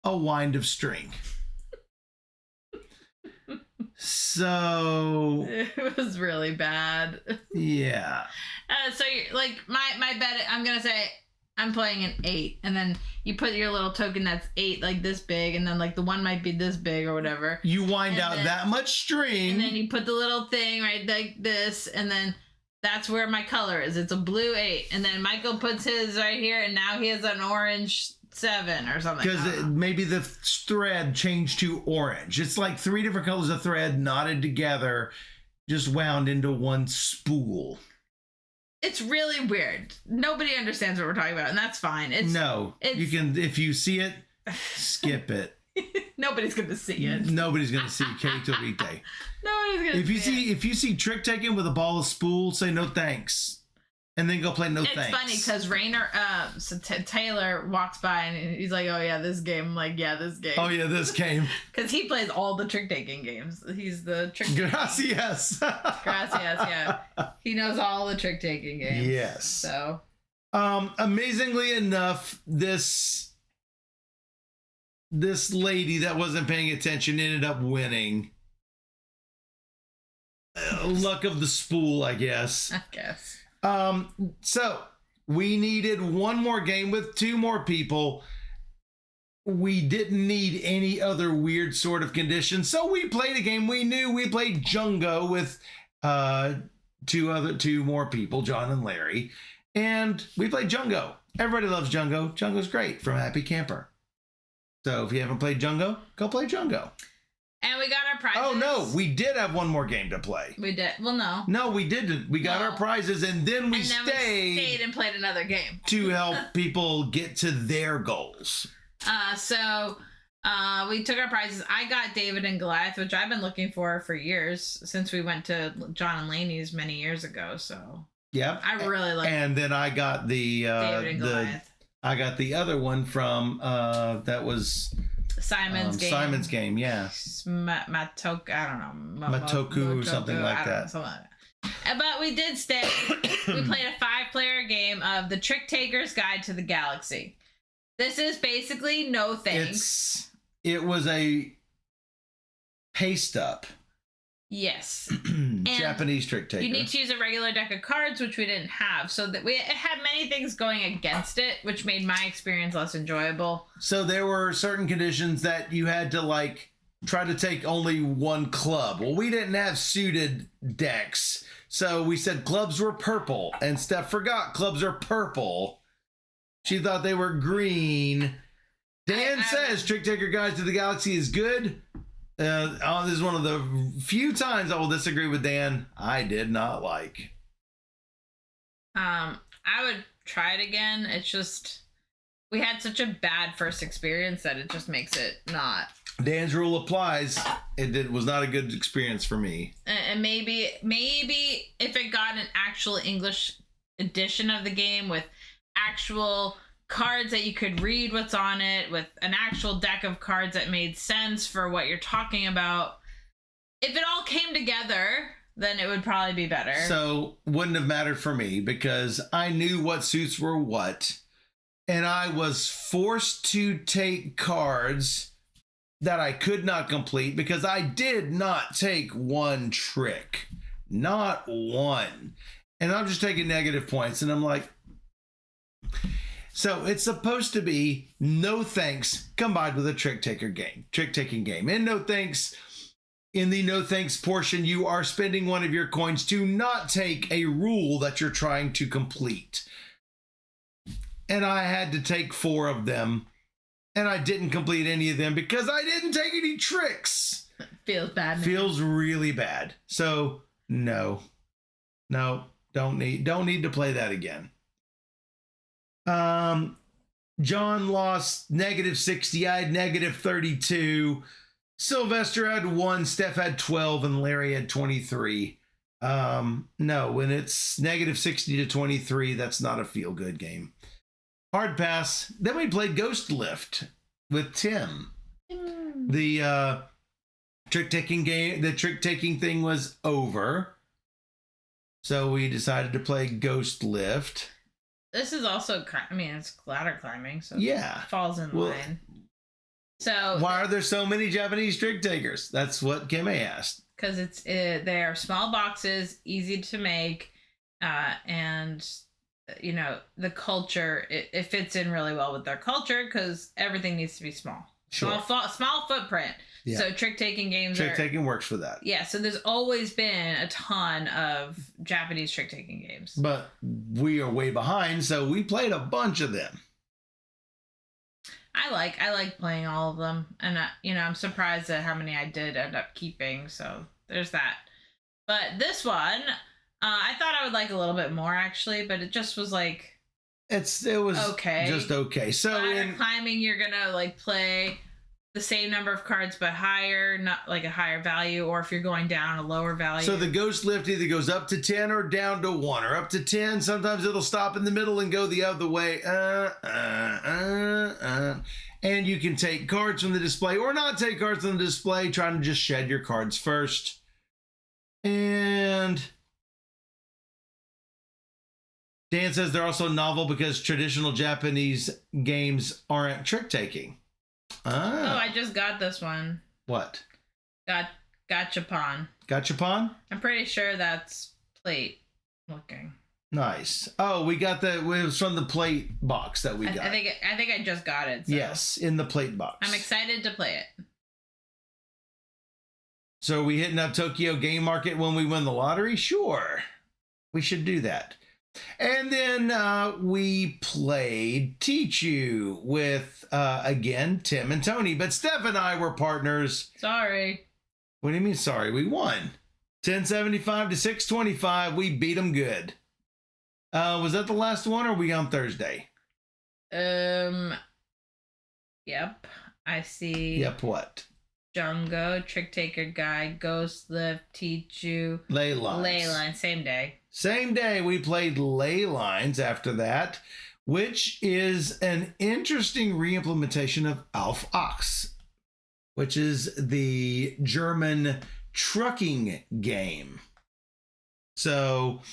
a wind of string. So it was really bad. Yeah. So like my bet, I'm gonna say I'm playing an 8, and then you put your little token that's 8 like this big, and then like the one might be this big or whatever. You wind out that much string, and then you put the little thing right like this, and then that's where my color is. It's a blue 8, and then Michael puts his right here, and now he has an orange 7 or something. Because maybe the thread changed to orange. It's like 3 different colors of thread knotted together, just wound into one spool. It's really weird. Nobody understands what we're talking about, and that's fine. You can, if you see it, skip it. Nobody's gonna see it. Nobody's gonna see Kito Rite. Nobody's gonna see it. If you see trick taking with a ball of spool, say no thanks. And then go play no thanks. It's funny because Taylor walks by and he's like, "Oh yeah, this game." I'm like, "Yeah, this game." Oh yeah, this game. Because he plays all the trick taking games. He's the trick. Gracias. Gracias. Yeah, he knows all the trick taking games. Yes. So, amazingly enough, this lady that wasn't paying attention ended up winning. Luck of the spool, I guess. I guess. So we needed one more game with 2 more people. We didn't need any other weird sort of conditions. So we played a game we knew. We played Jungo with 2 more people, John and Larry. And we played Jungo. Everybody loves Jungo. Jungo's great from Happy Camper. So if you haven't played Jungo, go play Jungo. And we got our prizes. Oh, no. We did have one more game to play. We did. Well, no. No, we didn't. We got our prizes, and then we stayed and played another game. to help people get to their goals. So we took our prizes. I got David and Goliath, which I've been looking for years, since we went to John and Laney's many years ago. So yeah, I really like. And then I got the David and Goliath. I got the other one from that was Simon's game. Simon's game, yeah. Matoku, I don't know. Matoku, something like that. Something like that. But we did stay. We played a 5-player game of the Trick Taker's Guide to the Galaxy. This is basically no thanks. It was a paste up. Yes. Japanese trick taker. You need to use a regular deck of cards, which we didn't have. So that it had many things going against it, which made my experience less enjoyable. So there were certain conditions that you had to like try to take only one club. Well, we didn't have suited decks. So we said clubs were purple, and Steph forgot clubs are purple. She thought they were green. Dan says Trick Taker Guide to the Galaxy is good. This is one of the few times I will disagree with Dan. I did not like. I would try it again. It's just we had such a bad first experience that it just makes it not. Dan's rule applies. It was not a good experience for me. And maybe if it got an actual English edition of the game with actual cards that you could read what's on it, with an actual deck of cards that made sense for what you're talking about, if it all came together, then it would probably be better. So wouldn't have mattered for me because I knew what suits were what, and I was forced to take cards that I could not complete because I did not take one trick. Not one. And I'm just taking negative points. And I'm like, so it's supposed to be no thanks combined with a trick-taking game. And no thanks, in the no thanks portion, you are spending one of your coins to not take a rule that you're trying to complete. And I had to take 4 of them. And I didn't complete any of them because I didn't take any tricks. Feels bad. Man. Feels really bad. So no, don't need to play that again. John lost -60. I had -32. Sylvester had 1. Steph had 12, and Larry had 23. No, when it's -60 to 23, that's not a feel good game. Hard pass. Then we played Ghost Lift with Tim. The trick-taking game, the trick-taking thing was over. So we decided to play Ghost Lift. This is also, I mean, it's ladder climbing, so yeah, it falls in line. So why are there so many Japanese trick-takers? That's what Kimmy asked. Because they are small boxes, easy to make, and you know, the culture, it fits in really well with their culture because everything needs to be small. Sure. Small footprint. Yeah. So trick-taking games Trick-taking works for that. Yeah, so there's always been a ton of Japanese trick-taking games. But we are way behind, so we played a bunch of them. I like playing all of them. And, you know, I'm surprised at how many I did end up keeping. So there's that. But this one... I thought I would like a little bit more actually, but it just was like it was okay. Just okay. So in climbing, you're gonna like play the same number of cards but higher, not like a higher value, or if you're going down, a lower value. So the Ghost Lift either goes up to 10 or down to 1 or up to 10. Sometimes it'll stop in the middle and go the other way. And you can take cards from the display or not take cards from the display, trying to just shed your cards first. And Dan says they're also novel because traditional Japanese games aren't trick-taking. Oh, I just got this one. What? Gachapon. Gachapon? I'm pretty sure that's plate looking. Nice. Oh, we got it was from the plate box that we got. I think I just got it. So. Yes, in the plate box. I'm excited to play it. So are we hitting up Tokyo Game Market when we win the lottery? Sure. We should do that. And then we played Tichu with, again, Tim and Tony. But Steph and I were partners. Sorry. What do you mean sorry? We won. 1075 to 625. We beat them good. Was that the last one or are we on Thursday? Yep. I see. Yep, what? Jungo, TrickTaker Guy, Ghost Lift, Tichu. Ley Lines. Ley Lines, same day. Same day, we played Ley Lines after that, which is an interesting re-implementation of Alf Ox, which is the German trucking game. So,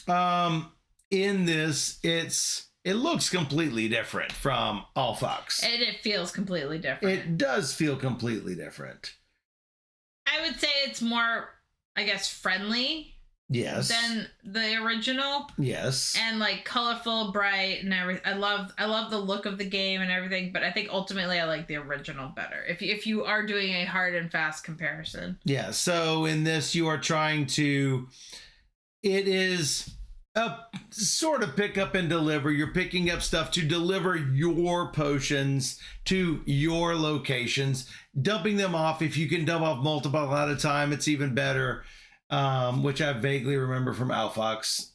in this, it looks completely different from Alf Ox. And it feels completely different. It does feel completely different. I would say it's more, I guess, friendly. Yes. Than the original. Yes. And like colorful, bright, and everything. I love the look of the game and everything, but I think ultimately I like the original better. If you are doing a hard and fast comparison. Yeah. So in this, you are trying to. It is a sort of pick up and deliver. You're picking up stuff to deliver your potions to your locations, dumping them off. If you can dump off multiple at a time, it's even better. Which I vaguely remember from Alf Ox.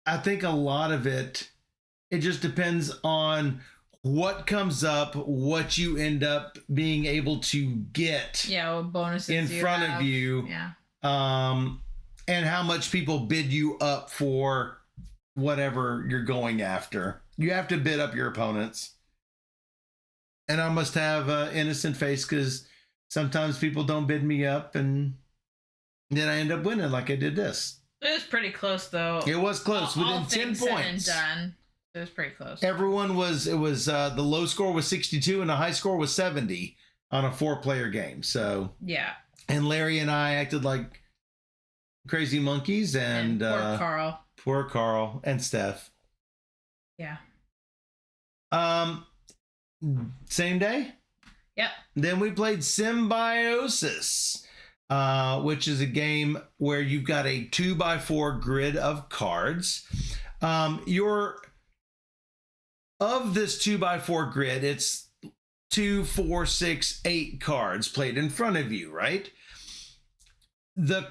I think a lot of it just depends on what comes up, what you end up being able to get. Yeah, what bonuses in front of you. Yeah. And how much people bid you up for whatever you're going after. You have to bid up your opponents. And I must have an innocent face because sometimes people don't bid me up and then I end up winning like I did this. It was pretty close though. It was close. All within 10 said points. And done. It was pretty close. Everyone was, the low score was 62 and the high score was 70 on a 4-player game. So, yeah. And Larry and I acted like crazy monkeys and poor Carl. Poor Carl and Steph. Yeah. Same day? Yep. Then we played Symbiosis, which is a game where you've got a 2x4 grid of cards. Of this 2x4 grid, it's 2, 4, 6, 8 cards played in front of you, right? The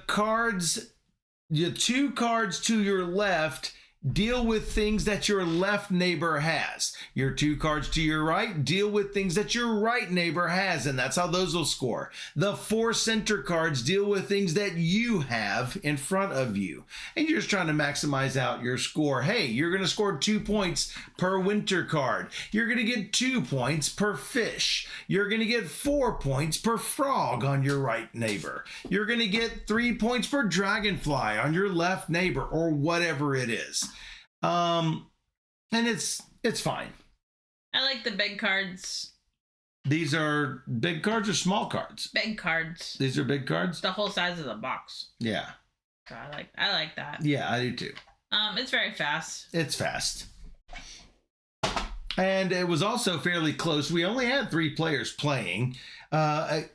2 cards to your left deal with things that your left neighbor has. Your 2 cards to your right deal with things that your right neighbor has, and that's how those will score. The 4 center cards deal with things that you have in front of you. And you're just trying to maximize out your score. Hey, you're going to score 2 points per winter card. You're going to get 2 points per fish. You're going to get 4 points per frog on your right neighbor. You're going to get 3 points per dragonfly on your left neighbor, or whatever it is. And it's fine. I like the big cards. These are big cards or small cards? Big cards. These are big cards? The whole size of the box. Yeah. So I like that. Yeah, I do too. It's very fast. It's fast. And it was also fairly close. We only had 3 players playing. Again,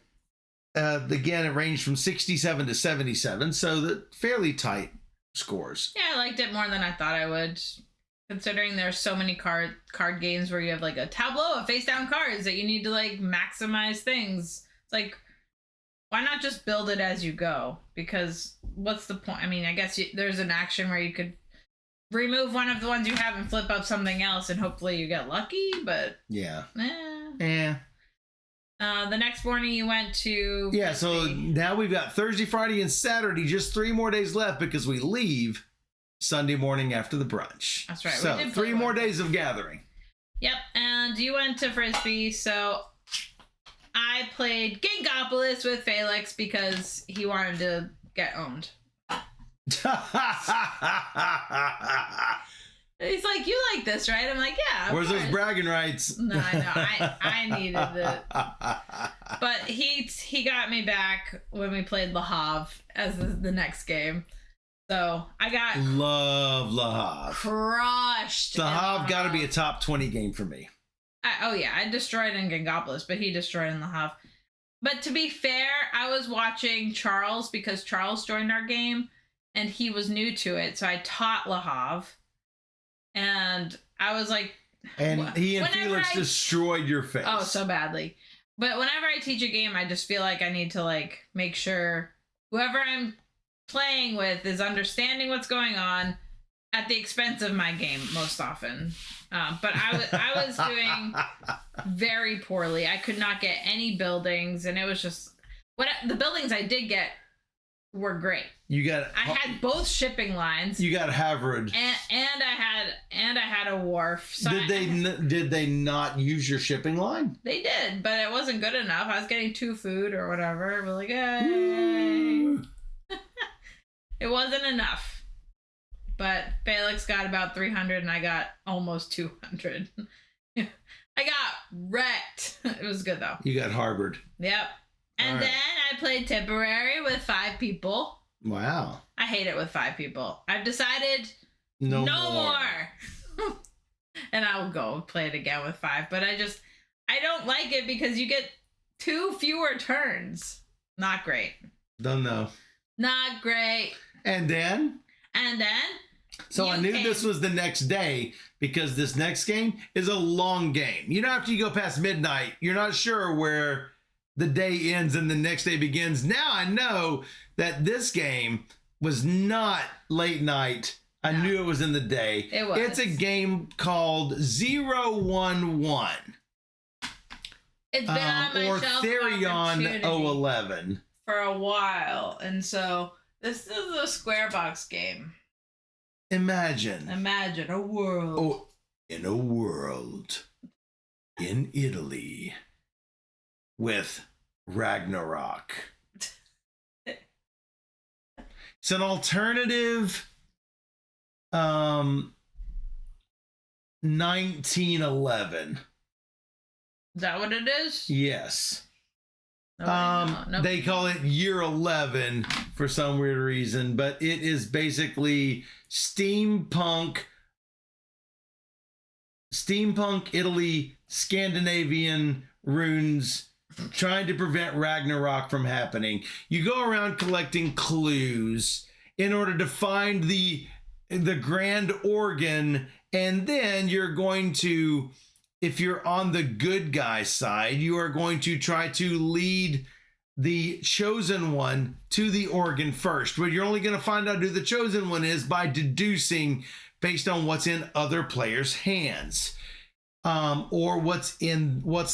it ranged from 67 to 77, so fairly tight scores. Yeah, I liked it more than I thought I would, considering there's so many card games where you have like a tableau of face down cards that you need to like maximize things. It's like, why not just build it as you go? Because what's the point? I mean, I guess there's an action where you could remove one of the ones you have and flip up something else and hopefully you get lucky, but yeah. The next morning you went to... Yeah, so now we've got Thursday, Friday, and Saturday, just 3 more days left because we leave Sunday morning after the brunch. That's right. So 3 more days of gathering. Yep, and you went to Frisbee, so I played Gangopolis with Felix because he wanted to get owned. He's like, you like this, right? I'm like, yeah. Where's those bragging rights? No, I know. I needed it. But he got me back when we played Le Havre as the next game. So I got... Love Le Havre. Crushed. Le Havre got to be a top 20 game for me. I destroyed in Gangopolis, but he destroyed in Le Havre. But to be fair, I was watching Charles because Charles joined our game and he was new to it. So I taught Le Havre. And I was like... And he and Felix destroyed your face. Oh, so badly. But whenever I teach a game, I just feel like I need to like make sure whoever I'm playing with is understanding what's going on at the expense of my game most often. But I was doing very poorly. I could not get any buildings, and it was just... the buildings I did get were great. I had both shipping lines. You got Havre. And I had a wharf. So did they not use your shipping line? They did, but it wasn't good enough. I was getting 2 food or whatever. We're like, hey. It wasn't enough. But Felix got about 300 and I got almost 200. I got wrecked. It was good though. You got harbored. Yep. And then I played Tipperary with 5 people. Wow. I hate it with 5 people. I've decided no more. And I will go play it again with 5. But I don't like it because you get 2 fewer turns. Not great. Don't know. Not great. And then? So I knew this was the next day because this next game is a long game. You know, after you go past midnight, you're not sure where the day ends and the next day begins. Now I know that this game was not late night I knew it was in the day. It was. It's a game called 011. It's been on my or shelf Therion 011 for a while, and so this is a square box game. Imagine a world. Oh, in a world in Italy with Ragnarok. It's an alternative 1911. Is that what it is? Yes. Nobody They call it Year 11 for some weird reason, but it is basically steampunk Italy, Scandinavian runes trying to prevent Ragnarok from happening. You go around collecting clues in order to find the grand organ, and then you're going to, if you're on the good guy side, you are going to try to lead the chosen one to the organ first. But you're only going to find out who the chosen one is by deducing based on what's in other players' hands, or what's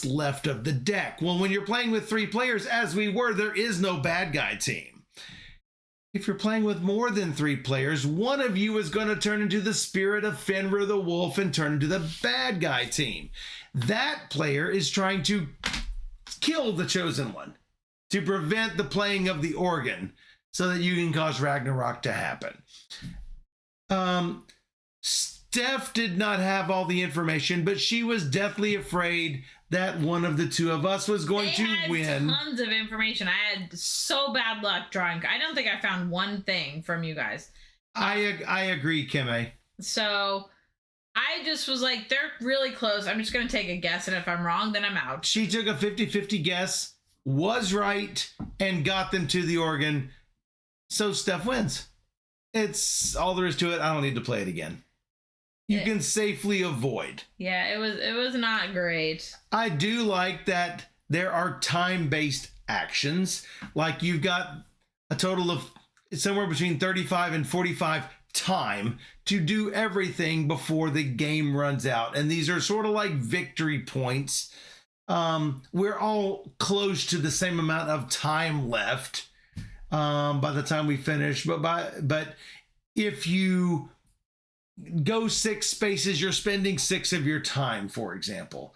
left of the deck. Well, when you're playing with 3 players, as we were, there is no bad guy team. If you're playing with more than 3 players, one of you is going to turn into the spirit of Fenrir the Wolf and turn into the bad guy team. That player is trying to kill the chosen one to prevent the playing of the organ so that you can cause Ragnarok to happen. Steph did not have all the information, but she was deathly afraid that one of the two of us was going to win. Tons of information. I had so bad luck drawing. I don't think I found one thing from you guys. I agree, Kimme. So I just was like, they're really close. I'm just going to take a guess, and if I'm wrong, then I'm out. She took a 50-50 guess, was right, and got them to the organ. So Steph wins. It's all there is to it. I don't need to play it again. You can safely avoid. Yeah, it was not great. I do like that there are time-based actions. Like you've got a total of somewhere between 35 and 45 time to do everything before the game runs out. And these are sort of like victory points. We're all close to the same amount of time left by the time we finish. But if you go 6 spaces, you're spending 6 of your time, for example.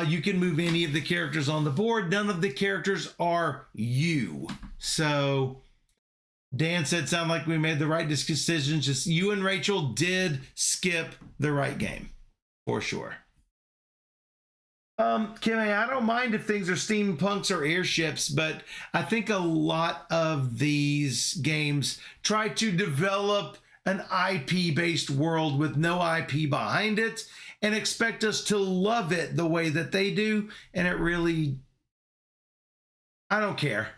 You can move any of the characters on the board. None of the characters are you. So Dan said, sound like we made the right decision. Just you and Rachel did skip the right game, for sure. Kimmy, I don't mind if things are steampunks or airships, but I think a lot of these games try to develop an IP-based world with no IP behind it and expect us to love it the way that they do. And it really, I don't care.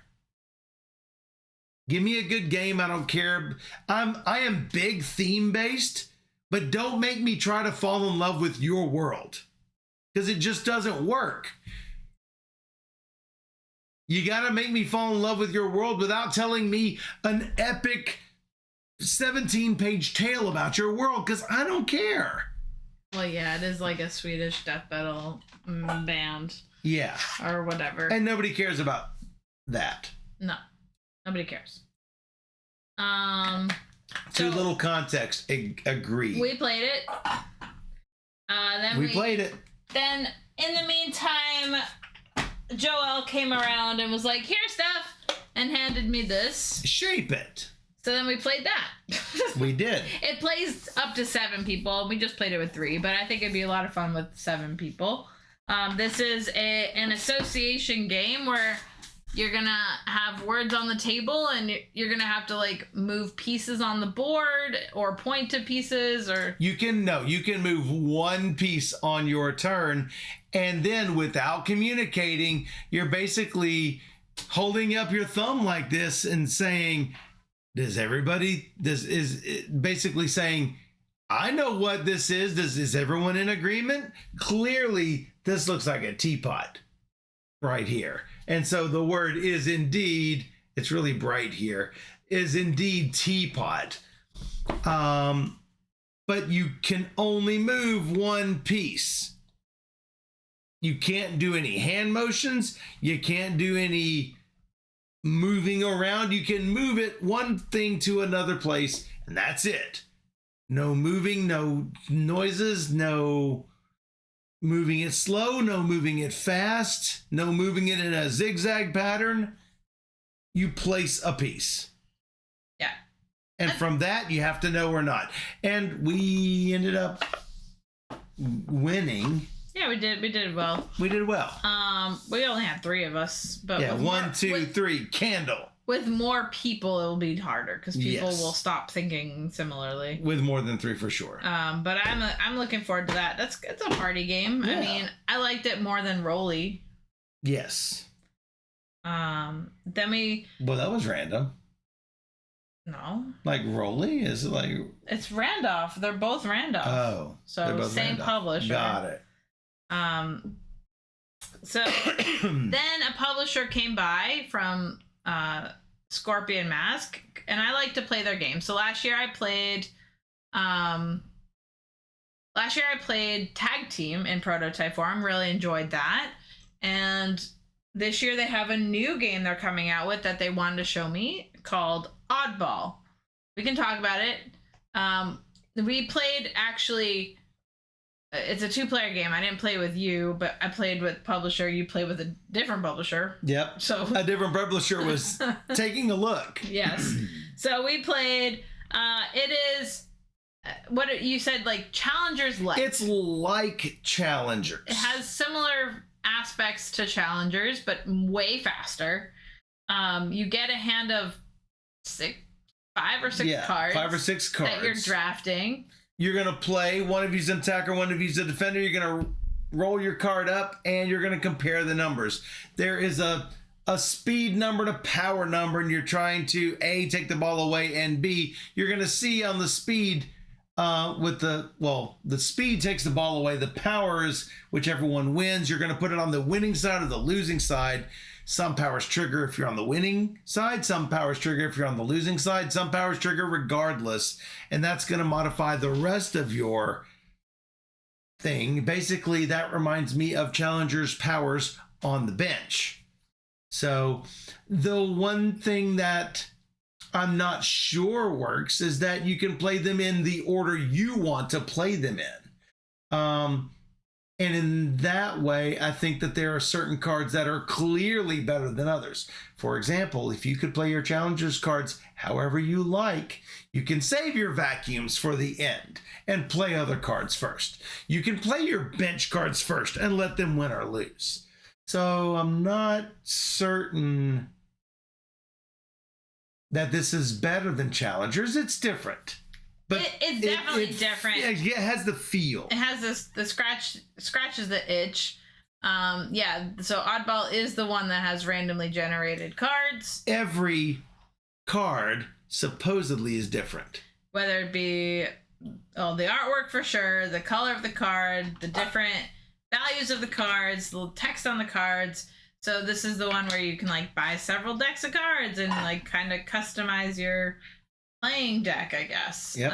Give me a good game. I don't care. I am big theme-based, but don't make me try to fall in love with your world, because it just doesn't work. You got to make me fall in love with your world without telling me an epic 17-page tale about your world, because I don't care. Well, yeah, it is like a Swedish death metal band. Yeah. Or whatever. And nobody cares about that. No. Nobody cares. Too little context. Agree. We played it. We played it. Then, in the meantime, Joel came around and was like, "Here, stuff," and handed me this. Shape it. So then we played that. We did. It plays up to 7 people. We just played it with 3, but I think it'd be a lot of fun with 7 people. This is an association game where you're gonna have words on the table, and you're gonna have to like move pieces on the board or point to pieces, or you can move 1 piece on your turn, and then without communicating, you're basically holding up your thumb like this and saying, is basically saying, I know what this is. Is everyone in agreement? Clearly, this looks like a teapot right here. And so the word is indeed, it's really bright here, is indeed teapot. But you can only move one piece. You can't do any hand motions. You can't do any moving around. You can move it one thing to another place, and that's it. No moving, no noises, no moving it slow, no moving it fast, no moving it in a zigzag pattern. You place a piece. Yeah. And from that, you have to know or not. And we ended up winning. Yeah, we did well. We did well. We only had 3 of us, but yeah, 1, 2, 3, candle. With more people, it'll be harder because people will stop thinking similarly. With more than 3 for sure. But I'm looking forward to that. It's a party game. Yeah. I mean, I liked it more than Rolly. Yes. Then we. Well, that was random. No. Like Rolly? Is it like? It's Randolph. They're both Randolph. Oh. So same Randolph. Publisher. Got it. So then a publisher came by from Scorpion Mask, and I like to play their game. So last year I played Tag Team in prototype form. Really enjoyed that. And this year they have a new game they're coming out with that they wanted to show me called Oddball. We can talk about it. We played actually. It's a 2-player game. I didn't play with you, but I played with publisher. You played with a different publisher. Yep. So a different publisher was taking a look. Yes. So we played. It is what you said, like Challengers like. It's like Challengers. It has similar aspects to Challengers, but way faster. You get a hand of 5 or 6 cards. 5 or 6 cards that you're drafting. You're going to play. One of you's an attacker, one of you's a defender. You're going to roll your card up, and you're going to compare the numbers. There is a speed number and a power number, and you're trying to, A, take the ball away, and B, you're going to see on the speed the speed takes the ball away. The power is whichever one wins. You're going to put it on the winning side or the losing side. Some powers trigger if you're on the winning side. Some powers trigger if you're on the losing side. Some powers trigger regardless. And that's going to modify the rest of your thing. Basically, that reminds me of Challenger's powers on the bench. So the one thing that I'm not sure works is that you can play them in the order you want to play them in. And in that way, I think that there are certain cards that are clearly better than others. For example, if you could play your Challengers cards however you like, you can save your vacuums for the end and play other cards first. You can play your bench cards first and let them win or lose. So I'm not certain that this is better than Challengers. It's different. But it's definitely different. Yeah, it has the feel. It has the scratches the itch. So Oddball is the one that has randomly generated cards. Every card supposedly is different. Whether it be the artwork for sure, the color of the card, the different values of the cards, the text on the cards. So this is the one where you can like buy several decks of cards and like kind of customize your playing deck, I guess. Yep.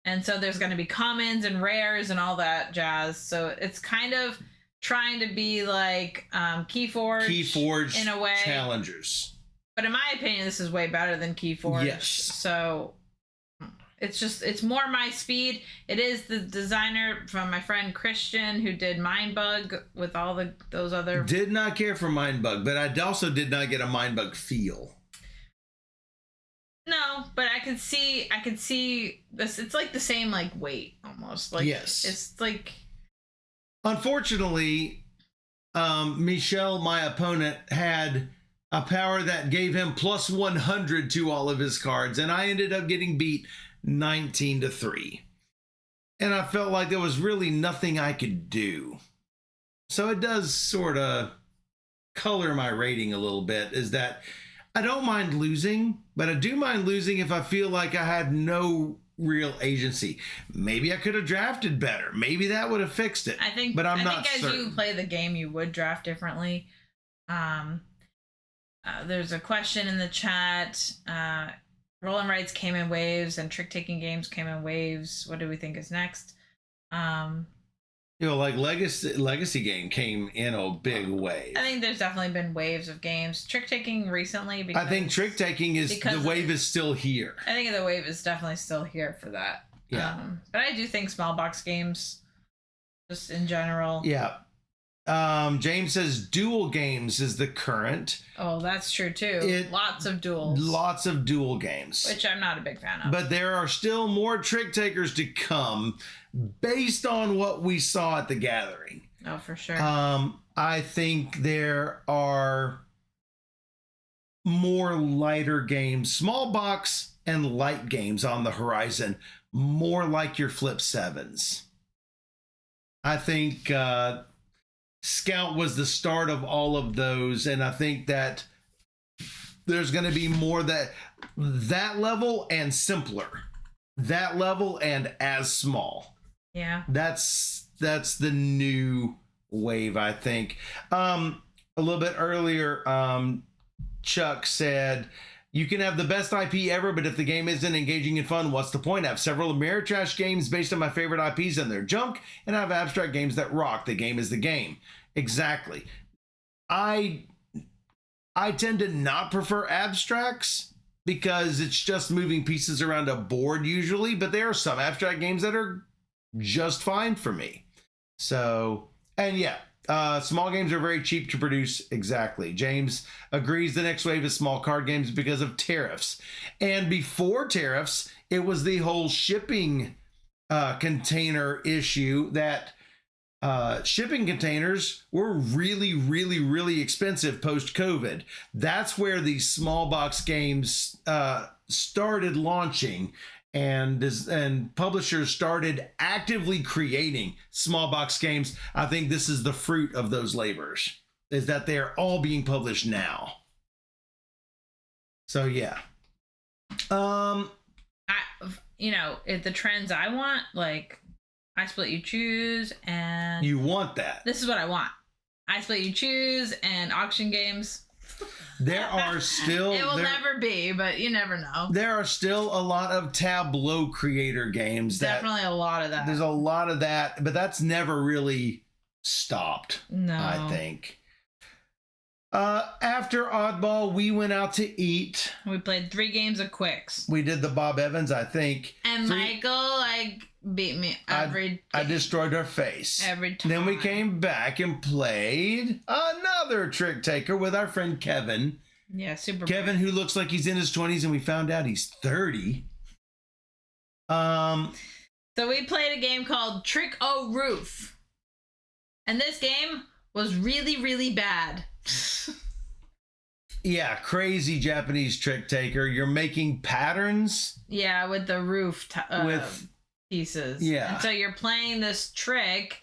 And so there's going to be commons and rares and all that jazz. So it's kind of trying to be like Keyforge in a way. Challengers. But in my opinion, this is way better than Keyforge. Yes. So it's more my speed. It is the designer from my friend Christian who did Mindbug with all those other. Did not care for Mindbug, but I also did not get a Mindbug feel. No, but I could see this. It's like the same like weight almost. Like yes, it's like. Unfortunately, Michel, my opponent, had a power that gave him plus 100 to all of his cards, and I ended up getting beat 19-3. And I felt like there was really nothing I could do. So it does sort of color my rating a little bit. Is that I don't mind losing, but I do mind losing if I feel like I had no real agency. Maybe I could have drafted better. Maybe that would have fixed it. I think as you play the game, you would draft differently. There's a question in the chat. Roll and Rights came in waves, and trick-taking games came in waves. What do we think is next? Like Legacy game came in a big wave. I think there's definitely been waves of games. Trick-taking recently. I think trick-taking the wave is still here. I think the wave is definitely still here for that. Yeah. But I do think small box games, just in general. Yeah. James says dual games is the current. Oh, that's true too. Lots of duels. Lots of dual games. Which I'm not a big fan of. But there are still more trick takers to come based on what we saw at the gathering. Oh, for sure. I think there are more lighter games, small box and light games on the horizon, more like your Flip 7s. I think Scout was the start of all of those, and I think that there's going to be more that level and simpler, that level and as small. Yeah, that's the new wave, I think. A little bit earlier, Chuck said, you can have the best IP ever, but if the game isn't engaging and fun, what's the point? I have several Ameritrash games based on my favorite IPs and they're junk, and I have abstract games that rock. The game is the game. Exactly. I tend to not prefer abstracts because it's just moving pieces around a board usually, but there are some abstract games that are just fine for me. So, and yeah, small games are very cheap to produce. Exactly. James agrees the next wave is small card games because of tariffs. And before tariffs, it was the whole shipping container issue that shipping containers were really, really, really expensive post-COVID. That's where these small box games started launching. And publishers started actively creating small box games. I think this is the fruit of those labors, is that they're all being published now. So yeah. The trends I want, like I Split You Choose, and you want that. This is what I want. I Split You Choose and auction games. There are still... It will never be, but you never know. There are still a lot of tableau creator games. Definitely a lot of that. There's a lot of that, but that's never really stopped, no. I think. After Oddball, we went out to eat. We played 3 games of Quicks. We did the Bob Evans, I think. And Michael, beat me every I destroyed her face. Every time. Then we came back and played another Trick Taker with our friend Kevin. Yeah, super. Kevin, who looks like he's in his 20s, and we found out he's 30. So we played a game called Trick O Roof. And this game was really, really bad. Yeah, crazy Japanese Trick Taker. You're making patterns. Yeah, with the roof with pieces. Yeah. And so you're playing this trick,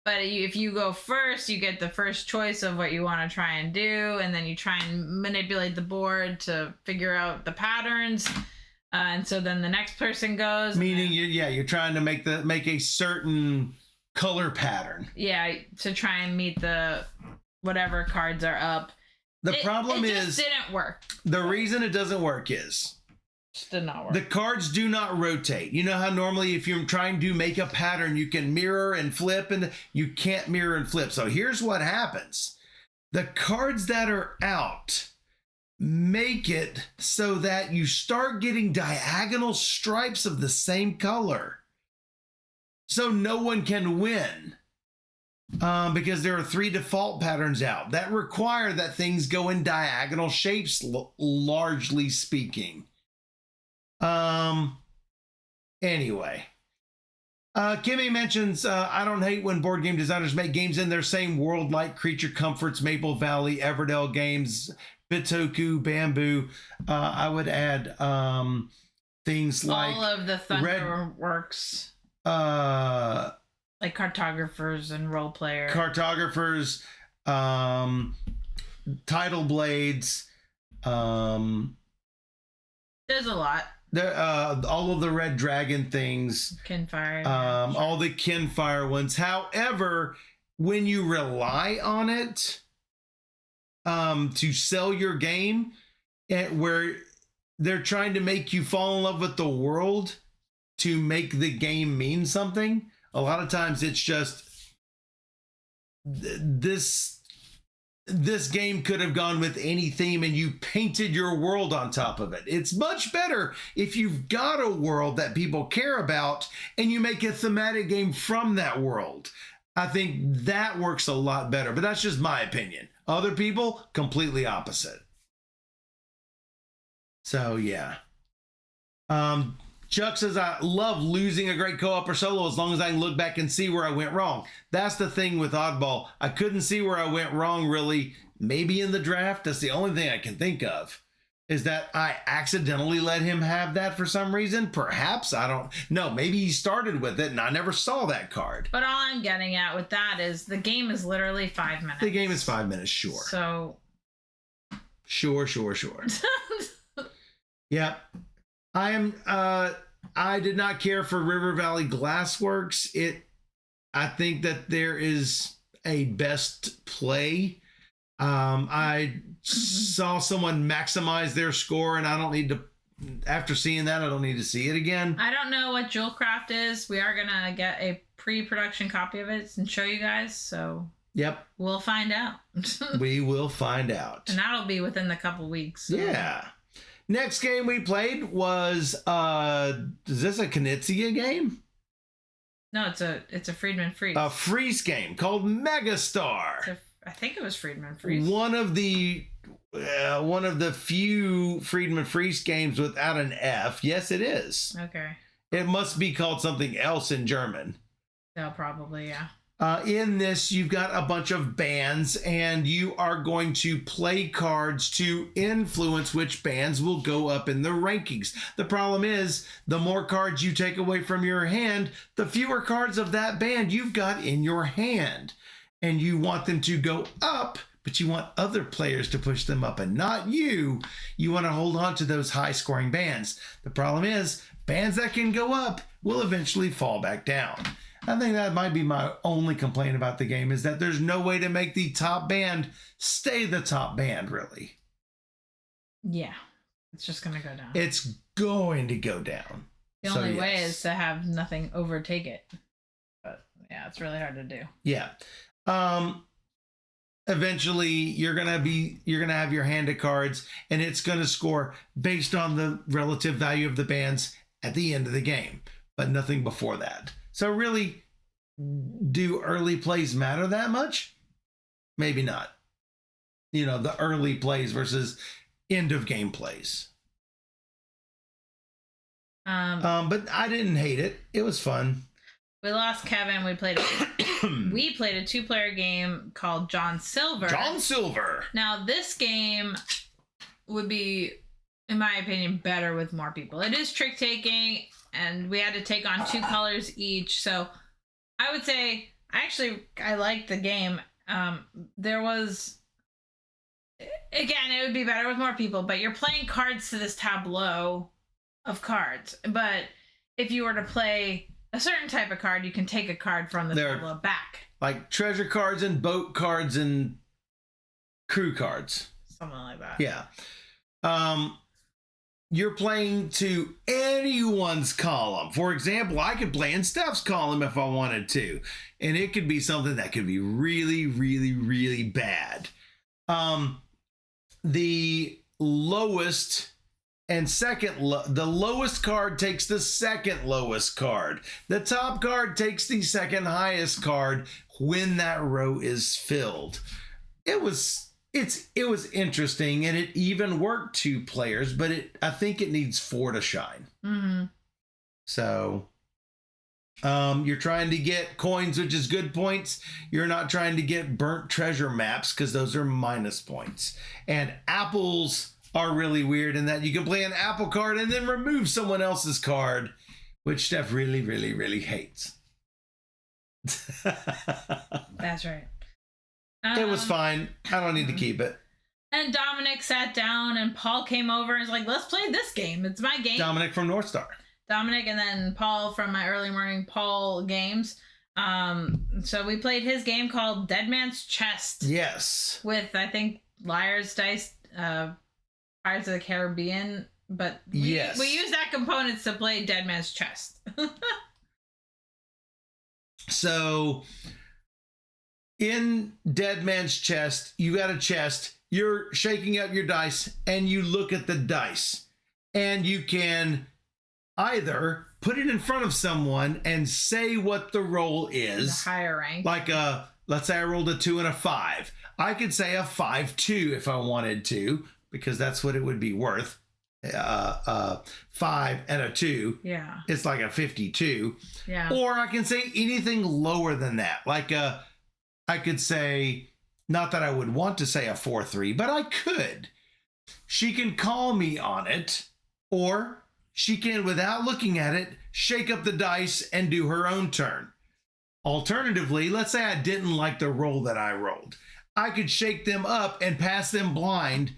but if you go first, you get the first choice of what you want to try and do, and then you try and manipulate the board to figure out the patterns. And so then the next person goes. Meaning, you're trying to make a certain color pattern. Yeah, to try and meet the whatever cards are up. The problem it is just didn't work. The reason it doesn't work is just did not work. The cards do not rotate. You know how normally if you're trying to make a pattern, you can mirror and flip, and you can't mirror and flip. So here's what happens. The cards that are out make it so that you start getting diagonal stripes of the same color. So no one can win. Because there are 3 default patterns out that require that things go in diagonal shapes, largely speaking. Anyway. Kimmy mentions, I don't hate when board game designers make games in their same world like Creature Comforts, Maple Valley, Everdell Games, Bitoku, Bamboo. I would add things like... all of the Thunderworks. Like cartographers and role players. Cartographers, Title Blades. There's a lot. There, all of the Red Dragon things. Kinfire. All the Kinfire ones. However, when you rely on it to sell your game, where they're trying to make you fall in love with the world to make the game mean something. A lot of times it's just this game could have gone with any theme and you painted your world on top of it. It's much better if you've got a world that people care about and you make a thematic game from that world. I think that works a lot better, but that's just my opinion. Other people, completely opposite. So yeah. Chuck says, I love losing a great co-op or solo as long as I can look back and see where I went wrong. That's the thing with Oddball. I couldn't see where I went wrong, really. Maybe in the draft. That's the only thing I can think of. Is that I accidentally let him have that for some reason? Perhaps. I don't know. Maybe he started with it and I never saw that card. But all I'm getting at with that is the game is literally 5 minutes. The game is 5 minutes, sure. So. Sure. Yeah. I did not care for River Valley Glassworks. I think that there is a best play. I saw someone maximize their score and I don't need to, after seeing that, I don't need to see it again. I don't know what Jewelcraft is. We are going to get a pre-production copy of it and show you guys. So yep, we'll find out. We will find out. And that'll be within the couple weeks. So. Yeah. Next game we played was, is this a Knizia game? No, it's a Friedman Freeze. A Freeze game called Megastar. I think it was Friedman Freeze. One of the few Friedman Freeze games without an F. Yes, it is. Okay. It must be called something else in German. No, probably, yeah. In this, you've got a bunch of bands, and you are going to play cards to influence which bands will go up in the rankings. The problem is, the more cards you take away from your hand, the fewer cards of that band you've got in your hand. And you want them to go up, but you want other players to push them up and not you. You want to hold on to those high-scoring bands. The problem is, bands that can go up will eventually fall back down. I think that might be my only complaint about the game, is that there's no way to make the top band stay the top band, really. Yeah, it's just going to go down. It's going to go down. The only way is to have nothing overtake it. But yeah, it's really hard to do. Yeah. Eventually you're going to have your hand of cards and it's going to score based on the relative value of the bands at the end of the game, but nothing before that. So really, do early plays matter that much? Maybe not. You know, the early plays versus end of game plays. But I didn't hate it. It was fun. We lost Kevin. We played a 2-player game called John Silver. John Silver. Now, this game would be, in my opinion, better with more people. It is trick taking, and we had to take on 2 colors each. So I would say, I liked the game. There was, again, it would be better with more people, but you're playing cards to this tableau of cards. But if you were to play a certain type of card, you can take a card from the tableau back. Like treasure cards and boat cards and crew cards. Something like that. Yeah. You're playing to anyone's column. For example, I could play in Steph's column if I wanted to. And it could be something that could be really, really, really bad. The lowest and the lowest card takes the second lowest card. The top card takes the second highest card when that row is filled. It was interesting, and it even worked 2 players, but I think it needs 4 to shine. Mm-hmm. So you're trying to get coins, which is good points. You're not trying to get burnt treasure maps, because those are minus points. And apples are really weird in that you can play an apple card and then remove someone else's card, which Steph really, really, really hates. That's right. It was fine. I don't need to keep it. And Dominic sat down and Paul came over and was like, let's play this game. It's my game. Dominic from North Star. Dominic, and then Paul from my early morning Paul games. So we played his game called Dead Man's Chest. Yes. With, I think, Liar's Dice, Pirates of the Caribbean but yes, we use that components to play Dead Man's Chest. So in Dead Man's Chest, you got a chest, you're shaking up your dice, and you look at the dice, and you can either put it in front of someone and say what the roll is. The higher rank. Like let's say I rolled a 2 and a 5. I could say a 5-2 if I wanted to, because that's what it would be worth. 5 and a 2. Yeah. It's like a 52. Yeah. Or I can say anything lower than that. Like I could say, not that I would want to say a 4-3, but I could. She can call me on it, or she can, without looking at it, shake up the dice and do her own turn. Alternatively, let's say I didn't like the roll that I rolled. I could shake them up and pass them blind,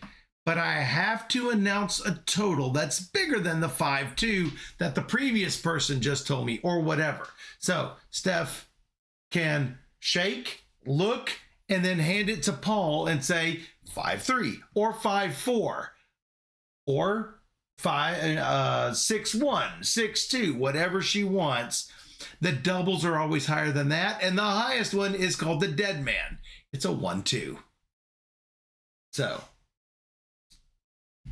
but I have to announce a total that's bigger than the 5-2 that the previous person just told me, or whatever. So Steph can shake, look, and then hand it to Paul and say 5-3 or 5-4 or 6-1, 6-2, whatever she wants. The doubles are always higher than that, and the highest one is called the Dead Man. It's a 1-2. So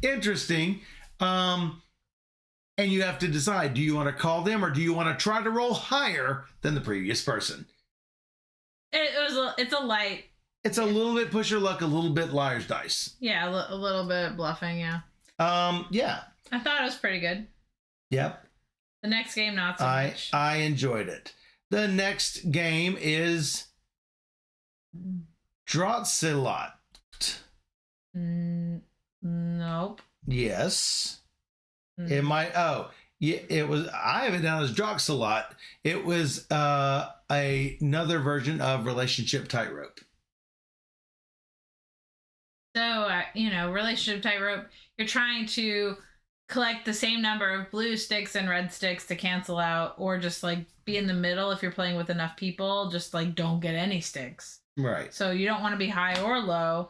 interesting. And you have to decide, do you want to call them or do you want to try to roll higher than the previous person? It's a light. It's a little bit push your luck, a little bit liar's dice. Yeah, a little bit bluffing, yeah. Yeah. I thought it was pretty good. Yep. The next game, not so much. I enjoyed it. The next game is Drotsilot. Nope. Yes. It might. Oh, yeah. It was. I have it down as Droxalot. It was another version of Relationship Tightrope. So Relationship Tightrope. You're trying to collect the same number of blue sticks and red sticks to cancel out, or just like be in the middle if you're playing with enough people. Just like don't get any sticks. Right. So you don't want to be high or low.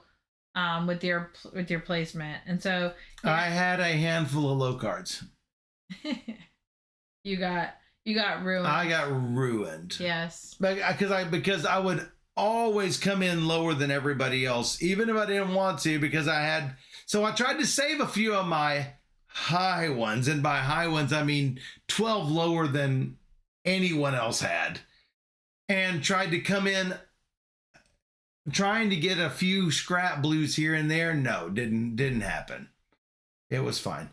With your placement, and so I had a handful of low cards. you got ruined. I got ruined. Yes, because I would always come in lower than everybody else, even if I didn't want to, because I tried to save a few of my high ones, and by high ones I mean 12 lower than anyone else had, and tried to come in trying to get a few scrap blues here and there. No, didn't happen. It was fine.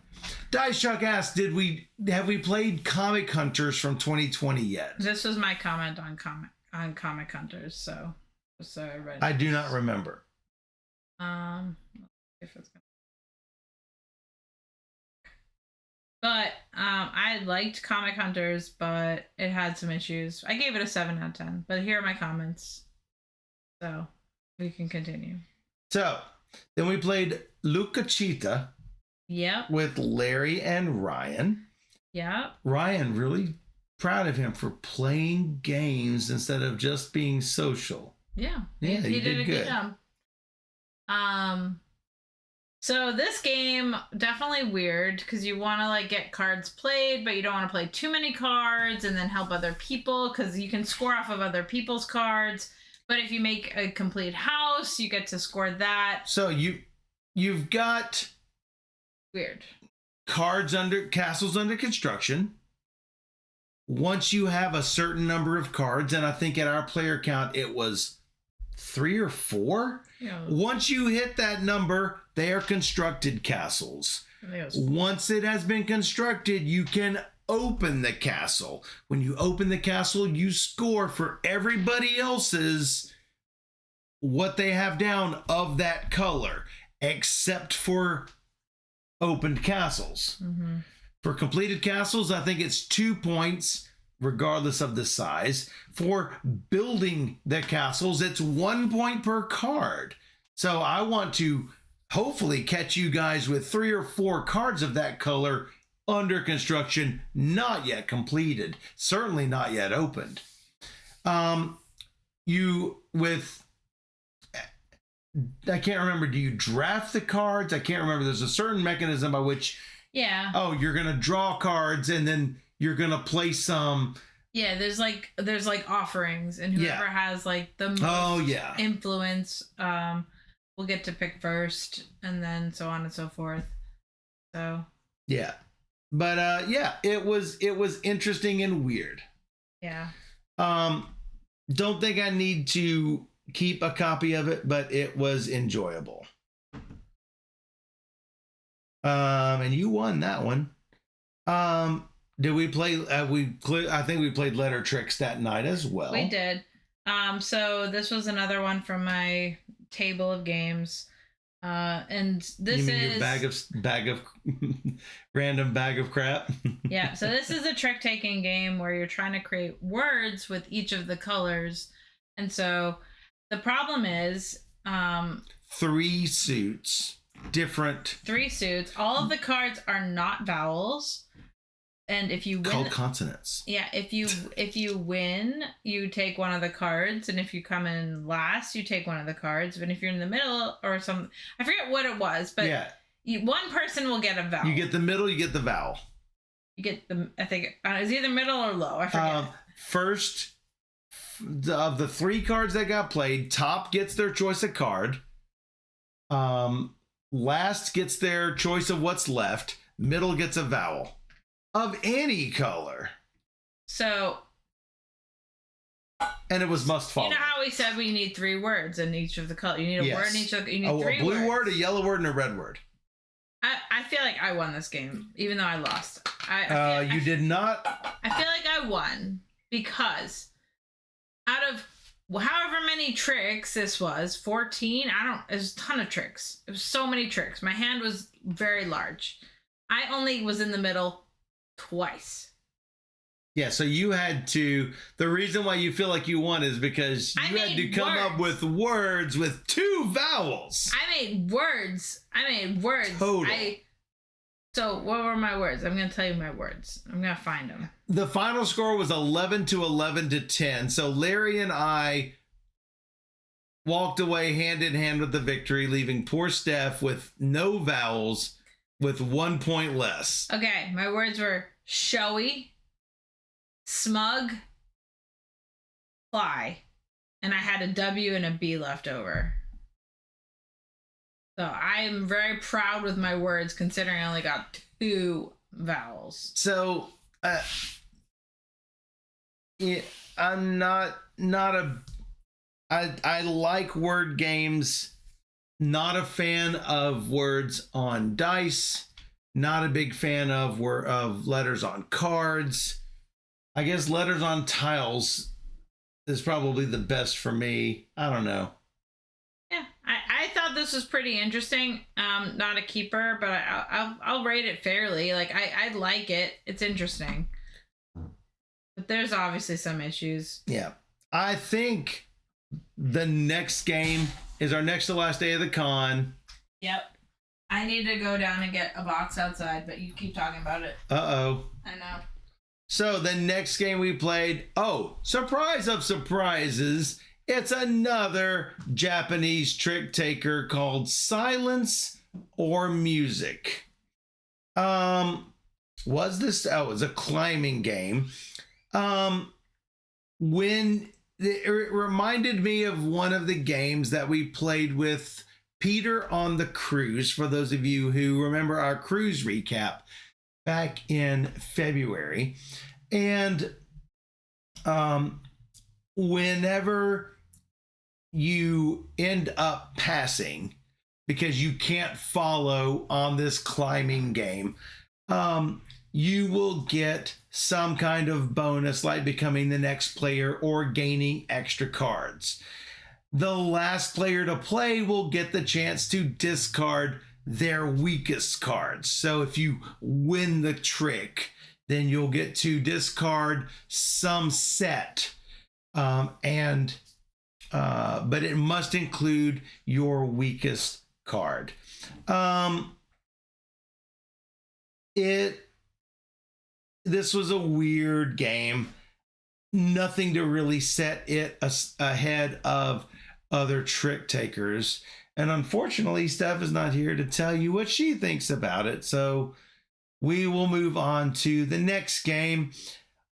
Dice Chuck asked, have we played Comic Hunters from 2020 yet? This was my comment on Comic Hunters, so everybody knows. I do not remember. Let's see if it's gonna... But I liked Comic Hunters, but it had some issues. I gave it a 7 out of 10, but here are my comments. So we can continue. So then we played Lucca Città. Yep. With Larry and Ryan. Yep. Ryan, really proud of him for playing games instead of just being social. Yeah. Yeah, he did a good job. So this game, definitely weird, because you want to like get cards played, but you don't want to play too many cards and then help other people, because you can score off of other people's cards. But if you make a complete house, you get to score that. So you've got weird castles under construction. Once you have a certain number of cards, and I think at our player count it was 3 or 4. Yeah. Once you hit that number, they are constructed castles. Once it has been constructed, you can open the castle. When you open the castle, you score for everybody else's what they have down of that color, except for opened castles. Mm-hmm. For completed castles, I think it's 2 points regardless of the size. For building the castles, it's 1 point per card. So I want to hopefully catch you guys with 3 or 4 cards of that color under construction, not yet completed, certainly not yet opened. I can't remember, do you draft the cards? I can't remember. There's a certain mechanism by which Yeah. Oh, you're gonna draw cards and then you're gonna play some. Yeah, there's like offerings, and whoever has like the most influence will get to pick first, and then so on and so forth. So yeah, but it was interesting and weird. Yeah. Don't think I need to keep a copy of it, but it was enjoyable. And you won that one. Did we play? I think we played Letter Tricks that night as well. We did. So this was another one from my table of games. And this is your bag of random bag of crap. Yeah. So this is a trick taking game where you're trying to create words with each of the colors, and so the problem is 3 suits, different 3 suits. All of the cards are not vowels. And if you win, called consonants. Yeah, if you win, you take one of the cards, and if you come in last, you take one of the cards. But if you're in the middle or something, I forget what it was, but one person will get a vowel. You get the middle, you get the vowel. You get the, I think it's either middle or low. I forget. First of the 3 cards that got played, top gets their choice of card. Last gets their choice of what's left. Middle gets a vowel. Of any color. So. And it was must follow. You know how we said we need 3 words in each of the colors? You need a word in each of the. You need 3 a blue words. word, a yellow word, and a red word. I feel like I won this game, even though I lost. You did not. I feel like I won because out of however many tricks this was, 14, it was a ton of tricks. It was so many tricks. My hand was very large. I only was in the middle twice. Yeah, so you had to, the reason why you feel like you won is because you had to come up with words with 2 vowels. I made words. Total. So what were my words? I'm going to tell you my words. I'm going to find them. The final score was 11 to 10. So Larry and I walked away hand in hand with the victory, leaving poor Steph with no vowels with 1 point less. Okay, my words were showy, smug, fly, and I had a W and a B left over. So I am very proud with my words considering I only got 2 vowels. So I'm not I like word games. Not a fan of words on dice. Not a big fan of letters on cards. I guess letters on tiles is probably the best for me. I don't know. Yeah, I thought this was pretty interesting. Not a keeper, but I'll rate it fairly. Like I like it. It's interesting. But there's obviously some issues. Yeah. I think the next game is our next to last day of the con. Yep. I need to go down and get a box outside, but you keep talking about it. Uh-oh. I know. So the next game we played, surprise of surprises, it's another Japanese trick taker called Silence or Music. Was this? Oh, it was a climbing game. It reminded me of one of the games that we played with Peter on the cruise, for those of you who remember our cruise recap back in February. And whenever you end up passing, because you can't follow on this climbing game, you will get some kind of bonus, like becoming the next player or gaining extra cards. The last player to play will get the chance to discard their weakest cards. So if you win the trick, then you'll get to discard some set, but it must include your weakest card. This was a weird game. Nothing to really set it ahead of other trick takers. And unfortunately, Steph is not here to tell you what she thinks about it. So we will move on to the next game,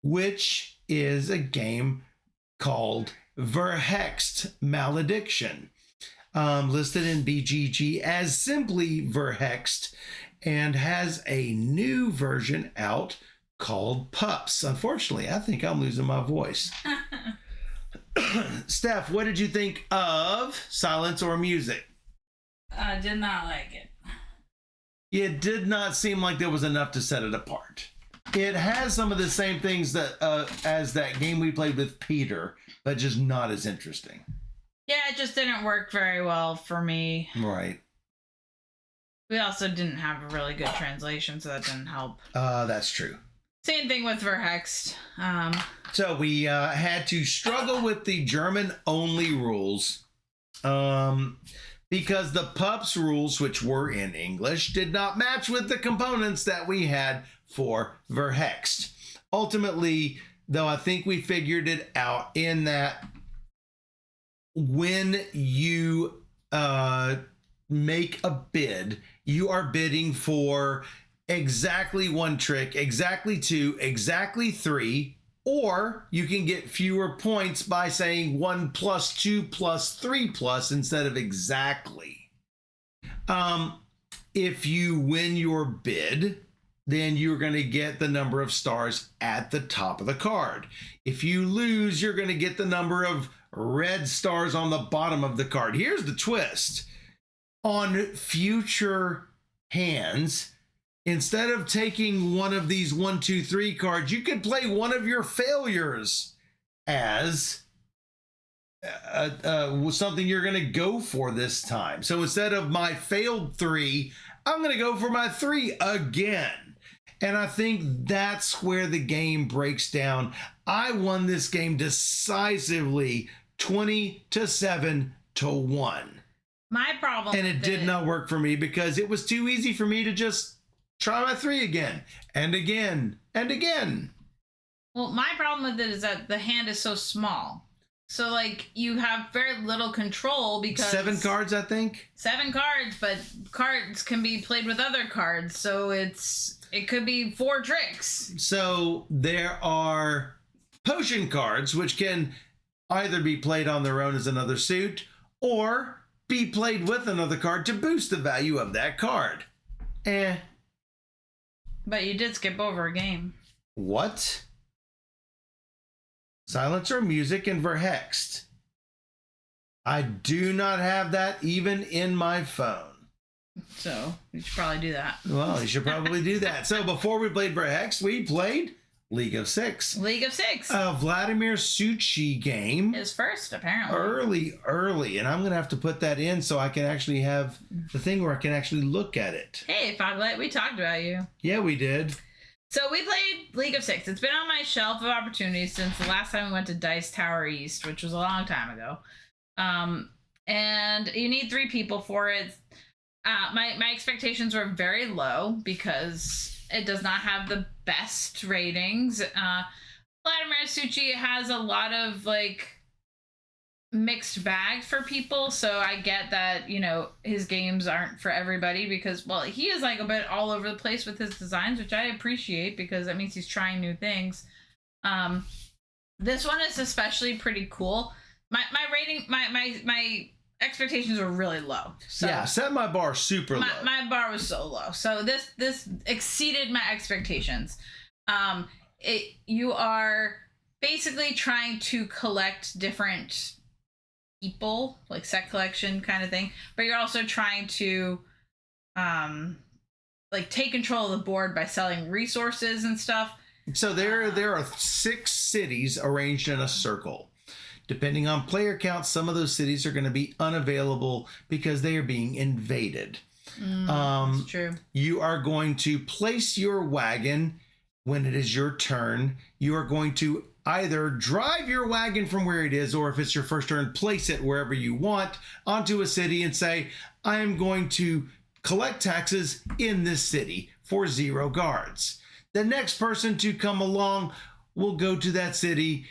which is a game called Verhexed Malediction, listed in BGG as simply Verhexed, and has a new version out called Pups. Unfortunately, I think I'm losing my voice. Steph, what did you think of Silence or Music? I did not like it. It did not seem like there was enough to set it apart. It has some of the same things that as that game we played with Peter, but just not as interesting. Yeah, it just didn't work very well for me. Right. We also didn't have a really good translation, so that didn't help. That's true. Same thing with Verhexed. So we had to struggle with the German-only rules because the Pups rules, which were in English, did not match with the components that we had for Verhexed. Ultimately, though, I think we figured it out in that when you make a bid, you are bidding for exactly one trick, exactly two, exactly three, or you can get fewer points by saying 1 plus 2 plus 3 plus instead of exactly. If you win your bid, then you're going to get the number of stars at the top of the card. If you lose, you're going to get the number of red stars on the bottom of the card. Here's the twist. On future hands, instead of taking one of these 1, 2, 3 cards, you could play one of your failures as something you're going to go for this time. So instead of my failed 3, I'm going to go for my 3 again. And I think that's where the game breaks down. I won this game decisively 20-7-1. My problem, and it did not work for me because it was too easy for me to just try my 3 again and again and again. Well, my problem with it is that the hand is so small. So, like, you have very little control because... 7 cards, I think? 7 cards, but cards can be played with other cards. So it could be 4 tricks. So there are potion cards, which can either be played on their own as another suit or be played with another card to boost the value of that card. But you did skip over a game. What? Silence or Music and Verhexed. I do not have that even in my phone. So you should probably do that. Well, you should probably do that. So before we played Verhexed, we played League of Six. League of Six. A Vladimir Suchi game. His first, apparently. Early. And I'm going to have to put that in so I can actually have the thing where I can actually look at it. Hey, Foglight, we talked about you. Yeah, we did. So we played League of Six. It's been on my shelf of opportunities since the last time we went to Dice Tower East, which was a long time ago. And you need 3 people for it. My expectations were very low because it does not have the best ratings. Vladimir Suchi has a lot of like mixed bag for people, so I get that, you know, his games aren't for everybody because, well, he is like a bit all over the place with his designs, which I appreciate because that means he's trying new things. This one is especially pretty cool. My rating, my expectations were really low. So yeah, set my bar super low. My bar was so low. So this exceeded my expectations. You are basically trying to collect different people, like set collection kind of thing, but you're also trying to like take control of the board by selling resources and stuff. So there are 6 cities arranged in a circle. Depending on player count, some of those cities are going to be unavailable because they are being invaded. That's true. You are going to place your wagon when it is your turn. You are going to either drive your wagon from where it is, or if it's your first turn, place it wherever you want onto a city and say, I am going to collect taxes in this city for 0 guards. The next person to come along will go to that city,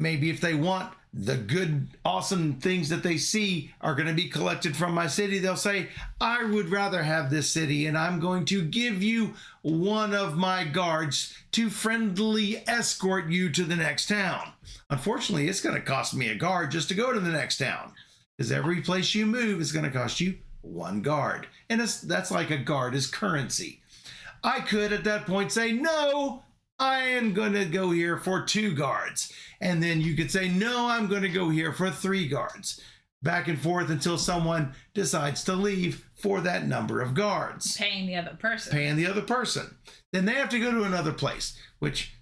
maybe if they want the good, awesome things that they see are going to be collected from my city, they'll say, I would rather have this city, and I'm going to give you one of my guards to friendly escort you to the next town. Unfortunately, it's going to cost me a guard just to go to the next town, because every place you move is going to cost you one guard. And that's like a guard is currency. I could at that point say, no, I am going to go here for 2 guards. And then you could say, no, I'm going to go here for 3 guards. Back and forth until someone decides to leave for that number of guards. Paying the other person. Then they have to go to another place, which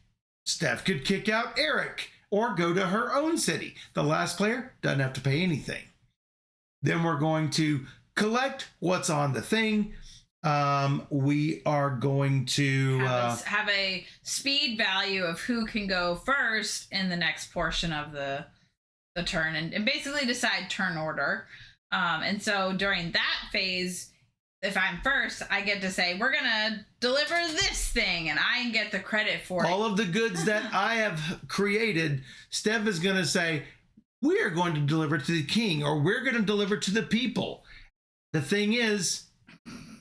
Steph could kick out Eric or go to her own city. The last player doesn't have to pay anything. Then we're going to collect what's on the thing. We are going to have a speed value of who can go first in the next portion of the turn, and basically decide turn order. And so during that phase, if I'm first, I get to say, we're gonna deliver this thing, and I get the credit for all of the goods that I have created. Steph is gonna say, we are going to deliver to the king, or we're going to deliver to the people. The thing is,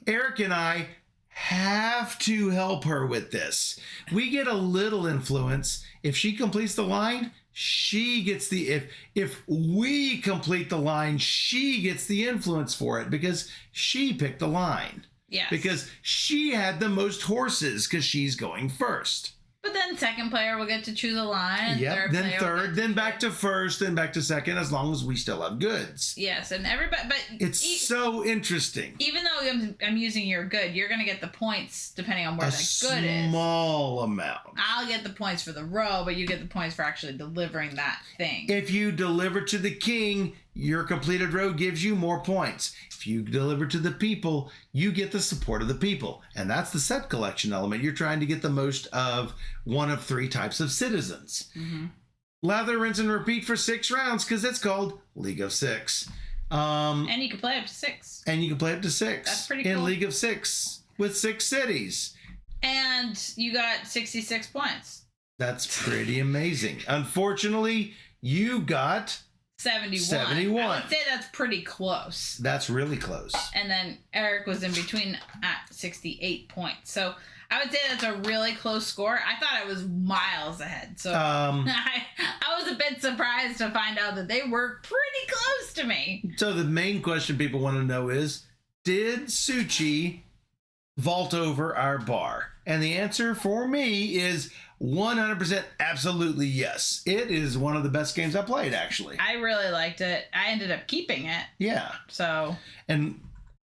Eric and I have to help her with this. We get a little influence. If she completes the line, she gets the, if we complete the line, she gets the influence for it because she picked the line. Yes. Because she had the most horses because she's going first. But then second player will get to choose a line. Yep, then third, then back to first, then back to second, as long as we still have goods. Yes, and everybody, but it's so interesting. Even though I'm using your good, you're going to get the points depending on where that good is. A small amount. I'll get the points for the row, but you get the points for actually delivering that thing. If you deliver to the king, your completed row gives you more points. If you deliver to the people, you get the support of the people. And that's the set collection element. You're trying to get the most of one of 3 types of citizens. Mm-hmm. Lather, rinse, and repeat for 6 rounds because it's called League of 6. And you can play up to 6. That's pretty cool. In League of 6 with 6 cities. And you got 66 points. That's pretty amazing. Unfortunately, you got 71. I would say that's pretty close. That's really close. And then Eric was in between at 68 points. So I would say that's a really close score. I thought I was miles ahead. So I was a bit surprised to find out that they were pretty close to me. So the main question people want to know is, did Suchi vault over our bar? And the answer for me is 100% absolutely yes. It is one of the best games I played, actually. I really liked it. I ended up keeping it. Yeah. So. And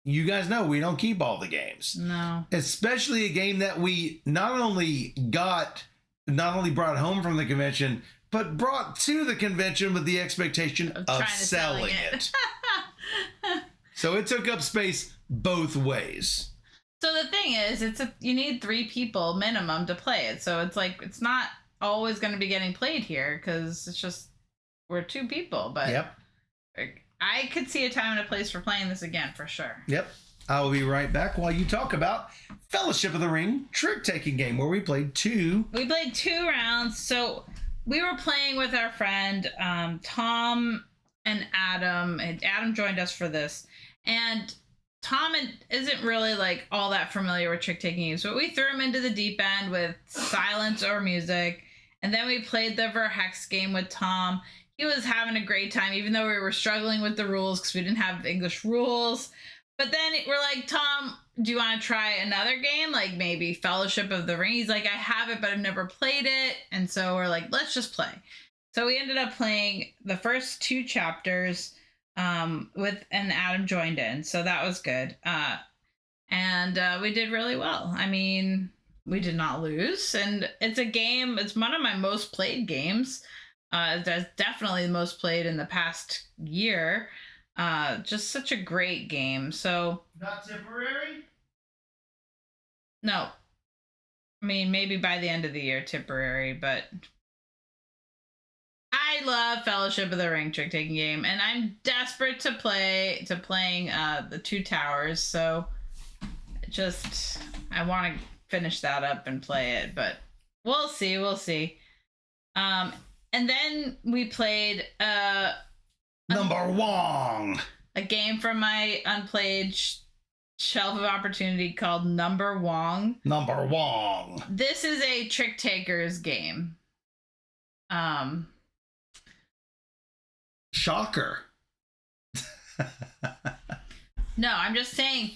you guys know we don't keep all the games. No. Especially a game that we not only brought home from the convention, but brought to the convention with the expectation of selling it. So it took up space both ways. So the thing is, you need 3 people minimum to play it. So it's like, it's not always going to be getting played here because it's just, we're 2 people. But yep. I could see a time and a place for playing this again for sure. Yep. I will be right back while you talk about Fellowship of the Ring trick-taking game where we played 2. We played 2 rounds. So we were playing with our friend Tom and Adam. And Adam joined us for this. And Tom isn't really like all that familiar with trick-taking games, but we threw him into the deep end with silence or music, and then we played the Verhex game with Tom. He was having a great time, even though we were struggling with the rules because we didn't have English rules. But then we're like, Tom, do you want to try another game, like maybe Fellowship of the Ring? He's like, I have it, but I've never played it. And so we're like, let's just play. So we ended up playing the first 2 chapters and Adam joined in, so that was good. And we did really well. I mean, we did not lose, and it's a game. It's one of my most played games. That's definitely the most played in the past year. Just such a great game. So not Tipperary? No, I mean maybe by the end of the year Tipperary, but. I love Fellowship of the Ring trick-taking game, and I'm desperate to playing the 2 Towers, so I want to finish that up and play it, but we'll see. And then we played Number Wong. A game from my unplayed shelf of opportunity called Number Wong. Number Wong. This is a TrickTaker's game. Shocker. No, I'm just saying,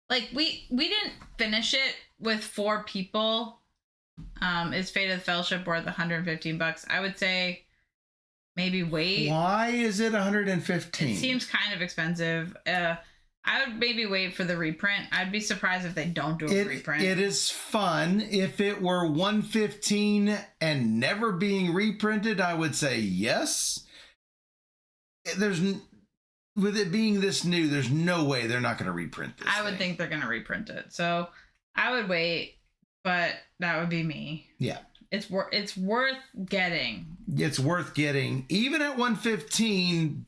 like, we didn't finish it with 4 people. Is Fate of the Fellowship worth $115? I would say maybe wait. Why is it 115? It seems kind of expensive. I would maybe wait for the reprint. I'd be surprised if they don't do a reprint. It is fun. If it were 115 and never being reprinted, I would say yes. With it being this new, there's no way they're not going to reprint this. I would think they're going to reprint it. So I would wait, but that would be me. Yeah. It's worth getting. It's worth getting, even at 115,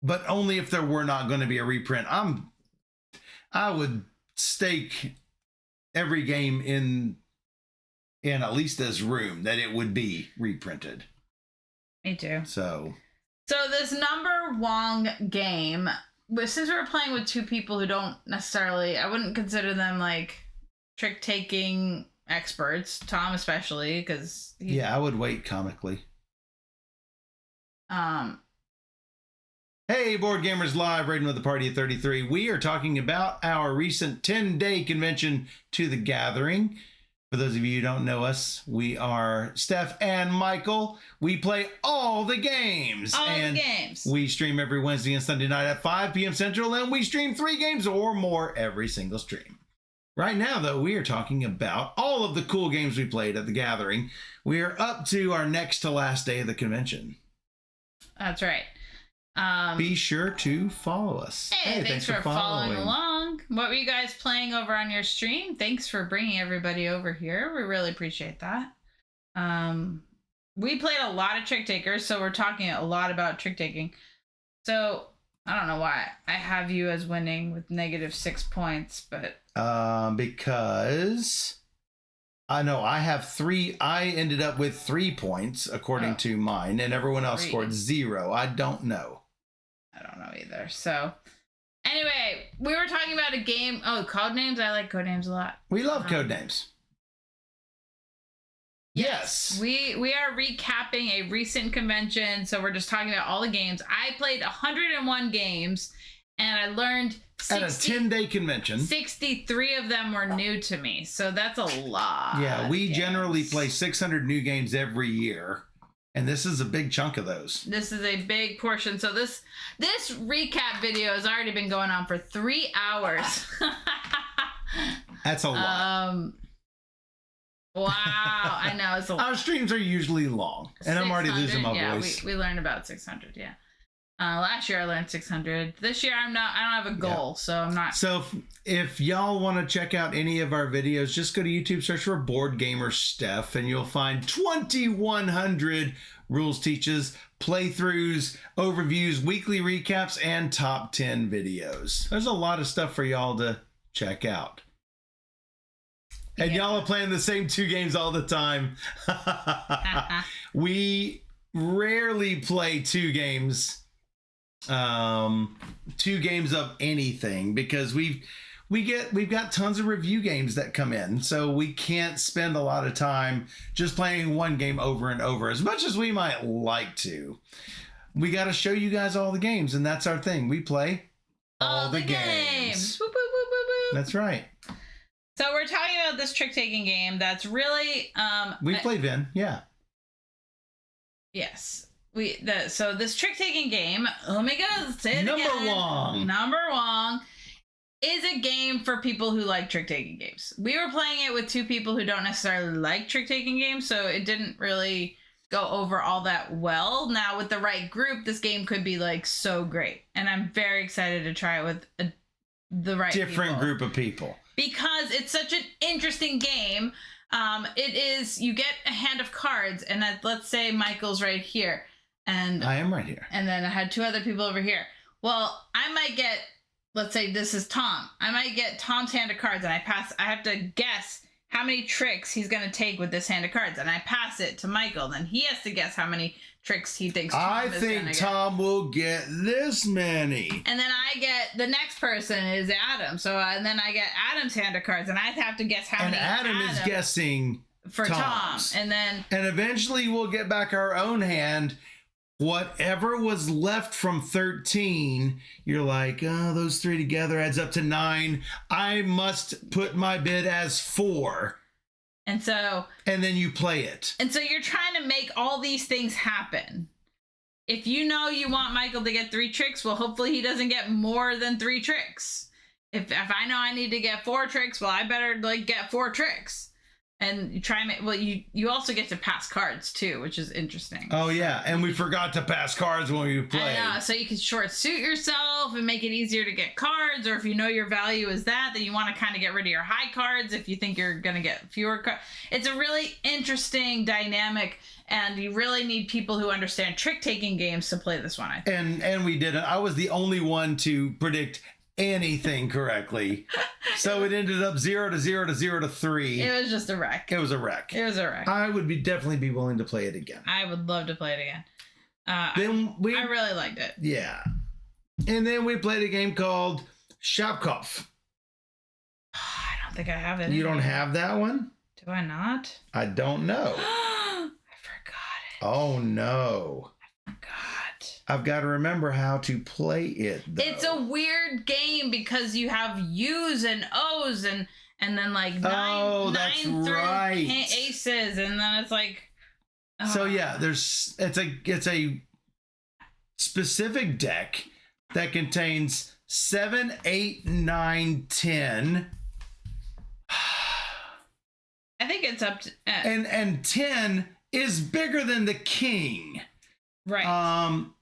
but only if there were not going to be a reprint. I would stake every game in at least this room that it would be reprinted. Me too. So this Number Wong game, since we're playing with 2 people who don't necessarily, I wouldn't consider them like trick-taking experts, Tom especially, because yeah, I would wait comically. Hey, Board Gamers Live, raiding with the party at 33. We are talking about our recent 10-day convention to the Gathering. For those of you who don't know us, we are Steph and Michael. We play all the games. We stream every Wednesday and Sunday night at 5 p.m. Central, and we stream 3 games or more every single stream. Right now, though, we are talking about all of the cool games we played at the Gathering. We are up to our next to last day of the convention. That's right. Be sure to follow us. Hey, thanks for following along. What were you guys playing over on your stream? Thanks for bringing everybody over here. We really appreciate that. We played a lot of trick takers, so we're talking a lot about trick taking. So I don't know why I have you as winning with -6 points, but because I know I have 3. I ended up with 3 points according to mine, and everyone else scored 0. I don't know. I don't know either. So anyway, we were talking about a game. Oh, Codenames. I like Codenames a lot. We love Codenames. Yes. We are recapping a recent convention, so we're just talking about all the games. I played 101 games, and I learned at a 10-day convention. 63 of them were new to me, so that's a lot. Yeah, we generally play 600 new games every year, and this is a big chunk of those. This is a big portion. So this recap video has already been going on for 3 hours. That's a lot. Wow, I know, it's a lot. Our streams are usually long, and I'm already losing my voice. We learned about 600, yeah. Last year I learned 600. This year I don't have a goal, so I'm not. So if y'all want to check out any of our videos, just go to YouTube, search for Board Gamer Steph, and you'll find 2,100 rules teaches, playthroughs, overviews, weekly recaps, and top 10 videos. There's a lot of stuff for y'all to check out. And y'all are playing the same 2 games all the time. We rarely play 2 games. 2 games of anything, because we've got tons of review games that come in, so we can't spend a lot of time just playing one game over and over as much as we might like to. We got to show you guys all the games, and that's our thing. We play all the games. Boop, boop, boop, boop, boop. That's right. So we're talking about this trick-taking game that's really we played Vin, yeah. Yes. So this trick-taking game, let me go say it Number again. Number Wong is a game for people who like trick-taking games. We were playing it with 2 people who don't necessarily like trick-taking games, so it didn't really go over all that well. Now, with the right group, this game could be like so great, and I'm very excited to try it with the right different group of people, because it's such an interesting game. It is, you get a hand of cards, and let's say Michael's right here, and I am right here, and then I had 2 other people over here. Well, I might get, let's say this is Tom. I might get Tom's hand of cards, and I have to guess how many tricks he's going to take with this hand of cards. And I pass it to Michael. Then he has to guess how many tricks he thinks Tom is going to get. Tom will get this many. And then I get, the next person is Adam. So and then I get Adam's hand of cards. And I have to guess how many Adam is guessing for Tom's. Tom. And eventually we'll get back our own hand. Whatever was left from 13, you're like, oh, those three together adds up to 9. I must put my bid as 4. And then you play it. And so you're trying to make all these things happen. If you know you want Michael to get 3 tricks, well, hopefully he doesn't get more than 3 tricks. If I know I need to get 4 tricks, well, I better get 4 tricks. And you try and make, well, you also get to pass cards too, which is interesting. Oh yeah, and we forgot to pass cards when we played. I know, so you can short suit yourself and make it easier to get cards, or if you know your value is that, then you want to kind of get rid of your high cards if you think you're going to get fewer cards. It's a really interesting dynamic, and you really need people who understand trick-taking games to play this one, I think. And we didn't. I was the only one to predict anything correctly. So it ended up 0 to 0 to 0 to 3. It was just a wreck. It was a wreck. It was a wreck. I would definitely be willing to play it again. I would love to play it again. I really liked it. Yeah. And then we played a game called Schapkopf. I don't think I have it. You don't have that one? Do I not? I don't know. I forgot it. Oh no. I forgot. I've got to remember how to play it, though. It's a weird game because you have U's and O's and then nine through aces, and then it's like. So yeah, it's a specific deck that contains 7, 8, 9, 10. I think it's up to and 10 is bigger than the king. Right.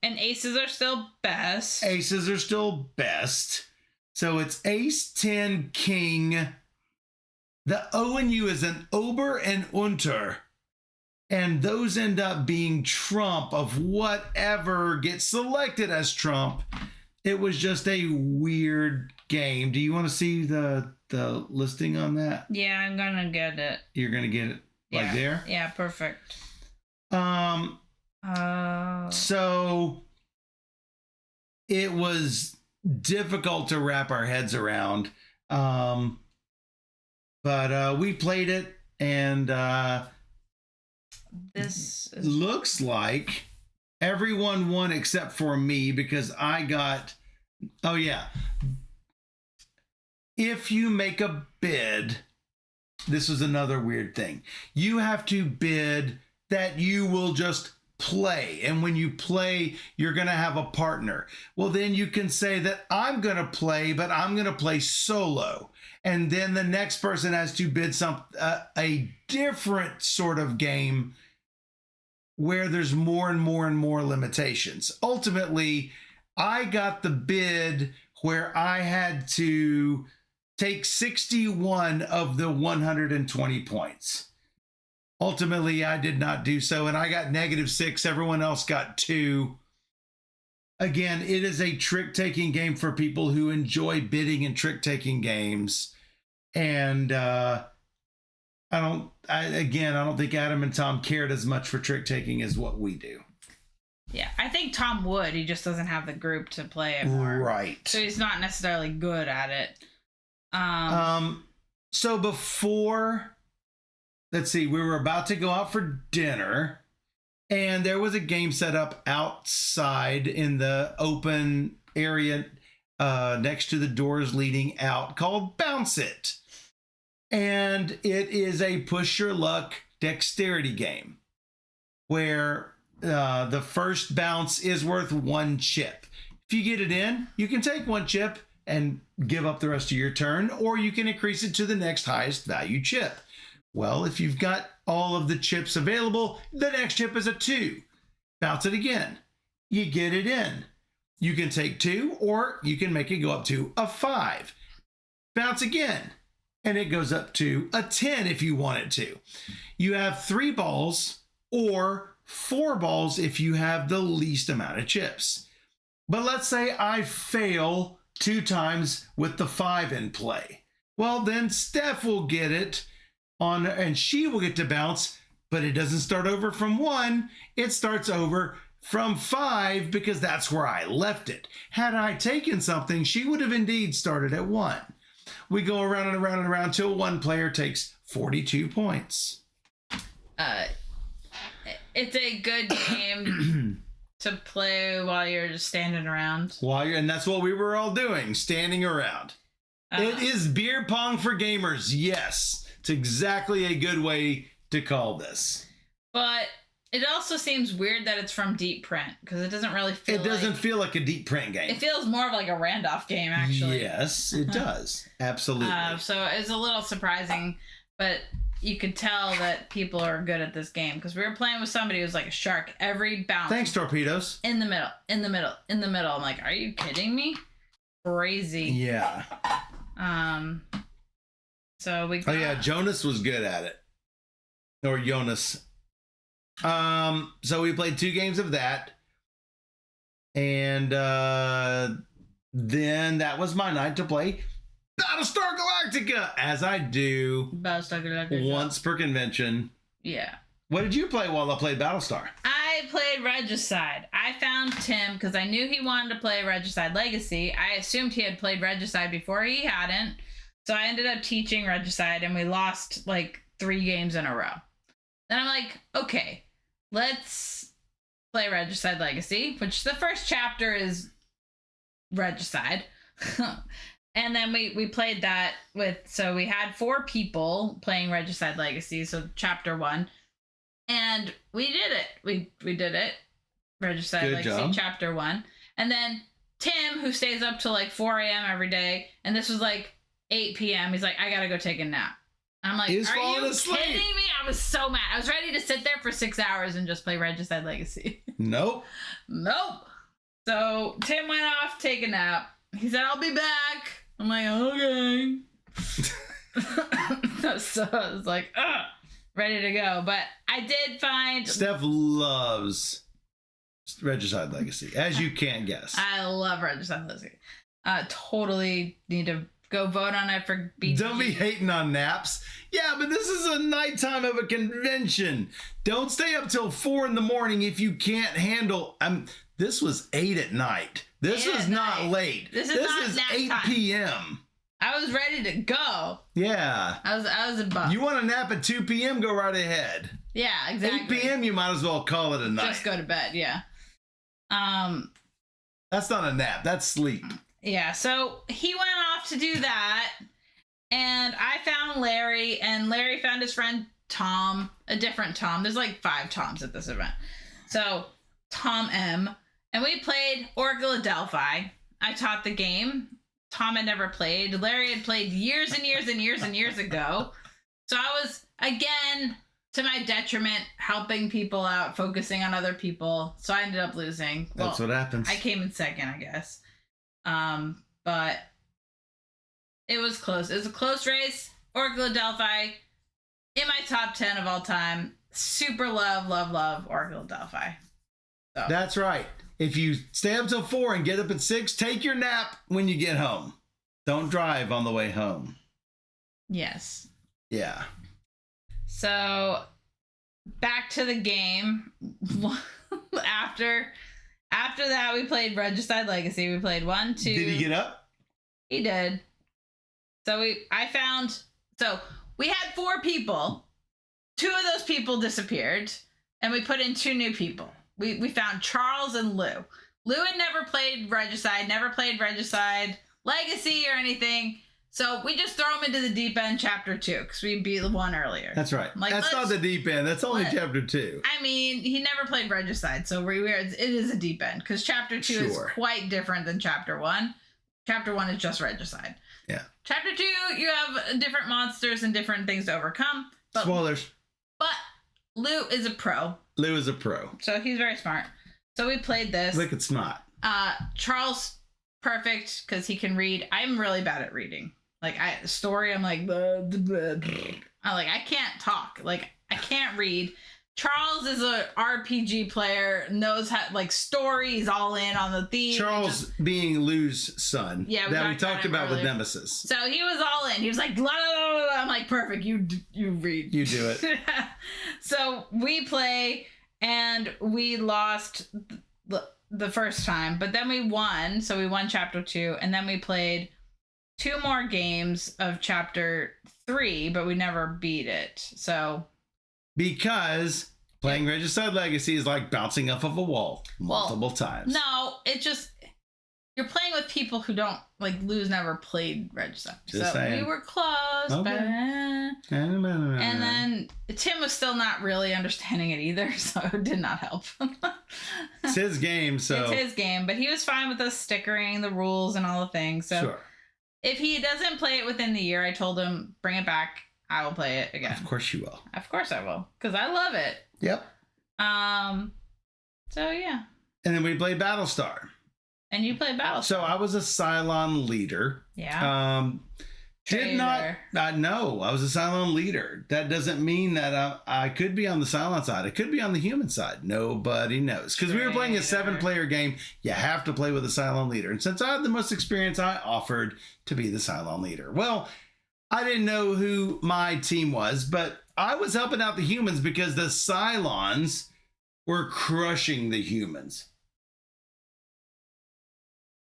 And aces are still best. Aces are still best. So it's ace, 10, king. The O and U is an Ober and Unter. And those end up being trump of whatever gets selected as trump. It was just a weird game. Do you want to see the listing on that? Yeah, I'm going to get it. You're going to get it there? Yeah, perfect. So it was difficult to wrap our heads around. But we played it, and this looks like everyone won except for me, because I got, oh yeah. If you make a bid, this was another weird thing. You have to bid that you will just play, and when you play you're going to have a partner. Well, then you can say that I'm going to play, but I'm going to play solo, and then the next person has to bid a different sort of game where there's more and more and more limitations. Ultimately, I got the bid where I had to take 61 of the 120 points. Ultimately, I did not do so, and I got -6. Everyone else got 2. Again, it is a trick-taking game for people who enjoy bidding and trick-taking games. And I don't think Adam and Tom cared as much for trick-taking as what we do. Yeah, I think Tom would. He just doesn't have the group to play it more. Right. So he's not necessarily good at it. So before... Let's see, we were about to go out for dinner, and there was a game set up outside in the open area next to the doors leading out called Bounce It. And it is a push your luck dexterity game where the first bounce is worth 1 chip. If you get it in, you can take 1 chip and give up the rest of your turn, or you can increase it to the next highest value chip. Well, if you've got all of the chips available, the next chip is a 2. Bounce it again. You get it in. You can take 2, or you can make it go up to a 5. Bounce again, and it goes up to a 10 if you want it to. You have 3 balls or 4 balls if you have the least amount of chips. But let's say I fail 2 times with the 5 in play. Well, then Steph will get it. and she will get to bounce, but it doesn't start over from 1. It starts over from 5 because that's where I left it. Had I taken something, she would have indeed started at 1. We go around and around and around till one player takes 42 points. It's a good game to play while you're just standing around. And that's what we were all doing, standing around. It is beer pong for gamers. Yes, it's exactly a good way to call this. But it also seems weird that it's from Deep Print because it doesn't really feel. It doesn't feel like a Deep Print game. It feels more of like a Randolph game, actually. Yes, it does. Absolutely. So it's a little surprising, but you could tell that people are good at this game because we were playing with somebody who was like a shark. Every bounce. Thanks, Torpedoes. In the middle. I'm like, are you kidding me? Crazy. Yeah. So we. Oh yeah, Jonas was good at it. Or Jonas. So we played 2 games of that. And then that was my night to play Battlestar Galactica, as I do Battlestar Galactica. once per convention. Yeah. What did you play while I played Battlestar? I played Regicide. I found Tim because I knew he wanted to play Regicide Legacy. I assumed he had played Regicide before. He hadn't. So I ended up teaching Regicide and we lost like 3 games in a row. Then I'm like, okay, let's play Regicide Legacy, which the first chapter is Regicide. And then we played that so we had 4 people playing Regicide Legacy, so chapter 1. And we did it. We did it. Regicide Good Legacy, job. chapter 1. And then Tim, who stays up till like 4 a.m. every day, and this was like 8 p.m., he's like, I gotta go take a nap. I'm like, He's are falling you asleep. kidding me? I was so mad. I was ready to sit there for 6 hours and just play Regicide Legacy. Nope. Nope. So Tim went off to take a nap. He said, I'll be back. I'm like, okay. So I was like, ready to go. But I did find... Steph loves Regicide Legacy, as you can't guess. I love Regicide Legacy. Totally need to go vote on it for BG. Don't be hating on naps. Yeah, but this is a nighttime of a convention. Don't stay up till 4 in the morning if you can't handle... This was 8 at night. This is not late. This is not 8 nap time. p.m. I was ready to go. Yeah. I was a bum. You want to nap at 2 p.m., go right ahead. Yeah, exactly. 8 p.m., you might as well call it a night. Just go to bed, yeah. That's not a nap. That's sleep. Yeah, so he went off to do that, and I found Larry, and Larry found his friend Tom, a different Tom. There's like 5 Toms at this event. So, Tom M. And we played Oracle of Delphi. I taught the game. Tom had never played. Larry had played years and years and years and years ago. So I was, again, to my detriment, helping people out, focusing on other people. So I ended up losing. That's what happens. I came in second, I guess. But it was close. It was a close race. Oracle of Delphi in my top 10 of all time. Super love Oracle of Delphi. So. That's right. If you stay up till 4 and get up at 6, take your nap when you get home. Don't drive on the way home. Yes. Yeah. So back to the game. After that, we played Regicide Legacy. We played 1, 2. Did he get up? He did. So we had 4 people. 2 of those people disappeared, and we put in 2 new people. We found Charles and Lou. Lou had never played Regicide, never played Regicide Legacy or anything. So we just throw him into the deep end chapter 2 because we beat the 1 earlier. That's right. Like, that's not the deep end. That's only chapter 2. I mean, he never played Regicide, so it is a deep end because chapter 2 is quite different than chapter 1. Chapter 1 is just Regicide. Yeah. Chapter 2, you have different monsters and different things to overcome. Spoilers. But Lou is a pro. Lou is a pro. So he's very smart. So we played this. Look, it's not. Charles, perfect, because he can read. I'm really bad at reading. Like, story, I'm like, blah, blah, blah. I can't talk. Like, I can't read. Charles is a RPG player, knows how, like, stories all in on the theme. Charles being Lou's son. Yeah, we talked about with Nemesis. So he was all in. He was like, la, la, la, la. I'm like, perfect. You read. You do it. So we play, and we lost the first time, but then we won. So we won chapter 2, and then we played 2 more games of chapter 3, but we never beat it. So. Because playing Regicide Legacy is like bouncing off of a wall multiple times. No, it just, you're playing with people who don't, like, Lou's never played Regicide. Just so saying. we were close, okay. but... And then Tim was still not really understanding it either, so it did not help. It's his game, so... It's his game, but he was fine with us stickering the rules and all the things. So sure. If he doesn't play it within the year, I told him, bring it back. I will play it again. Of course you will. Of course I will, because I love it. Yep. So yeah. And then we played Battlestar. And you played Battlestar. So I was a Cylon leader. Yeah. No, I was a Cylon leader. That doesn't mean that I could be on the Cylon side. I could be on the human side. Nobody knows. Because we were playing a 7-player game. You have to play with a Cylon leader. And since I had the most experience, I offered to be the Cylon leader. Well, I didn't know who my team was, but I was helping out the humans because the Cylons were crushing the humans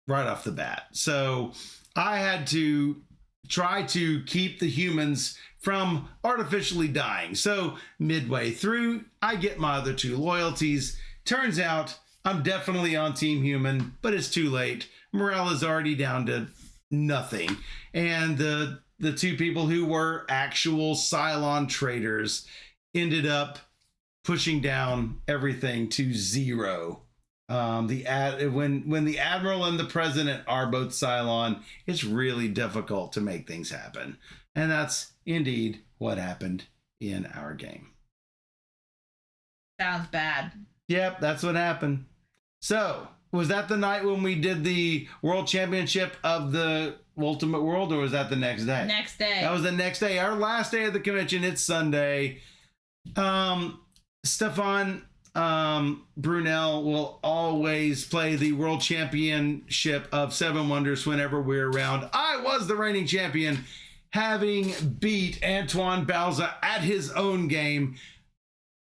right off the bat. So I had to try to keep the humans from artificially dying. So midway through, I get my other 2 loyalties. Turns out I'm definitely on Team Human, but it's too late. Morale is already down to nothing. And the 2 people who were actual Cylon traders ended up pushing down everything to 0. When the Admiral and the President are both Cylon, it's really difficult to make things happen. And that's indeed what happened in our game. Sounds bad. Yep, that's what happened. So, was that the night when we did the World Championship of the Ultimate World, or was that the next day? Next day. That was the next day. Our last day of the convention. It's Sunday. Stefan Brunel will always play the World Championship of 7 Wonders whenever we're around. I was the reigning champion, having beat Antoine Bauza at his own game,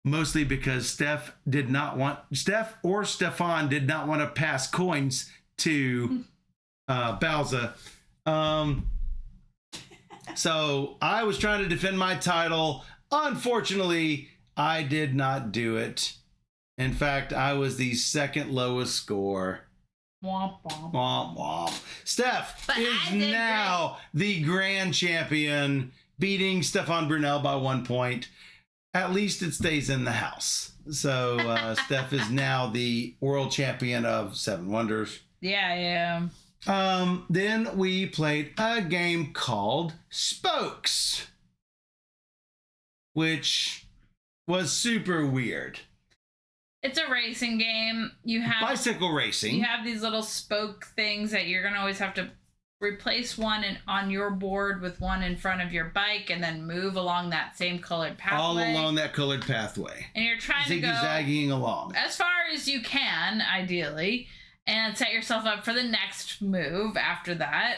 mostly because Stefan did not want to pass coins to Bauza. So I was trying to defend my title. Unfortunately, I did not do it. In fact, I was the 2nd lowest score. Womp womp. Womp womp. Steph is now the grand champion, beating Stefan Brunel by 1 point. At least it stays in the house. So Steph is now the world champion of 7 Wonders. Yeah, I am. Then we played a game called Spokes, which was super weird. It's a racing game. You have bicycle racing. You have these little spoke things that you're gonna always have to replace one on your board with one in front of your bike, and then move along that same colored pathway. All along that colored pathway. And you're trying to go zigzagging along as far as you can, ideally, and set yourself up for the next move after that.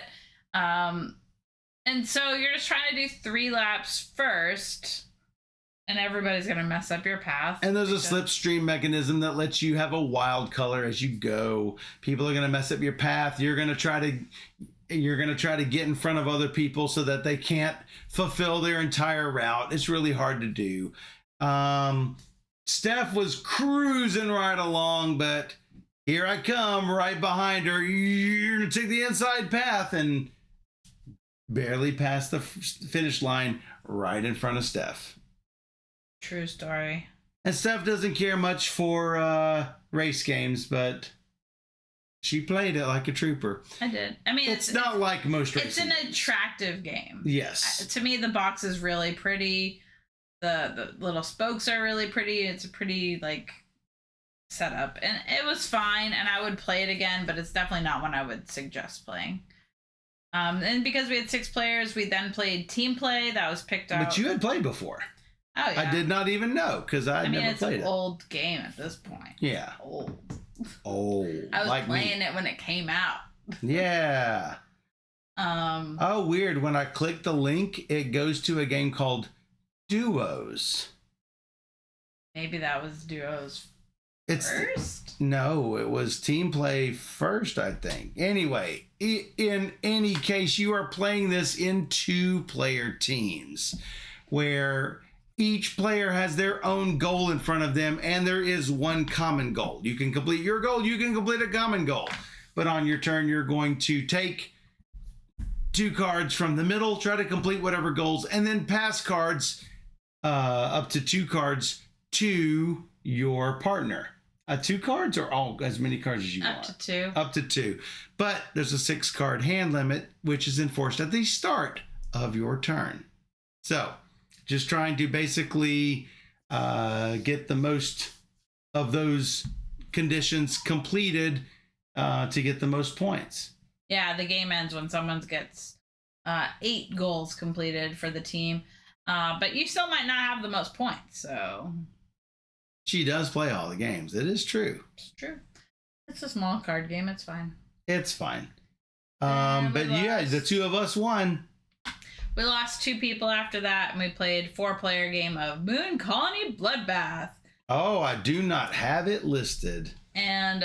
And so you're just trying to do 3 laps first. And everybody's going to mess up your path. And there's a slipstream mechanism that lets you have a wild color as you go. People are going to mess up your path. You're going to try to get in front of other people so that they can't fulfill their entire route. It's really hard to do. Steph was cruising right along, but here I come right behind her. You're going to take the inside path, and barely past the finish line right in front of Steph. True story. And Steph doesn't care much for race games, but she played it like a trooper. I did. I mean, it's not like most racing It's an games. Attractive game. Yes. To me, the box is really pretty. The little spokes are really pretty. It's a pretty, like, setup. And it was fine, and I would play it again, but it's definitely not one I would suggest playing. And because we had 6 players, we then played team play. That was picked out. But you had played before. Oh yeah. I did not even know because I never it's played an it. old game at this point. Yeah. Old. I was playing it when it came out. Yeah. Oh, weird. When I click the link, it goes to a game called Duos. Maybe that was Duos It's first? No, it was team play first, I think. Anyway, in any case, you are playing this in 2-player teams where each player has their own goal in front of them and there is one common goal. You can complete your goal, you can complete a common goal. But on your turn, you're going to take 2 cards from the middle, try to complete whatever goals, and then pass cards up to 2 cards to your partner. 2 cards or all as many cards as you want? Up to 2. Up to 2. But there's a 6-card hand limit, which is enforced at the start of your turn. So just trying to basically get the most of those conditions completed to get the most points. Yeah, the game ends when someone gets 8 goals completed for the team. But you still might not have the most points, so... She does play all the games. It is true. It's true. It's a small card game. It's fine. It's fine. But yeah, the 2 of us won. We lost 2 people after that, and we played 4-player game of Moon Colony Bloodbath. Oh, I do not have it listed. And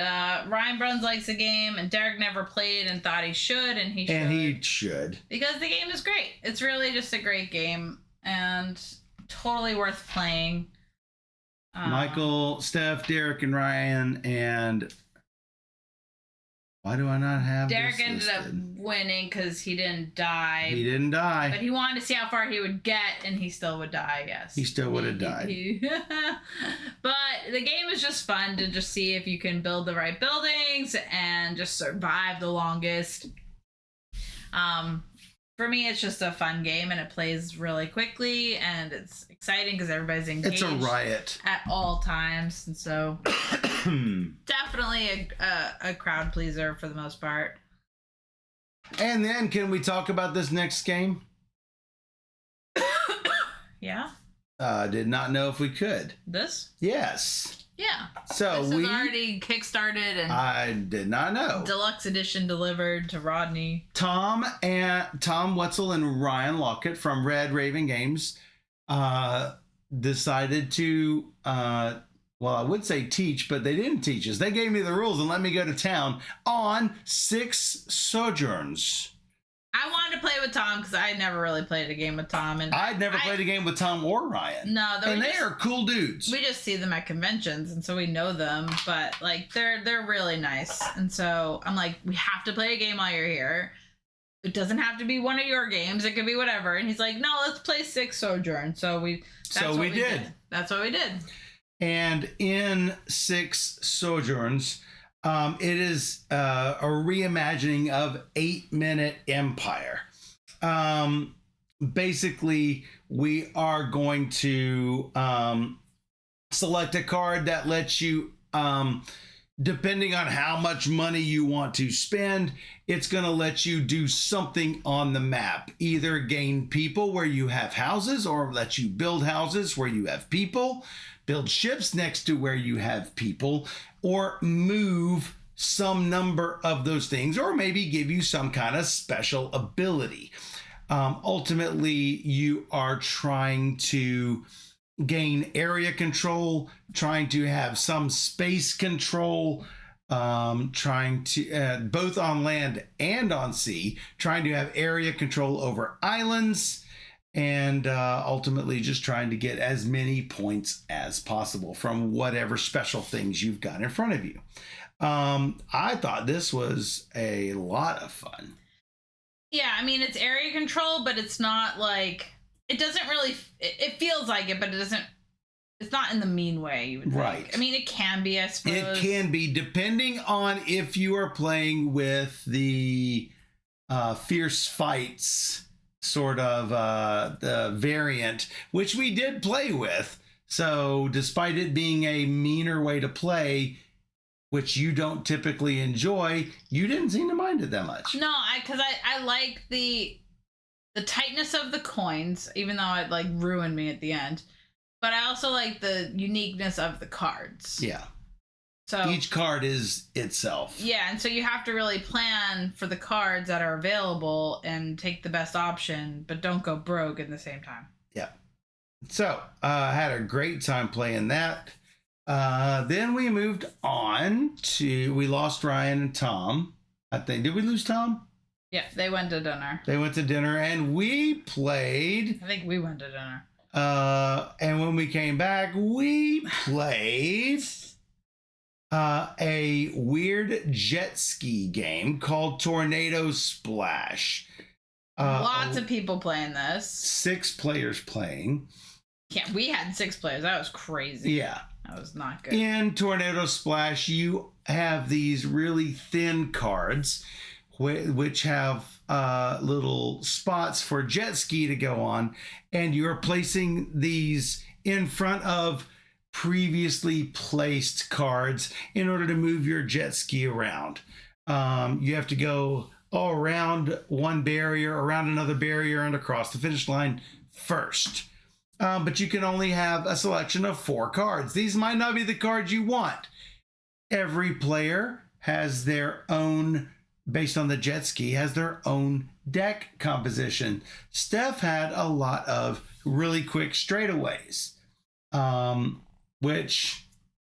Ryan Bruns likes the game, and Derek never played and thought he should, and he should. And he should. Because the game is great. It's really just a great game, and totally worth playing. Michael, Steph, Derek, and Ryan, and why do I not have Derek this ended up listed? winning because he didn't die. He didn't die. But he wanted to see how far he would get, and he still would die, yes. He still would have died. But the game is just fun to just see if you can build the right buildings and just survive the longest. For me, it's just a fun game, and it plays really quickly, and it's exciting because everybody's engaged. It's a riot. At all times, and so definitely a crowd pleaser for the most part. And then, can we talk about this next game? Yeah? Did not know if we could. This? Yes. Yeah. So this is already kickstarted and I did not know. Deluxe edition delivered to Rodney. Tom Wetzel and Ryan Lockett from Red Raven Games decided to well, I would say teach, but they didn't teach us. They gave me the rules and let me go to town on 6 Sojourns. I wanted to play with Tom because I never really played a game with Tom, and I'd never played a game with Tom or Ryan. No, and they are cool dudes. We just see them at conventions, and so we know them. But like, they're really nice, and so I'm like, we have to play a game while you're here. It doesn't have to be one of your games; it could be whatever. And he's like, no, let's play 6 Sojourn. So we did. That's what we did. And in 6 Sojourns, it is a reimagining of 8 Minute Empire. Basically, we are going to select a card that lets you, depending on how much money you want to spend, it's going to let you do something on the map. Either gain people where you have houses, or let you build houses where you have people, build ships next to where you have people, or move some number of those things, or maybe give you some kind of special ability. Ultimately, you are trying to gain area control, trying to have some space control, trying to, both on land and on sea, trying to have area control over islands, and ultimately just trying to get as many points as possible from whatever special things you've got in front of you. I thought this was a lot of fun. Yeah, I mean, it's area control, but it's not like, it doesn't really, it feels like it, but it doesn't, it's not in the mean way, you would think. Right. I mean, it can be, I suppose. It can be, depending on if you are playing with the fierce fights sort of the variant, which we did play with. So despite it being a meaner way to play, which you don't typically enjoy, you didn't seem to mind it that much. No, because I like the tightness of the coins, even though it like ruined me at the end. But I also like the uniqueness of the cards. Yeah. So each card is itself. Yeah, and so you have to really plan for the cards that are available and take the best option, but don't go broke at the same time. Yeah. So I had a great time playing that. Then we moved on to, we lost Ryan and Tom. I think, did we lose Tom? Yeah, they went to dinner. They went to dinner and we played. I think we went to dinner. And when we came back, we played a weird jet ski game called Tornado Splash. Lots of people playing this. 6 players playing. Yeah, we had 6 players. That was crazy. Yeah. That was not good. In Tornado Splash, you have these really thin cards, which have little spots for jet ski to go on, and you're placing these in front of previously placed cards in order to move your jet ski around. You have to go around one barrier, around another barrier, and across the finish line first. But you can only have a selection of 4 cards. These might not be the cards you want. Every player has their own, based on the jet ski, has their own deck composition. Steph had a lot of really quick straightaways, which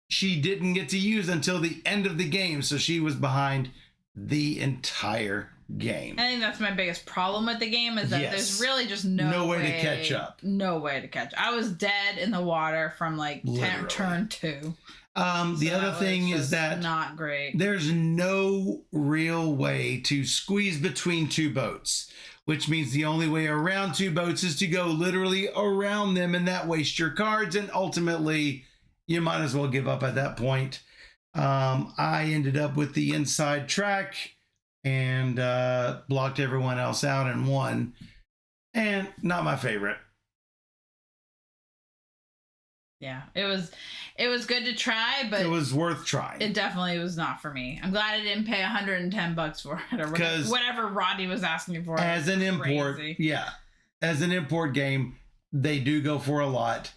she didn't get to use until the end of the game, so she was behind the entire game. I think that's my biggest problem with the game is that there's really just no way to catch up. No way to catch. I was dead in the water from like turn 2. The other thing is that not great. There's no real way to squeeze between 2 boats, which means the only way around 2 boats is to go literally around them, and that wastes your cards, and ultimately you might as well give up at that point. I ended up with the inside track and blocked everyone else out and won. And not my favorite. Yeah, it was good to try, but it was worth trying. It definitely was not for me. I'm glad I didn't pay $110 for it or whatever Roddy was asking me for. As an import, as an import game, they do go for a lot.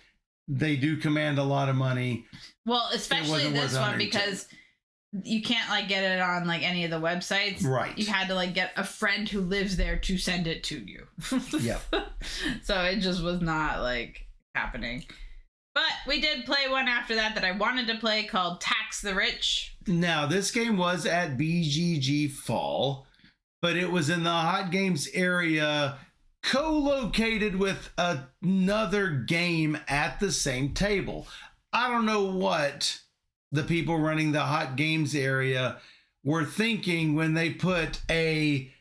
They do command a lot of money. Well, especially this one because you can't like get it on like any of the websites. Right. You had to like get a friend who lives there to send it to you. Yep. So it just was not like happening. But we did play one after that I wanted to play called Tax the Rich. Now, this game was at BGG Fall, but it was in the Hot Games area, co-located with another game at the same table. I don't know what the people running the Hot Games area were thinking when they put a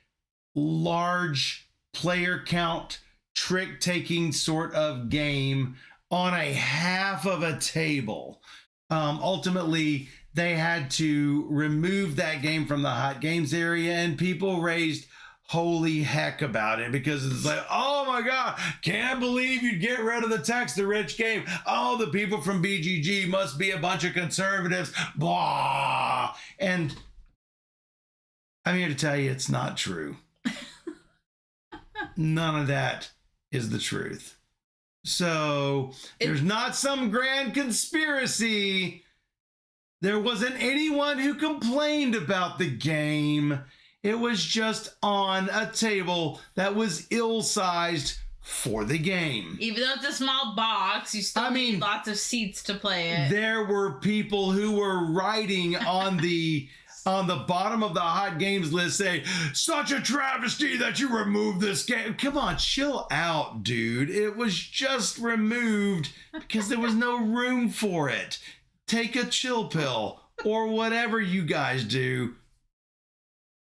large player count trick-taking sort of game on a half of a table. Ultimately, they had to remove that game from the Hot Games area, and people raised holy heck about it because it's like, oh my God, can't believe you'd get rid of the Tax the Rich game. Oh, the people from BGG must be a bunch of conservatives. Blah. And I'm here to tell you it's not true. None of that is the truth. So there's not some grand conspiracy. There wasn't anyone who complained about the game. It was just on a table that was ill-sized for the game. Even though it's a small box, you still need lots of seats to play it. There were people who were writing on the bottom of the Hot Games list say, such a travesty that you removed this game. Come on, chill out, dude. It was just removed because there was no room for it. Take a chill pill or whatever you guys do.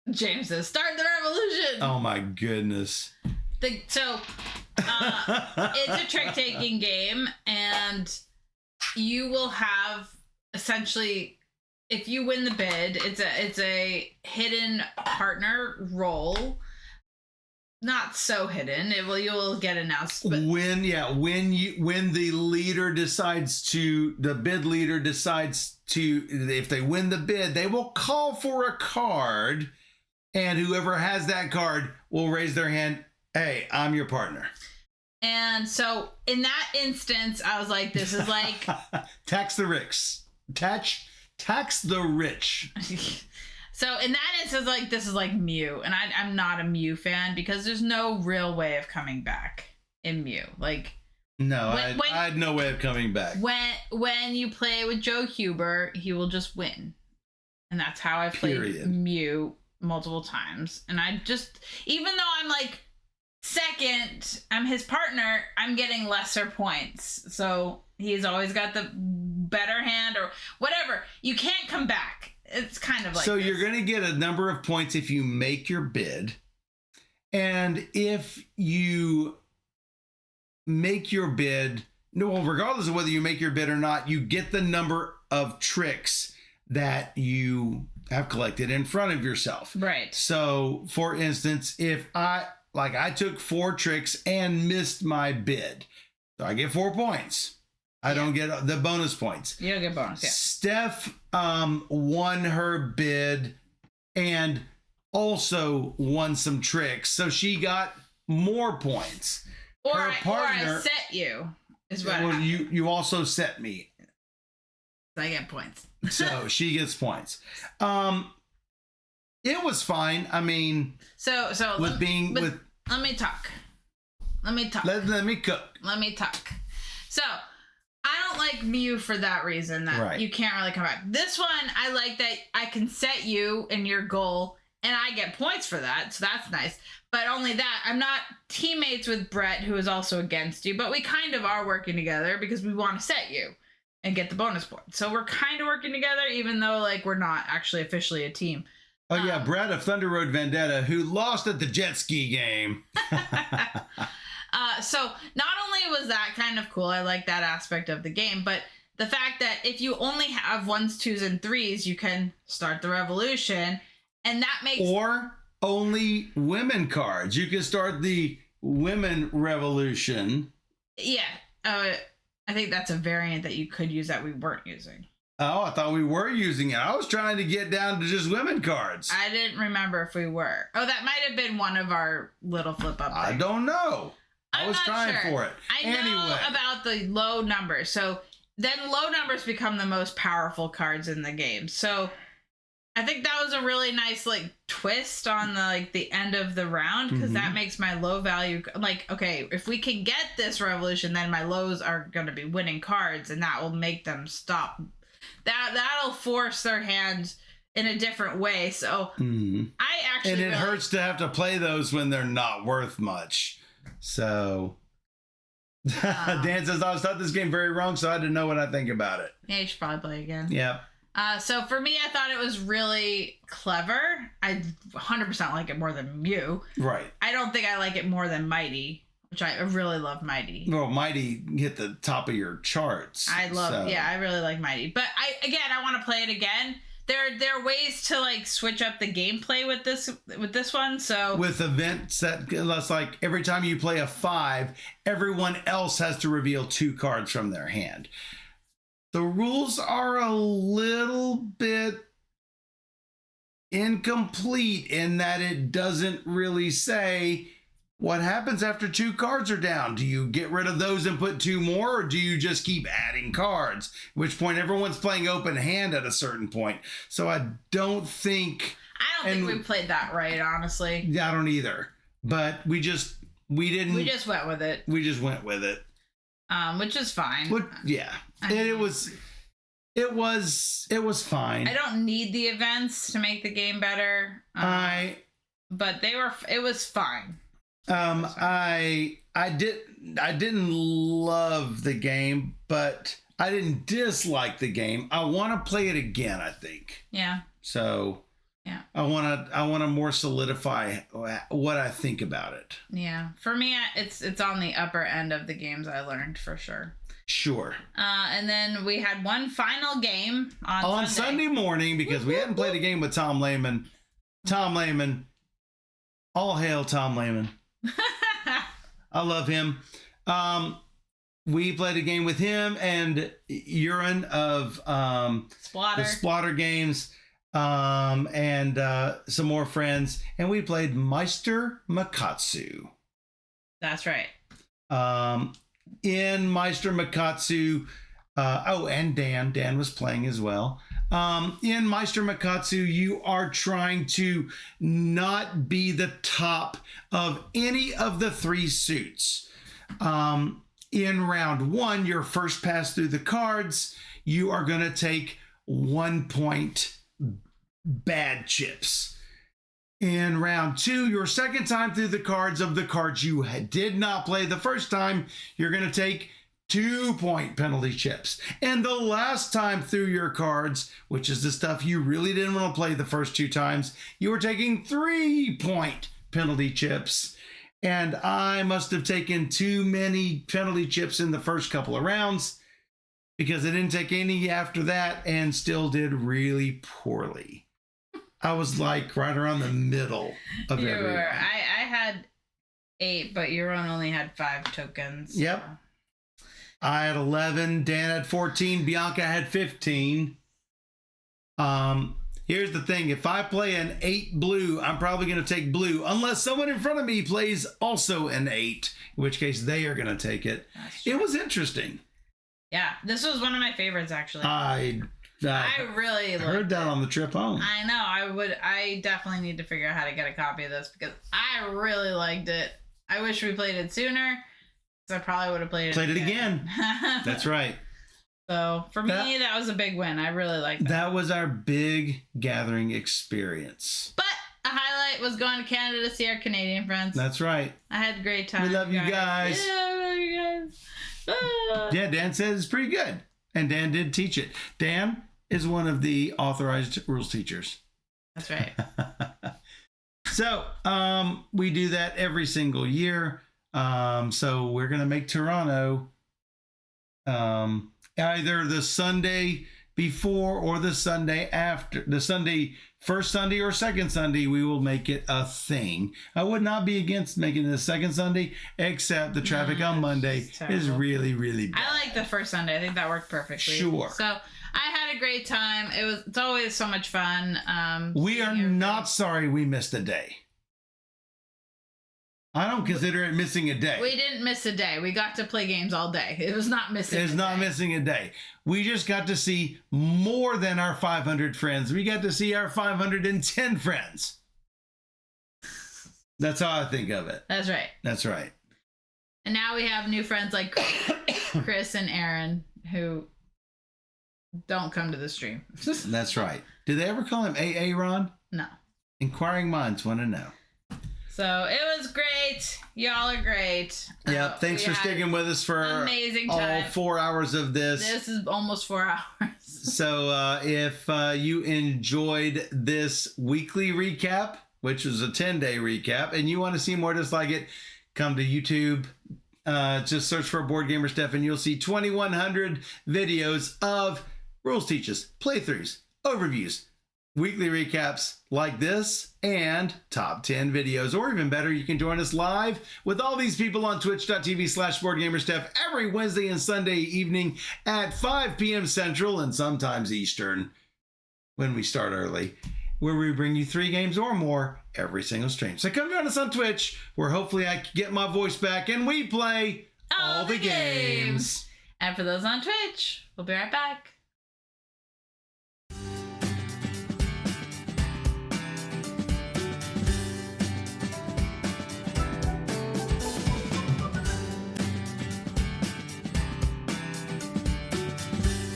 James says, start the revolution. Oh my goodness. It's a trick-taking game, and you will have essentially, if you win the bid, it's a hidden partner role. Not so hidden. You'll get announced. But when the leader decides to, the bid leader decides to, if they win the bid, they will call for a card, and whoever has that card will raise their hand. Hey, I'm your partner. And so in that instance, I was like, this is like tax the rich. Tax the rich. So in that instance, like this is like Mew, and I'm not a Mew fan because there's no real way of coming back in Mew. Like no, I had no way of coming back. When you play with Joe Huber, he will just win, and that's how I played Mew multiple times. And I just, even though I'm like second, I'm his partner, I'm getting lesser points. So he's always got the better hand or whatever. You can't come back. It's kind of like so you're going to get a number of points if you make your bid. And if you make your bid, no, regardless of whether you make your bid or not, you get the number of tricks that you have collected in front of yourself. Right. So, for instance, if I took 4 tricks and missed my bid, so I get 4 points. I don't get the bonus points. You don't get bonus, yeah. Steph won her bid and also won some tricks, so she got more points. Or I set you. Is what well, you also set me. I get points. So she gets points. It was fine. I mean, so with being with. Let me talk. Let me cook. Let me talk. So I don't like Mew for that reason. That you can't really come back. This one, I like that I can set you in your goal, and I get points for that. So that's nice. But only that, I'm not teammates with Brett, who is also against you, but we kind of are working together because we want to set you and get the bonus points. So we're kind of working together, even though like we're not actually officially a team. Oh yeah, Brett of Thunder Road Vendetta, who lost at the jet ski game. So not only was that kind of cool, I like that aspect of the game, but the fact that if you only have 1s, 2s, and 3s, you can start the revolution, and that makes only women cards. You can start the women revolution. Yeah. I think that's a variant that you could use that we weren't using. Oh, I thought we were using it. I was trying to get down to just women cards. I didn't remember if we were. Oh, that might have been one of our little flip up things. I don't know. I was trying for it. I know about the low numbers. So then low numbers become the most powerful cards in the game. So I think that was a really nice like twist on the end of the round, because that makes my low value like, okay, if we can get this revolution, then my lows are going to be winning cards, and that will make them stop. That'll force their hands in a different way. So I actually and it hurts to have to play those when they're not worth much. So Dan says I started this game very wrong, so I didn't know what I think about it. Yeah, you should probably play again. Yeah. So for me, I thought it was really clever. I 100% like it more than Mew. Right. I don't think I like it more than Mighty, which I really love Mighty. Well, Mighty hit the top of your charts. I really like Mighty. But I want to play it again. There are ways to like switch up the gameplay with this one. So with events that's like every time you play a 5, everyone else has to reveal 2 cards from their hand. The rules are a little bit incomplete in that it doesn't really say what happens after 2 cards are down. Do you get rid of those and put 2 more, or do you just keep adding cards? At which point everyone's playing open hand at a certain point. So I don't think we played that right, honestly. Yeah, I don't either. But we just went with it. We just went with it. Which is fine. Yeah. It was fine. I don't need the events to make the game better. But it was fine. I didn't love the game, but I didn't dislike the game. I want to play it again, I think. Yeah. So yeah, I want to more solidify what I think about it. Yeah. For me, it's on the upper end of the games I learned for sure. Sure. And then we had one final game on Sunday morning, because we hadn't played a game with Tom Lehman. Tom Lehman. All hail Tom Lehman. I love him. We played a game with him and Urine of Splatter. The Splatter games, and some more friends, and we played Meister Makatu. That's right. In Meister Makatu, and Dan was playing as well. In Meister Makatu, you are trying to not be the top of any of the 3 suits. In round 1, your first pass through the cards, you are going to take 1 point bad chips. In round 2, your second time through the cards of the cards you did not play the first time, you're going to take 2 point penalty chips. And the last time through your cards, which is the stuff you really didn't want to play the first 2 times, you were taking 3 point penalty chips. And I must have taken too many penalty chips in the first couple of rounds because I didn't take any after that and still did really poorly. I was like right around the middle of everyone. I had 8, but Euron only had 5 tokens. Yep. I had 11. Dan had 14. Bianca had 15. Here's the thing. If I play an 8 blue, I'm probably going to take blue unless someone in front of me plays also an 8, in which case they are going to take it. It was interesting. Yeah, this was one of my favorites, actually. I really heard that on the trip home. I know. I definitely need to figure out how to get a copy of this because I really liked it. I wish we played it sooner because I probably would have played it again. That's right. So for me, that was a big win. I really liked that. That was our big gathering experience. But a highlight was going to Canada to see our Canadian friends. That's right. I had a great time. We love you guys. Yeah, I love you guys. Ah. Yeah, Dan says it's pretty good. And Dan did teach it. Dan is one of the authorized rules teachers. That's right. So we do that every single year. So we're going to make Toronto either the Sunday before or the Sunday after. The Sunday, first Sunday or second Sunday, we will make it a thing. I would not be against making it a second Sunday, except the traffic on Monday is really, really bad. I like the first Sunday. I think that worked perfectly. Sure. So I had a great time. It's always so much fun. We are not sorry we missed a day. I don't consider it missing a day. We didn't miss a day. We got to play games all day. It was not missing It's not missing a day. We just got to see more than our 500 friends. We got to see our 510 friends. That's how I think of it. That's right. That's right. And now we have new friends like Chris and Aaron who don't come to the stream. That's right. Did they ever call him AA Ron? No. Inquiring minds want to know. So it was great. Y'all are great. Yep. Thanks for sticking with us for amazing time. All 4 hours of this. This is almost 4 hours. So if you enjoyed this weekly recap, which was a 10-day recap, and you want to see more just like it, come to YouTube. Just search for Board Gamer Stuff, and you'll see 2,100 videos of rules teaches, playthroughs, overviews, weekly recaps like this, and top 10 videos. Or even better, you can join us live with all these people on twitch.tv/BoardGamerStuff every Wednesday and Sunday evening at 5 p.m. Central and sometimes Eastern when we start early, where we bring you 3 games or more every single stream. So come join us on Twitch, where hopefully I can get my voice back and we play all the games. And for those on Twitch, we'll be right back.